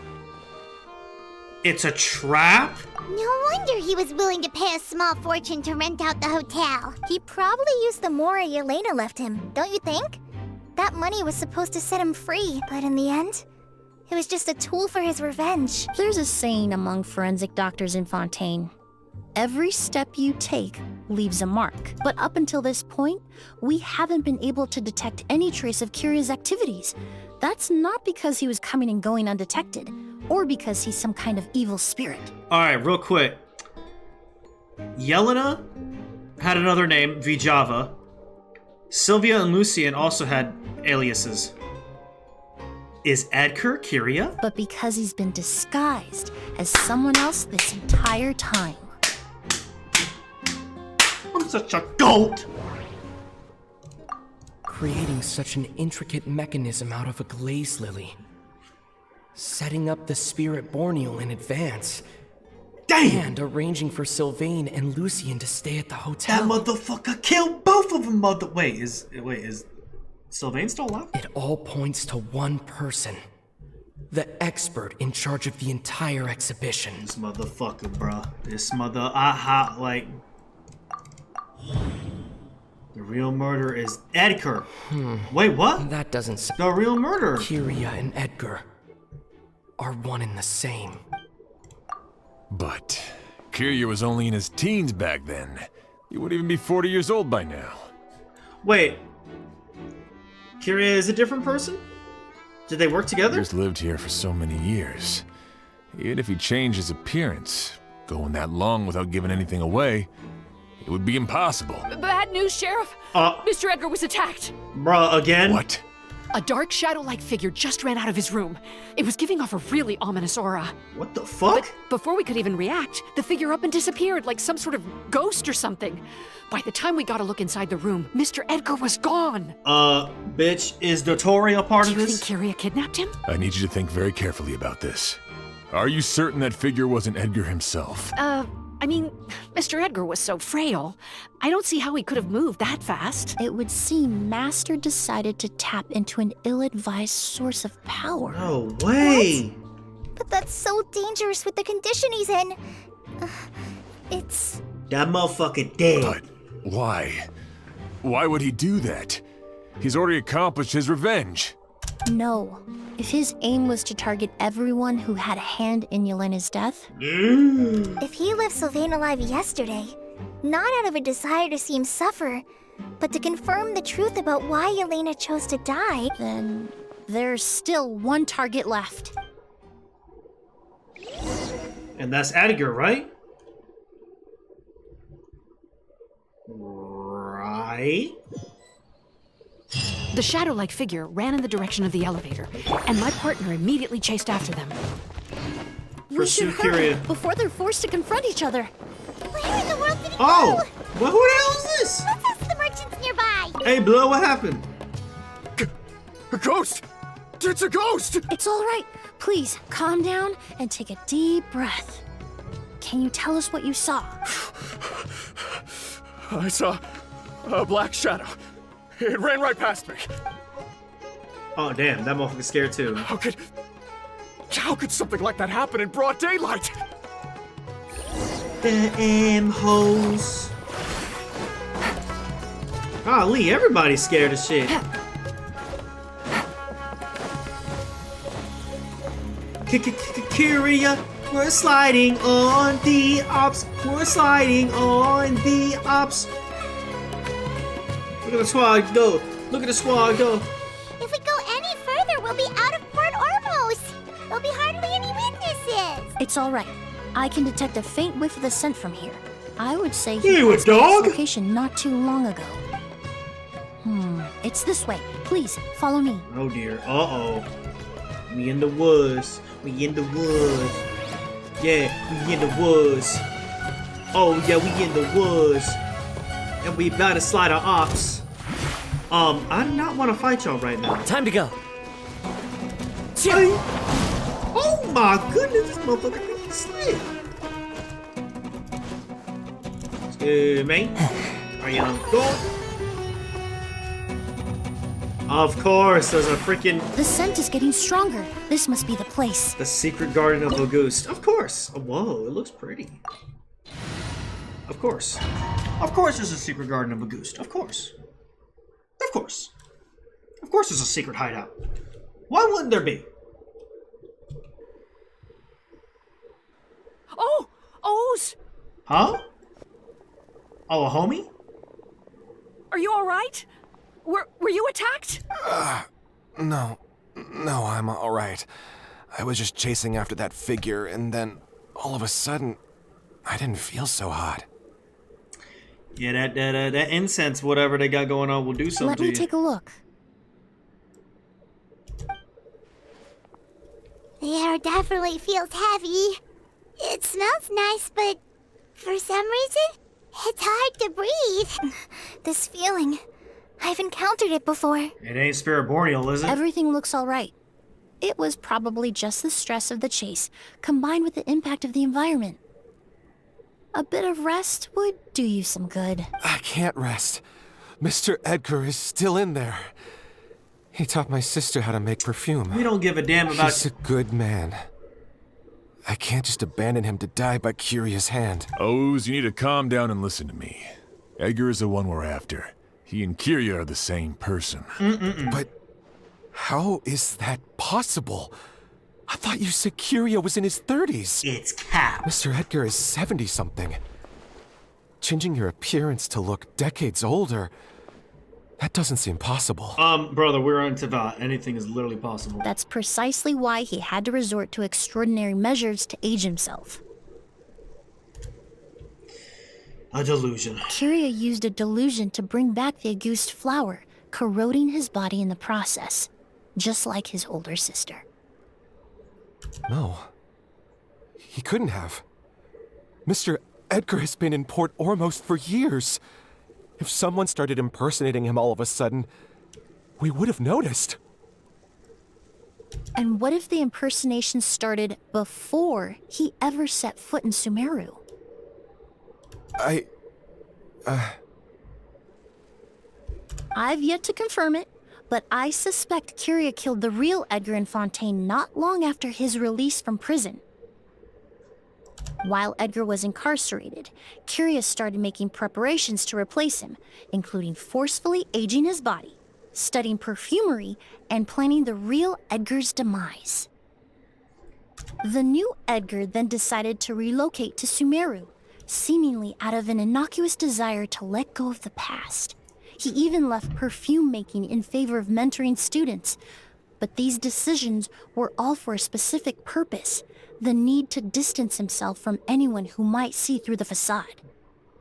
[SPEAKER 1] It's a trap?
[SPEAKER 5] No wonder he was willing to pay a small fortune to rent out the hotel.
[SPEAKER 12] He probably used the mora Yelena left him, don't you think? That money was supposed to set him free, but in the end, it was just a tool for his revenge.
[SPEAKER 2] There's a saying among forensic doctors in Fontaine. Every step you take leaves a mark. But up until this point, we haven't been able to detect any trace of Kyria's activities. That's not because he was coming and going undetected, or because he's some kind of evil spirit.
[SPEAKER 1] Alright, real quick. Yelena had another name, Vijava. Sylvia and Lucien also had aliases. Is Edgar Kyria?
[SPEAKER 2] But because he's been disguised as someone else this entire time.
[SPEAKER 1] I'm such a goat!
[SPEAKER 16] Creating such an intricate mechanism out of a glaze lily. Setting up the spirit Borneal in advance.
[SPEAKER 1] Damn!
[SPEAKER 16] And arranging for Sylvain and Lucien to stay at the hotel.
[SPEAKER 1] That motherfucker killed both of them, Wait, is Sylvain still alive?
[SPEAKER 16] It all points to one person. The expert in charge of the entire exhibition.
[SPEAKER 1] This motherfucker, bruh. This like... The real murderer is Edgar. Wait, what?
[SPEAKER 16] That doesn't sound...
[SPEAKER 1] The real murderer.
[SPEAKER 16] Kyria and Edgar are one and the same.
[SPEAKER 4] But Kyria was only in his teens back then. He wouldn't even be 40 years old by now.
[SPEAKER 1] Wait. Kyria is a different person? Did they work together?
[SPEAKER 4] He's lived here for so many years. Even if he changed his appearance, going that long without giving anything away, it would be impossible.
[SPEAKER 17] Bad news, Sheriff. Mr. Edgar was attacked.
[SPEAKER 1] Bruh, again?
[SPEAKER 4] What?
[SPEAKER 17] A dark shadow-like figure just ran out of his room. It was giving off a really ominous aura.
[SPEAKER 1] What the fuck?
[SPEAKER 17] But before we could even react, the figure up and disappeared like some sort of ghost or something. By the time we got a look inside the room, Mr. Edgar was gone.
[SPEAKER 1] Bitch, is Dottore a part of this?
[SPEAKER 17] Do you think Kyria kidnapped him?
[SPEAKER 4] I need you to think very carefully about this. Are you certain that figure wasn't Edgar himself?
[SPEAKER 17] I mean, Mr. Edgar was so frail. I don't see how he could have moved that fast.
[SPEAKER 2] It would seem Master decided to tap into an ill-advised source of power.
[SPEAKER 1] No way!
[SPEAKER 12] What? But that's so dangerous with the condition he's in. It's...
[SPEAKER 1] That motherfucker dead.
[SPEAKER 4] But why? Why would he do that? He's already accomplished his revenge.
[SPEAKER 2] No. If his aim was to target everyone who had a hand in Yelena's death...
[SPEAKER 12] If he left Sylvain alive yesterday, not out of a desire to see him suffer, but to confirm the truth about why Yelena chose to die,
[SPEAKER 2] then there's still one target left.
[SPEAKER 1] And that's Edgar, right? Right?
[SPEAKER 17] The shadow-like figure ran in the direction of the elevator, and my partner immediately chased after them.
[SPEAKER 2] We should hurry before they're forced to confront each other.
[SPEAKER 5] Where in the world did he
[SPEAKER 1] Oh!
[SPEAKER 5] go?
[SPEAKER 1] Well, who the hell is this?
[SPEAKER 5] Let's ask the merchants nearby.
[SPEAKER 1] Hey, Blow, what happened?
[SPEAKER 11] A ghost! It's a ghost!
[SPEAKER 2] It's all right. Please, calm down and take a deep breath. Can you tell us what you saw?
[SPEAKER 11] I saw a black shadow. It ran right past me.
[SPEAKER 1] Oh, damn, that motherfucker's scared too.
[SPEAKER 11] How could something like that happen in broad daylight?
[SPEAKER 1] Damn hoes. Golly, everybody's scared of shit. Kyria, we're sliding on the ops. We're sliding on the ops. Look at the squad go. Look at the squad go.
[SPEAKER 5] If we go any further, we'll be out of Port Ormos. There'll be hardly any witnesses.
[SPEAKER 2] It's all right. I can detect a faint whiff of the scent from here. I would say
[SPEAKER 1] You
[SPEAKER 2] he
[SPEAKER 1] a
[SPEAKER 2] passed by
[SPEAKER 1] dog?
[SPEAKER 2] this location not too long ago. It's this way. Please, follow me.
[SPEAKER 1] Oh dear. Uh-oh. We in the woods. We in the woods. Yeah, we in the woods. Oh yeah, we in the woods. And we about to slide our ops. I do not want to fight y'all right now.
[SPEAKER 18] Time to go.
[SPEAKER 1] Hey. Oh my goodness, this motherfucker think he's slick. Excuse me. Are you going? Of course, there's a freaking...
[SPEAKER 2] The scent is getting stronger. This must be the place.
[SPEAKER 1] The secret garden of Auguste. Of course. Oh, whoa, it looks pretty. Of course. Of course there's a secret garden of Auguste. Of course. Of course. Of course there's a secret hideout. Why wouldn't there be?
[SPEAKER 17] Oh! O's!
[SPEAKER 1] Huh? Oh, a homie?
[SPEAKER 17] Are you alright? Were you attacked?
[SPEAKER 18] No, I'm all right. I was just chasing after that figure, and then all of a sudden, I didn't feel so hot.
[SPEAKER 1] Yeah, that incense, whatever they got going on, will do something
[SPEAKER 2] Let
[SPEAKER 1] to
[SPEAKER 2] me
[SPEAKER 1] you.
[SPEAKER 2] take a look.
[SPEAKER 5] The air definitely feels heavy. It smells nice, but for some reason, it's hard to breathe.
[SPEAKER 12] This feeling, I've encountered it before.
[SPEAKER 1] It ain't spirit borneal, is it?
[SPEAKER 2] Everything looks all right. It was probably just the stress of the chase, combined with the impact of the environment. A bit of rest would do you some good.
[SPEAKER 18] I can't rest. Mr. Edgar is still in there. He taught my sister how to make perfume.
[SPEAKER 1] We don't give a damn about...
[SPEAKER 18] He's a good man. I can't just abandon him to die by Curia's hand.
[SPEAKER 4] O's, you need to calm down and listen to me. Edgar is the one we're after. He and Curia are the same person.
[SPEAKER 18] But how is that possible? I thought you said Curia was in his 30s.
[SPEAKER 1] It's Cap.
[SPEAKER 18] Mr. Edgar is 70-something. Changing your appearance to look decades older, that doesn't seem possible.
[SPEAKER 1] Brother, we're on Teyvat. Anything is literally possible.
[SPEAKER 2] That's precisely why he had to resort to extraordinary measures to age himself.
[SPEAKER 1] A delusion.
[SPEAKER 2] Curia used a delusion to bring back the Auguste flower, corroding his body in the process, just like his older sister.
[SPEAKER 18] No. He couldn't have. Mr. Edgar has been in Port Ormos for years. If someone started impersonating him all of a sudden, we would have noticed.
[SPEAKER 2] And what if the impersonation started before he ever set foot in Sumeru? I've yet to confirm it, but I suspect Curia killed the real Edgar in Fontaine not long after his release from prison. While Edgar was incarcerated, Curia started making preparations to replace him, including forcefully aging his body, studying perfumery, and planning the real Edgar's demise. The new Edgar then decided to relocate to Sumeru, seemingly out of an innocuous desire to let go of the past. He even left perfume making in favor of mentoring students, but these decisions were all for a specific purpose: the need to distance himself from anyone who might see through the facade.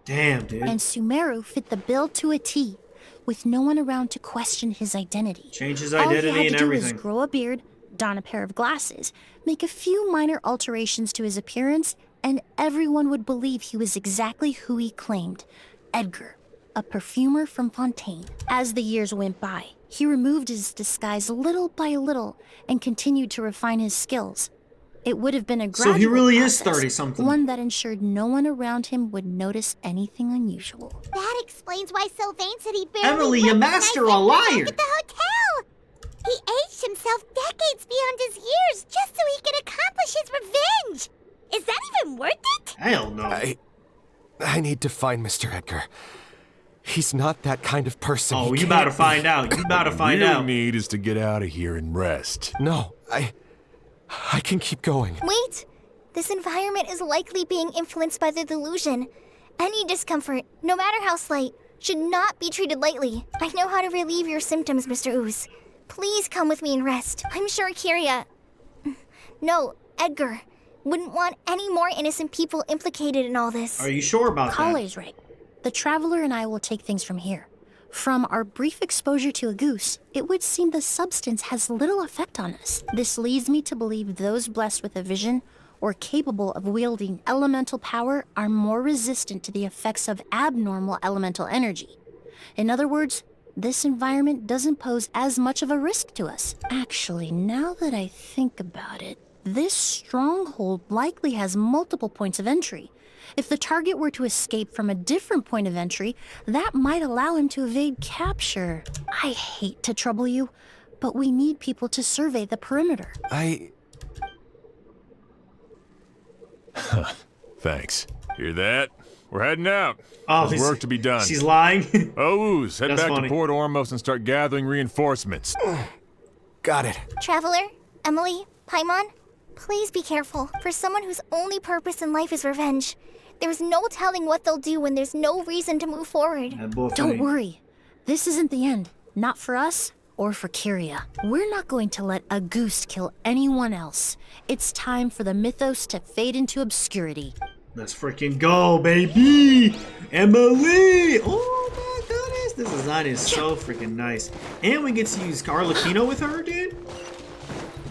[SPEAKER 1] Damn, dude.
[SPEAKER 2] And Sumeru fit the bill to a T, with no one around to question his identity.
[SPEAKER 1] Change his identity
[SPEAKER 2] All he had
[SPEAKER 1] and
[SPEAKER 2] to
[SPEAKER 1] everything.
[SPEAKER 2] do was grow a beard, don a pair of glasses, make a few minor alterations to his appearance, and everyone would believe he was exactly who he claimed: Edgar, a perfumer from Fontaine. As the years went by, he removed his disguise little by little and continued to refine his skills. It would have been a gradual
[SPEAKER 1] So he really is
[SPEAKER 2] process,
[SPEAKER 1] 30-something.
[SPEAKER 2] one that ensured no one around him would notice anything unusual.
[SPEAKER 5] That explains why Sylvain said he barely
[SPEAKER 1] Emily, you
[SPEAKER 5] looked
[SPEAKER 1] master
[SPEAKER 5] nice
[SPEAKER 1] a liar.
[SPEAKER 5] at the hotel. He aged himself decades beyond his years just so he could accomplish his revenge. Is that even worth it?
[SPEAKER 1] Hell no.
[SPEAKER 18] I need to find Mr. Edgar. He's not that kind of person.
[SPEAKER 1] Oh,
[SPEAKER 18] He
[SPEAKER 1] you about to
[SPEAKER 18] can't
[SPEAKER 1] find
[SPEAKER 18] be.
[SPEAKER 1] out. You about to find
[SPEAKER 4] What
[SPEAKER 1] out.
[SPEAKER 4] we need is to get out of here and rest.
[SPEAKER 18] No, I can keep going.
[SPEAKER 12] Wait! This environment is likely being influenced by the delusion. Any discomfort, no matter how slight, should not be treated lightly. I know how to relieve your symptoms, Mr. Ooze. Please come with me and rest. I'm sure Kyria... No, Edgar wouldn't want any more innocent people implicated in all this.
[SPEAKER 1] Are you sure about that?
[SPEAKER 2] Kale's right. The Traveler and I will take things from here. From our brief exposure to a goose, it would seem the substance has little effect on us. This leads me to believe those blessed with a vision or capable of wielding elemental power are more resistant to the effects of abnormal elemental energy. In other words, this environment doesn't pose as much of a risk to us. Actually, now that I think about it, this stronghold likely has multiple points of entry, If the target were to escape from a different point of entry, that might allow him to evade capture. I hate to trouble you, but we need people to survey the perimeter.
[SPEAKER 4] Thanks. Hear that? We're heading out.
[SPEAKER 1] Oh,
[SPEAKER 4] There's work to be done.
[SPEAKER 1] She's lying.
[SPEAKER 4] Ooze, head
[SPEAKER 1] That's
[SPEAKER 4] back
[SPEAKER 1] funny.
[SPEAKER 4] to Port Ormos and start gathering reinforcements.
[SPEAKER 18] Got it.
[SPEAKER 12] Traveler, Emilie, Paimon, please be careful. For someone whose only purpose in life is revenge, there's no telling what they'll do when there's no reason to move forward.
[SPEAKER 2] Don't worry. This isn't the end. Not for us or for Kyria. We're not going to let a goose kill anyone else. It's time for the mythos to fade into obscurity.
[SPEAKER 1] Let's freaking go, baby! Emilie! Oh my goodness, this design is so freaking nice. And we get to use Arlecchino with her, dude.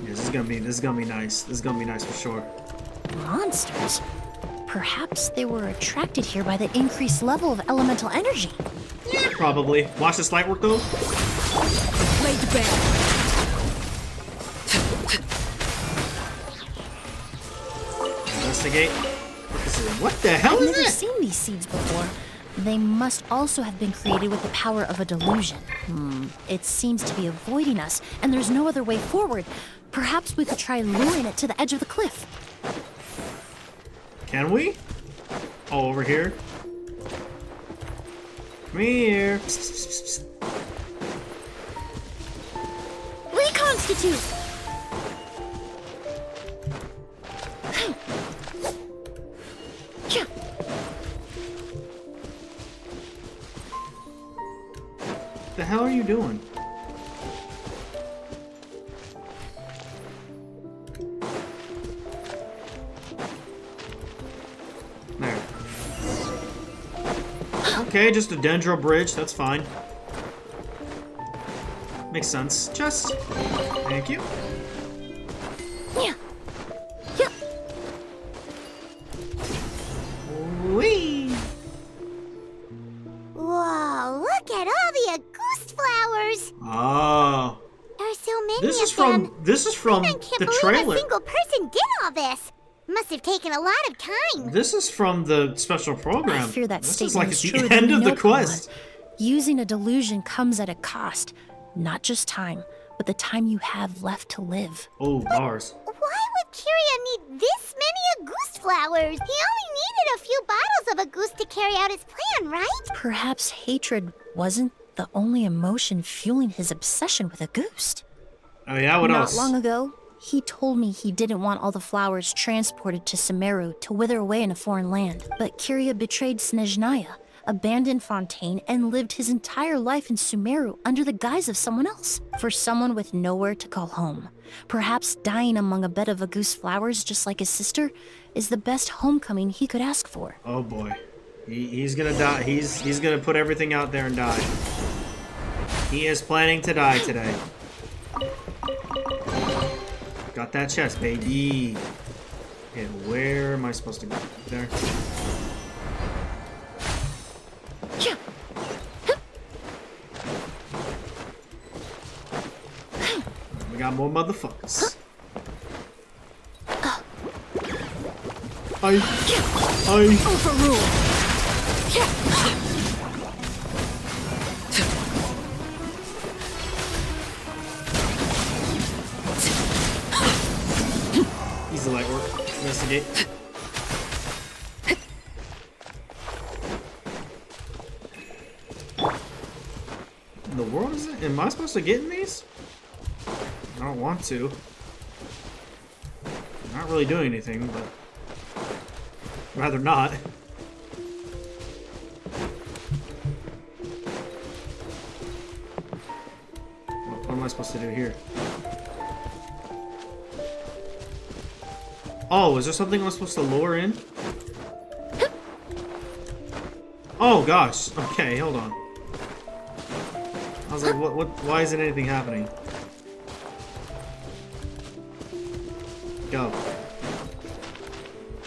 [SPEAKER 1] Yeah, this is gonna be nice. This is gonna be nice for sure.
[SPEAKER 2] Monsters? Perhaps they were attracted here by the increased level of elemental energy.
[SPEAKER 1] Yeah, probably. Watch this light work though.
[SPEAKER 17] Laid to bed.
[SPEAKER 1] Investigate. What the hell
[SPEAKER 2] I've
[SPEAKER 1] is
[SPEAKER 2] never
[SPEAKER 1] that?
[SPEAKER 2] seen these seeds before. They must also have been created with the power of a delusion. It seems to be avoiding us, and there's no other way forward. Perhaps we could try luring it to the edge of the cliff.
[SPEAKER 1] Can we? Oh, over here. Come here. Psst, psst, psst, psst.
[SPEAKER 12] Reconstitute!
[SPEAKER 1] The hell are you doing? There. Okay, just a dendro bridge, that's fine. Makes sense. Just. Thank you. Whee!
[SPEAKER 5] Whoa, look at all the Auguste flowers!
[SPEAKER 1] Oh.
[SPEAKER 5] There are so many
[SPEAKER 1] This is
[SPEAKER 5] of them.
[SPEAKER 1] from
[SPEAKER 5] I can't
[SPEAKER 1] the
[SPEAKER 5] believe
[SPEAKER 1] trailer.
[SPEAKER 5] a single person did all this. Must have taken a lot of time.
[SPEAKER 1] This is from the special program.
[SPEAKER 2] I fear that
[SPEAKER 1] this
[SPEAKER 2] statement
[SPEAKER 1] is like
[SPEAKER 2] is
[SPEAKER 1] at
[SPEAKER 2] truer
[SPEAKER 1] the end
[SPEAKER 2] than
[SPEAKER 1] of
[SPEAKER 2] we
[SPEAKER 1] the
[SPEAKER 2] know,
[SPEAKER 1] quest.
[SPEAKER 2] Paimon. Using a delusion comes at a cost. Not just time, but the time you have left to live.
[SPEAKER 1] Oh, bars.
[SPEAKER 5] Why would Kyria need this many Auguste flowers? He only needed a few bottles of Auguste to carry out his plan, right?
[SPEAKER 2] Perhaps hatred wasn't the only emotion fueling his obsession with Auguste.
[SPEAKER 1] Oh yeah, what else?
[SPEAKER 2] Not long ago, he told me he didn't want all the flowers transported to Sumeru to wither away in a foreign land. But Kyria betrayed Snezhnaya, abandoned Fontaine, and lived his entire life in Sumeru under the guise of someone else. For someone with nowhere to call home, perhaps dying among a bed of Auguste flowers just like his sister is the best homecoming he could ask for.
[SPEAKER 1] Oh boy. He's gonna die. He's gonna put everything out there and die. He is planning to die today. Got that chest, baby. Okay, where am I supposed to go? There. We got more motherfuckers.
[SPEAKER 17] Overrule.
[SPEAKER 1] Easy light work. Investigate. In the world is it? Am I supposed to get in these? I don't want to. I'm not really doing anything, but rather not. What am I supposed to do here? Oh, is there something I'm supposed to lure in? Oh gosh. Okay, hold on. I was like, what, why isn't anything happening? Go.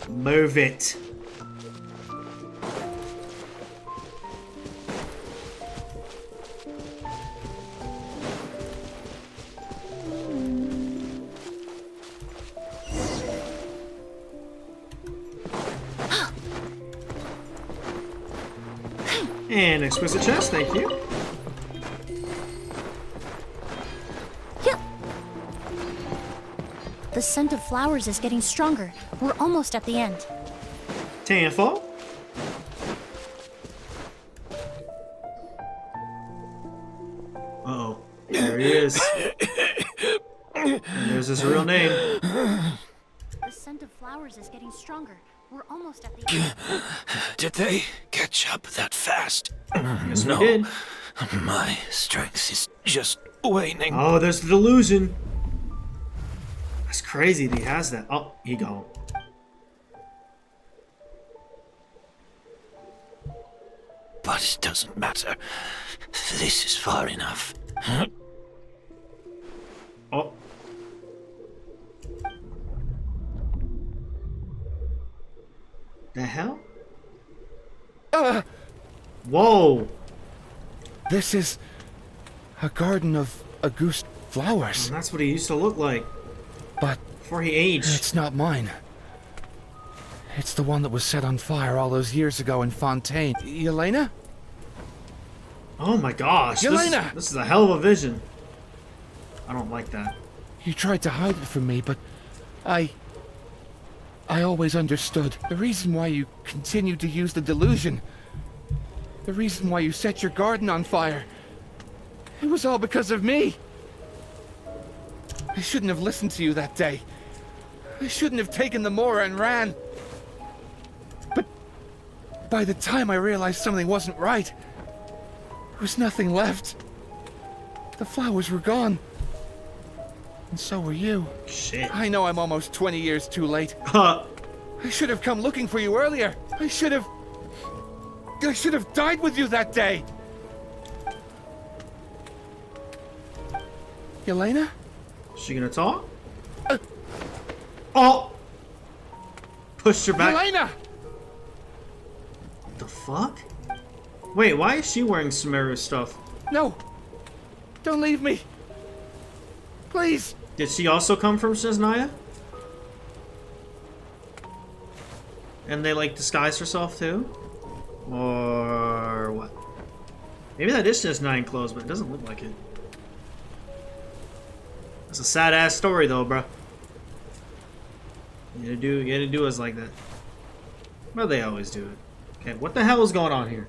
[SPEAKER 1] Move it. And exquisite chest, thank you.
[SPEAKER 2] Yep. The scent of flowers is getting stronger. We're almost at the end.
[SPEAKER 1] Tanfo. Uh-oh. There he is. And there's his real name.
[SPEAKER 2] The scent of flowers is getting stronger. We're almost at the end.
[SPEAKER 8] Did they catch up that fast?
[SPEAKER 1] Yes,
[SPEAKER 8] no.
[SPEAKER 1] we did.
[SPEAKER 8] My strength is just waning.
[SPEAKER 1] Oh, there's the delusion. That's crazy that he has that. Oh, he gone.
[SPEAKER 8] But it doesn't matter. This is far enough.
[SPEAKER 1] Oh. The hell? Whoa!
[SPEAKER 19] This is a garden of Auguste flowers.
[SPEAKER 1] And that's what he used to look like.
[SPEAKER 19] But
[SPEAKER 1] before he aged.
[SPEAKER 19] It's not mine. It's the one that was set on fire all those years ago in Fontaine. Yelena?
[SPEAKER 1] Oh my gosh.
[SPEAKER 19] Yelena!
[SPEAKER 1] This is a hell of a vision. I don't like that.
[SPEAKER 19] You tried to hide it from me, but I always understood. The reason why you continued to use the delusion, the reason why you set your garden on fire, it was all because of me. I shouldn't have listened to you that day. I shouldn't have taken the Mora and ran. But by the time I realized something wasn't right, there was nothing left. The flowers were gone. And so were you.
[SPEAKER 1] Shit.
[SPEAKER 19] I know I'm almost 20 years too late. I should have come looking for you earlier. I should have died with you that day. Yelena?
[SPEAKER 1] Is she gonna talk? Oh! Pushed her back.
[SPEAKER 19] Yelena!
[SPEAKER 1] The fuck? Wait, why is she wearing Sumeru's stuff?
[SPEAKER 19] No! Don't leave me! Please!
[SPEAKER 1] Did she also come from Shiznaya? And they like disguise herself too? Or what? Maybe that is Shiznaya clothes, but it doesn't look like it. That's a sad ass story though, bruh. You gotta do us like that. Well, they always do it. Okay, what the hell is going on here?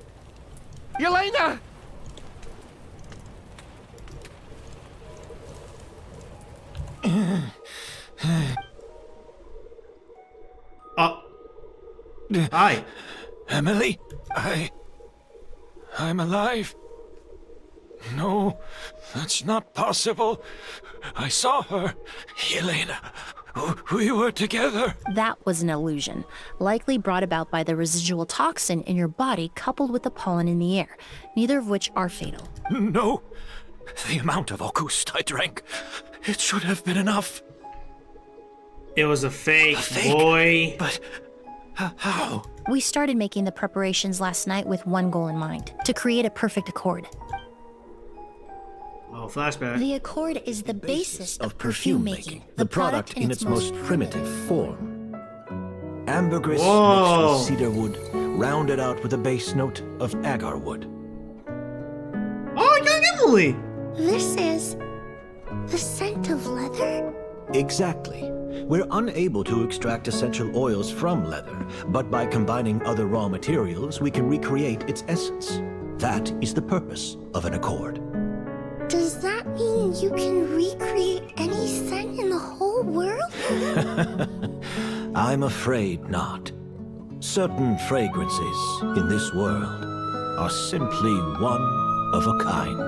[SPEAKER 19] Yelena!
[SPEAKER 1] Hi.
[SPEAKER 8] Emilie, I'm alive. No, that's not possible. I saw her. Yelena, we were together.
[SPEAKER 2] That was an illusion, likely brought about by the residual toxin in your body coupled with the pollen in the air, neither of which are fatal.
[SPEAKER 8] No, the amount of Auguste I drank, it should have been enough.
[SPEAKER 1] It was a fake, boy.
[SPEAKER 8] But how?
[SPEAKER 2] We started making the preparations last night with one goal in mind, to create a perfect accord.
[SPEAKER 1] Oh, flashback.
[SPEAKER 2] The accord is the basis of
[SPEAKER 20] perfume making, the product in its most primitive form. Ambergris
[SPEAKER 1] Whoa.
[SPEAKER 20] mixed with cedar wood, rounded out with a base note of agar wood.
[SPEAKER 1] Oh, young Emilie!
[SPEAKER 12] This is the scent of leather?
[SPEAKER 20] Exactly. We're unable to extract essential oils from leather, but by combining other raw materials, we can recreate its essence. That is the purpose of an accord.
[SPEAKER 12] Does that mean you can recreate any scent in the whole world?
[SPEAKER 20] I'm afraid not. Certain fragrances in this world are simply one of a kind.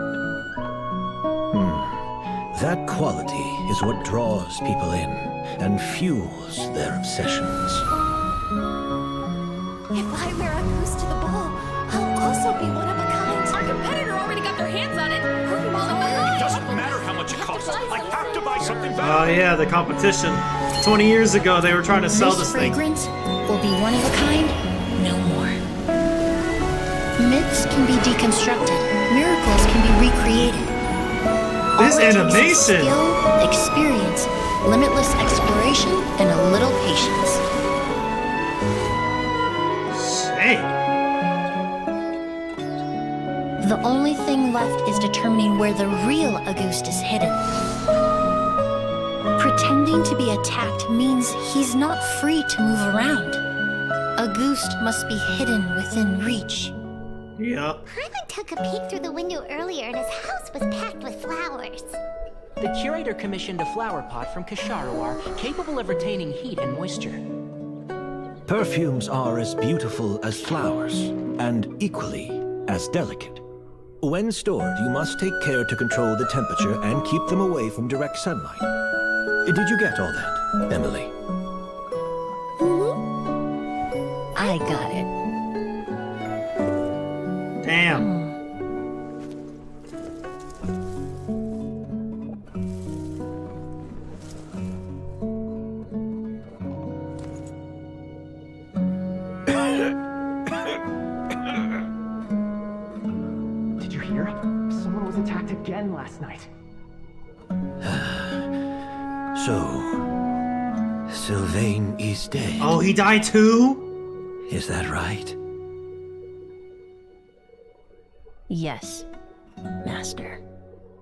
[SPEAKER 20] That quality is what draws people in and fuels their obsessions.
[SPEAKER 12] If I wear a goose to the ball, I'll also be one of a kind.
[SPEAKER 17] Our competitor already got their hands on it. Hurry,
[SPEAKER 6] It doesn't matter how much it costs. I have to buy something better.
[SPEAKER 1] Oh yeah, the competition. 20 years ago, they were trying to sell this thing.
[SPEAKER 2] fragrance will be one of a kind, no more. Myths can be deconstructed. Miracles can be recreated.
[SPEAKER 1] This
[SPEAKER 2] All it takes is
[SPEAKER 1] animation.
[SPEAKER 2] Skill, experience, limitless exploration, and a little patience.
[SPEAKER 1] Hey.
[SPEAKER 2] The only thing left is determining where the real Auguste is hidden. Pretending to be attacked means he's not free to move around. Auguste must be hidden within reach.
[SPEAKER 1] Yep.
[SPEAKER 5] Paimon took a peek through the window earlier and his house was packed with flowers.
[SPEAKER 3] The curator commissioned a flower pot from Kasharawar, capable of retaining heat and moisture.
[SPEAKER 20] Perfumes are as beautiful as flowers, and equally as delicate. When stored, you must take care to control the temperature and keep them away from direct sunlight. Did you get all that, Emilie?
[SPEAKER 2] I got it.
[SPEAKER 1] Damn.
[SPEAKER 11] Did you hear? Someone was attacked again last night.
[SPEAKER 20] So, Sylvain is dead.
[SPEAKER 1] Oh, he died too?
[SPEAKER 20] Is that right?
[SPEAKER 2] Yes, Master.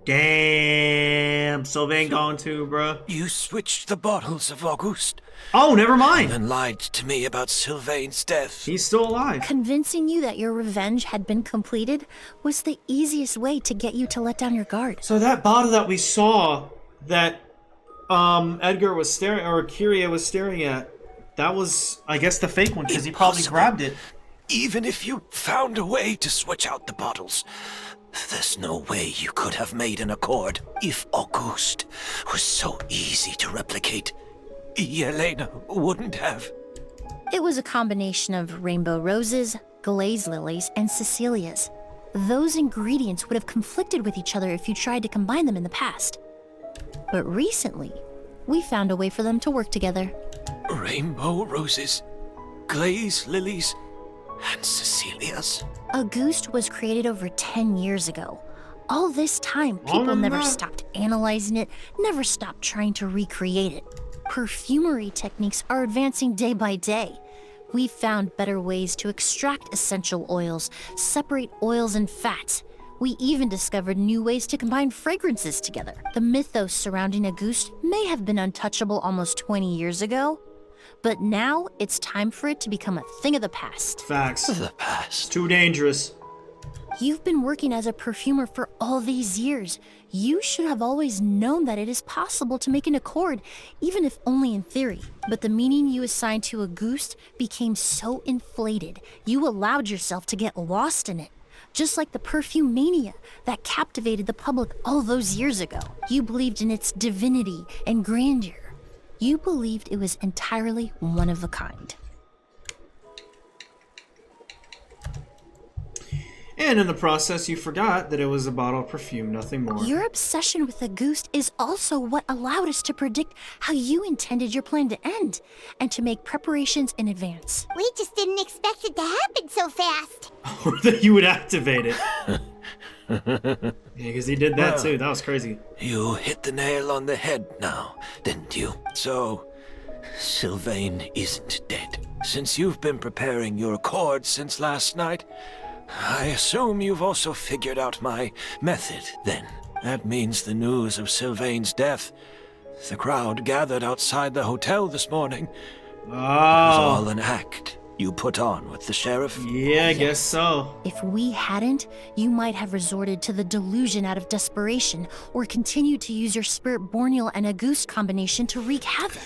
[SPEAKER 1] Damn, Sylvain gone too, bruh.
[SPEAKER 8] You switched the bottles of Auguste.
[SPEAKER 1] Oh, never mind.
[SPEAKER 8] And lied to me about Sylvain's death.
[SPEAKER 1] He's still alive.
[SPEAKER 2] Convincing you that your revenge had been completed was the easiest way to get you to let down your guard.
[SPEAKER 1] So that bottle that we saw that Edgar was staring, or Kyria was staring at, that was, I guess, the fake one, because he probably grabbed it.
[SPEAKER 8] Even if you found a way to switch out the bottles, there's no way you could have made an accord. If Auguste was so easy to replicate, Yelena wouldn't have.
[SPEAKER 2] It was a combination of rainbow roses, glaze lilies, and Cecilias. Those ingredients would have conflicted with each other if you tried to combine them in the past. But recently, we found a way for them to work together.
[SPEAKER 8] Rainbow roses, glaze lilies, and Cecilia's.
[SPEAKER 2] Auguste was created over 10 years ago. All this time, people never stopped analyzing it, never stopped trying to recreate it. Perfumery techniques are advancing day by day. We've found better ways to extract essential oils, separate oils and fats. We even discovered new ways to combine fragrances together. The mythos surrounding Auguste may have been untouchable almost 20 years ago, but now it's time for it to become a thing of the past.
[SPEAKER 1] Facts.
[SPEAKER 8] The past.
[SPEAKER 1] Too dangerous.
[SPEAKER 2] You've been working as a perfumer for all these years. You should have always known that it is possible to make an accord, even if only in theory. But the meaning you assigned to Auguste became so inflated, you allowed yourself to get lost in it. Just like the perfume mania that captivated the public all those years ago. You believed in its divinity and grandeur. You believed it was entirely one of a kind.
[SPEAKER 1] And in the process, you forgot that it was a bottle of perfume, nothing more.
[SPEAKER 2] Your obsession with Auguste is also what allowed us to predict how you intended your plan to end, and to make preparations in advance.
[SPEAKER 5] We just didn't expect it to happen so fast.
[SPEAKER 1] Or that you would activate it. Yeah, because he did that too. That was crazy.
[SPEAKER 8] You hit the nail on the head now, didn't you? So, Sylvain isn't dead. Since you've been preparing your accord since last night, I assume you've also figured out my method, then. That means the news of Sylvain's death. The crowd gathered outside the hotel this morning.
[SPEAKER 1] Oh.
[SPEAKER 8] It was all an act you put on with the sheriff.
[SPEAKER 1] Yeah, I guess so.
[SPEAKER 2] If we hadn't, you might have resorted to the delusion out of desperation, or continued to use your Spirit Borneal and Auguste combination to wreak havoc.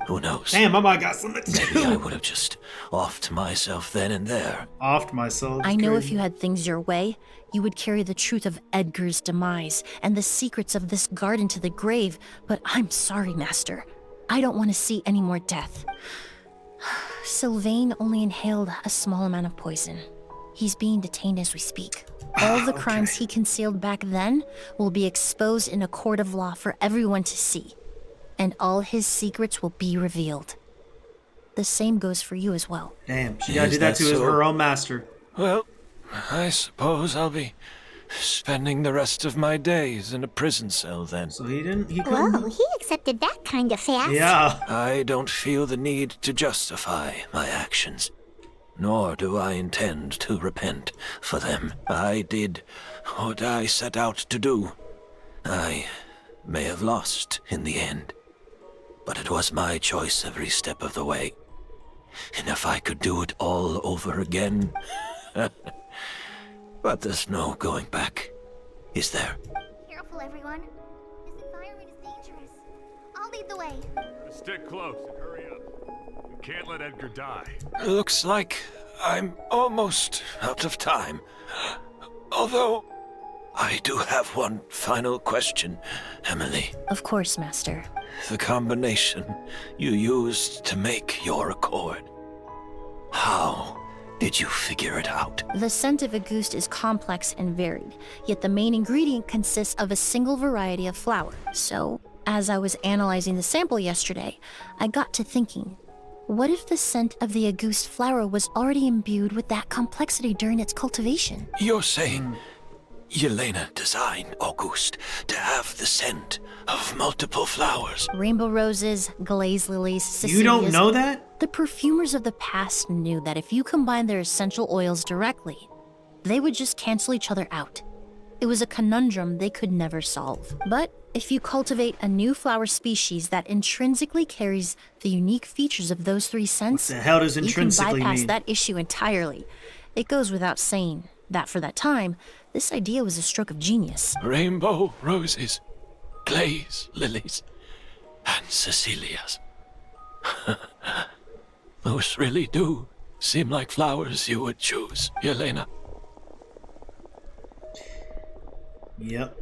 [SPEAKER 8] Who knows?
[SPEAKER 1] Damn, I might got something to do.
[SPEAKER 8] Maybe I would have just offed myself then and there.
[SPEAKER 1] Offed myself?
[SPEAKER 2] I know if you had things your way, you would carry the truth of Edgar's demise and the secrets of this garden to the grave, but I'm sorry, Master. I don't want to see any more death. Sylvain only inhaled a small amount of poison. He's being detained as we speak. All the crimes he concealed back then will be exposed in a court of law for everyone to see, and all his secrets will be revealed. The same goes for you as well.
[SPEAKER 1] Damn, she gotta do that to her own master.
[SPEAKER 8] Well, I suppose I'll be spending the rest of my days in a prison cell then.
[SPEAKER 1] So he couldn't...
[SPEAKER 5] Whoa, he accepted that kind of fast.
[SPEAKER 1] Yeah.
[SPEAKER 8] I don't feel the need to justify my actions. nor do I intend to repent for them. I did what I set out to do. I may have lost in the end, but it was my choice every step of the way. And if I could do it all over again... But there's no going back, is there?
[SPEAKER 12] Careful, everyone. This environment is dangerous. I'll lead the way.
[SPEAKER 4] Stick close and hurry up. We can't let Edgar die.
[SPEAKER 8] Looks like I'm almost out of time. Although, I do have one final question, Emilie.
[SPEAKER 2] Of course, Master.
[SPEAKER 8] The combination you used to make your accord. How did you figure it out?
[SPEAKER 2] The scent of Auguste is complex and varied, yet the main ingredient consists of a single variety of flower. So, as I was analyzing the sample yesterday, I got to thinking, what if the scent of the Auguste flower was already imbued with that complexity during its cultivation?
[SPEAKER 8] You're saying Yelena designed Auguste to have the scent of multiple flowers?
[SPEAKER 2] Rainbow roses, glaze lilies, Cecilias.
[SPEAKER 1] You don't know that?
[SPEAKER 2] The perfumers of the past knew that if you combined their essential oils directly, they would just cancel each other out. It was a conundrum they could never solve. But if you cultivate a new flower species that intrinsically carries the unique features of those three scents,
[SPEAKER 1] What the hell does intrinsically
[SPEAKER 2] you can bypass
[SPEAKER 1] mean?
[SPEAKER 2] that issue entirely. It goes without saying that for that time, this idea was a stroke of genius.
[SPEAKER 8] Rainbow roses, glaze lilies, and Cecilias. Those really do seem like flowers you would choose, Yelena.
[SPEAKER 1] Yep.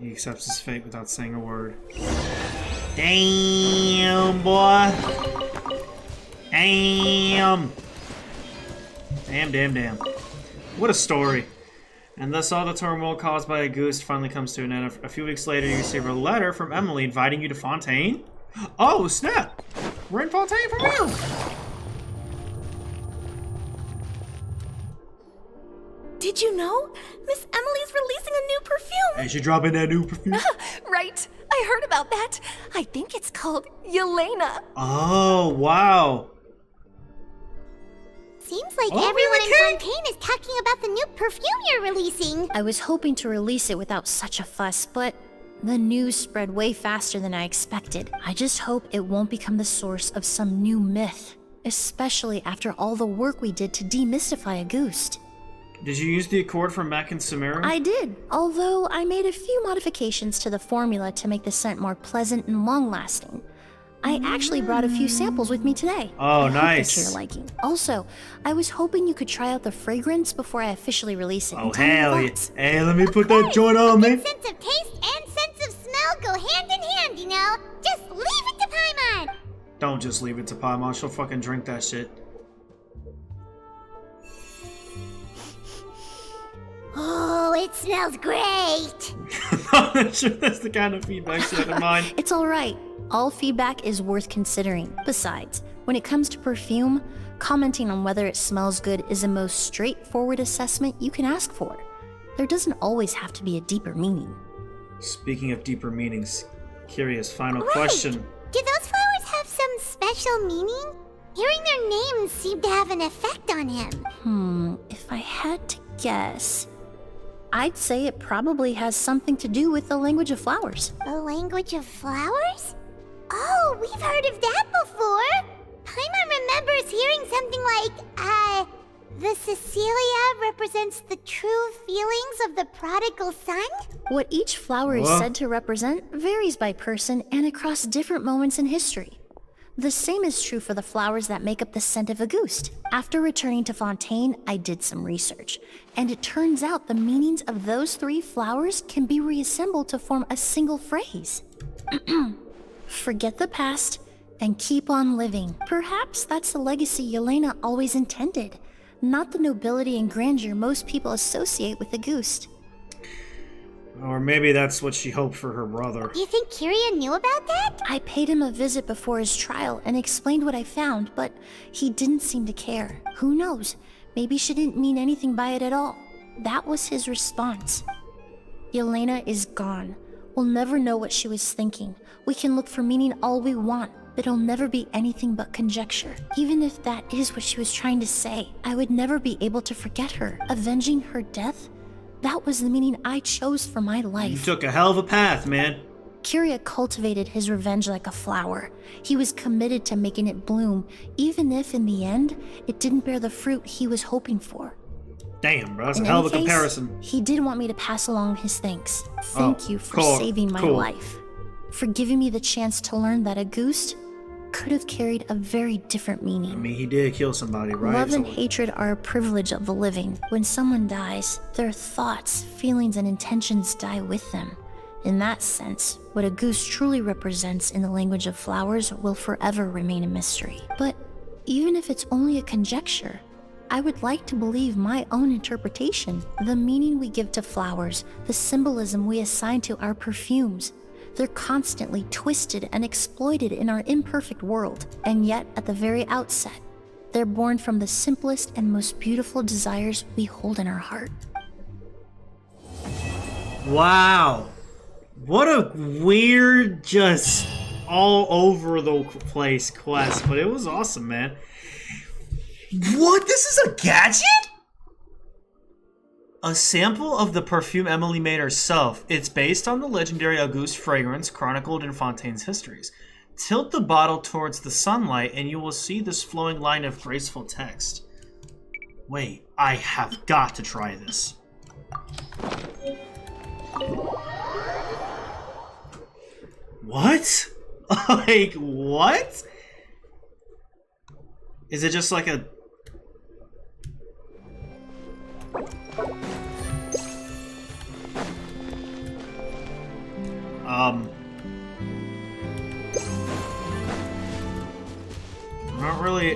[SPEAKER 1] He accepts his fate without saying a word. Damn, boy. Damn. Damn. What a story. And thus all the turmoil caused by Auguste finally comes to an end. A few weeks later, you receive a letter from Emilie inviting you to Fontaine. Oh, snap. We're in Fontaine for real.
[SPEAKER 21] Did you know? Miss Emily's releasing a new perfume!
[SPEAKER 1] Hey, she dropping that new perfume?
[SPEAKER 21] Right, I heard about that. I think it's called Yelena.
[SPEAKER 1] Oh, wow.
[SPEAKER 5] Seems like
[SPEAKER 1] Oh,
[SPEAKER 5] everyone
[SPEAKER 1] really,
[SPEAKER 5] in Fontaine is talking about the new perfume you're releasing.
[SPEAKER 2] I was hoping to release it without such a fuss, but the news spread way faster than I expected. I just hope it won't become the source of some new myth, especially after all the work we did to demystify Auguste.
[SPEAKER 1] Did you use the accord from back in Sumeru?
[SPEAKER 2] I did, although I made a few modifications to the formula to make the scent more pleasant and long-lasting. I actually brought a few samples with me today.
[SPEAKER 1] Oh,
[SPEAKER 2] I
[SPEAKER 1] nice.
[SPEAKER 2] hope they're to your liking. Also, I was hoping you could try out the fragrance before I officially release it.
[SPEAKER 1] Oh,
[SPEAKER 2] and tell me your
[SPEAKER 1] hell yeah.
[SPEAKER 2] thoughts.
[SPEAKER 1] Hey, let me put that joint on, man.
[SPEAKER 5] Sense of taste and sense of smell go hand in hand, you know? Just leave it to Paimon!
[SPEAKER 1] Don't just leave it to Paimon. She'll fucking drink that shit.
[SPEAKER 5] Oh, it smells great!
[SPEAKER 1] I'm not sure that's the kind of feedback she had in mind.
[SPEAKER 2] It's alright. All feedback is worth considering. Besides, when it comes to perfume, commenting on whether it smells good is the most straightforward assessment you can ask for. There doesn't always have to be a deeper meaning.
[SPEAKER 1] Speaking of deeper meanings, curious final question.
[SPEAKER 5] Do those flowers have some special meaning? Hearing their names seemed to have an effect on him.
[SPEAKER 2] If I had to guess, I'd say it probably has something to do with the language of flowers.
[SPEAKER 5] The language of flowers? Oh, we've heard of that before! Paimon remembers hearing something like, the Cecilia represents the true feelings of the prodigal son?
[SPEAKER 2] What each flower is
[SPEAKER 1] Whoa.
[SPEAKER 2] said to represent varies by person and across different moments in history. The same is true for the flowers that make up the scent of Auguste. After returning to Fontaine, I did some research, and it turns out the meanings of those three flowers can be reassembled to form a single phrase. Forget the past and keep on living. Perhaps that's the legacy Yelena always intended, not the nobility and grandeur most people associate with Auguste.
[SPEAKER 1] Or maybe that's what she hoped for her brother.
[SPEAKER 5] Do you think Kiria knew about that?
[SPEAKER 2] I paid him a visit before his trial and explained what I found, but he didn't seem to care. Who knows? Maybe she didn't mean anything by it at all. That was his response. Yelena is gone, We'll never know what she was thinking. We can look for meaning all we want, but it'll never be anything but conjecture. Even if that is what she was trying to say, I would never be able to forget her. Avenging her death? That was the meaning I chose for my life.
[SPEAKER 1] You took a hell of a path, man.
[SPEAKER 2] Kiria cultivated his revenge like a flower. He was committed to making it bloom, even if in the end, it didn't bear the fruit he was hoping for.
[SPEAKER 1] Damn, bro, that's a
[SPEAKER 2] In
[SPEAKER 1] hell of a
[SPEAKER 2] any case,
[SPEAKER 1] comparison.
[SPEAKER 2] He did want me to pass along his thanks. Thank you for saving my life. For giving me the chance to learn that a goose could have carried a very different meaning.
[SPEAKER 1] I mean, he did kill somebody, right?
[SPEAKER 2] Love and hatred are a privilege of the living. When someone dies, their thoughts, feelings, and intentions die with them. In that sense, what a goose truly represents in the language of flowers will forever remain a mystery. But even if it's only a conjecture, I would like to believe my own interpretation. The meaning we give to flowers, the symbolism we assign to our perfumes, they're constantly twisted and exploited in our imperfect world. And yet, at the very outset, they're born from the simplest and most beautiful desires we hold in our heart.
[SPEAKER 1] Wow. What a weird, just all over the place quest, but it was awesome, man. What? This is a gadget? A sample of the perfume Emilie made herself. It's based on the legendary Auguste fragrance chronicled in Fontaine's histories. Tilt the bottle towards the sunlight and you will see this flowing line of graceful text. Wait, I have got to try this. What? Like, what? Is it just like a...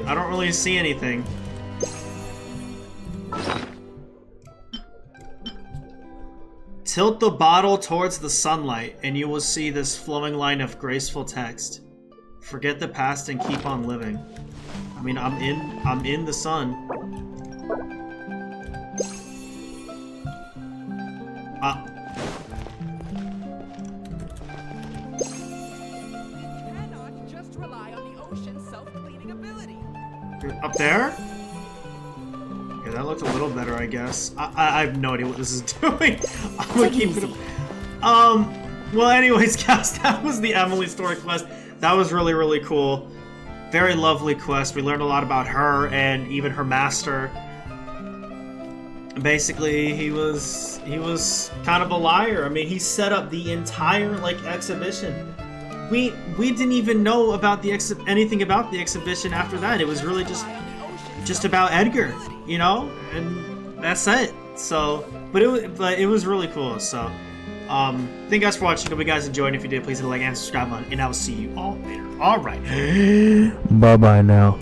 [SPEAKER 1] I don't really see anything. Tilt the bottle towards the sunlight and you will see this flowing line of graceful text. Forget the past and keep on living. I mean, I'm in the sun. Up there? Yeah, that looked a little better, I guess. I have no idea what this is doing. I'm gonna keep it. Well, anyways, guys, that was the Emilie Story Quest. That was really, really cool. Very lovely quest. We learned a lot about her and even her master. Basically, he was kind of a liar. I mean, he set up the entire exhibition. We didn't even know about anything about the exhibition after that. It was really just about Edgar, you know, and that's it. So, but it was really cool. So, thank you guys for watching. Hope you guys enjoyed. If you did, please hit the like and subscribe button, and I will see you all later. All right.
[SPEAKER 9] Bye bye now.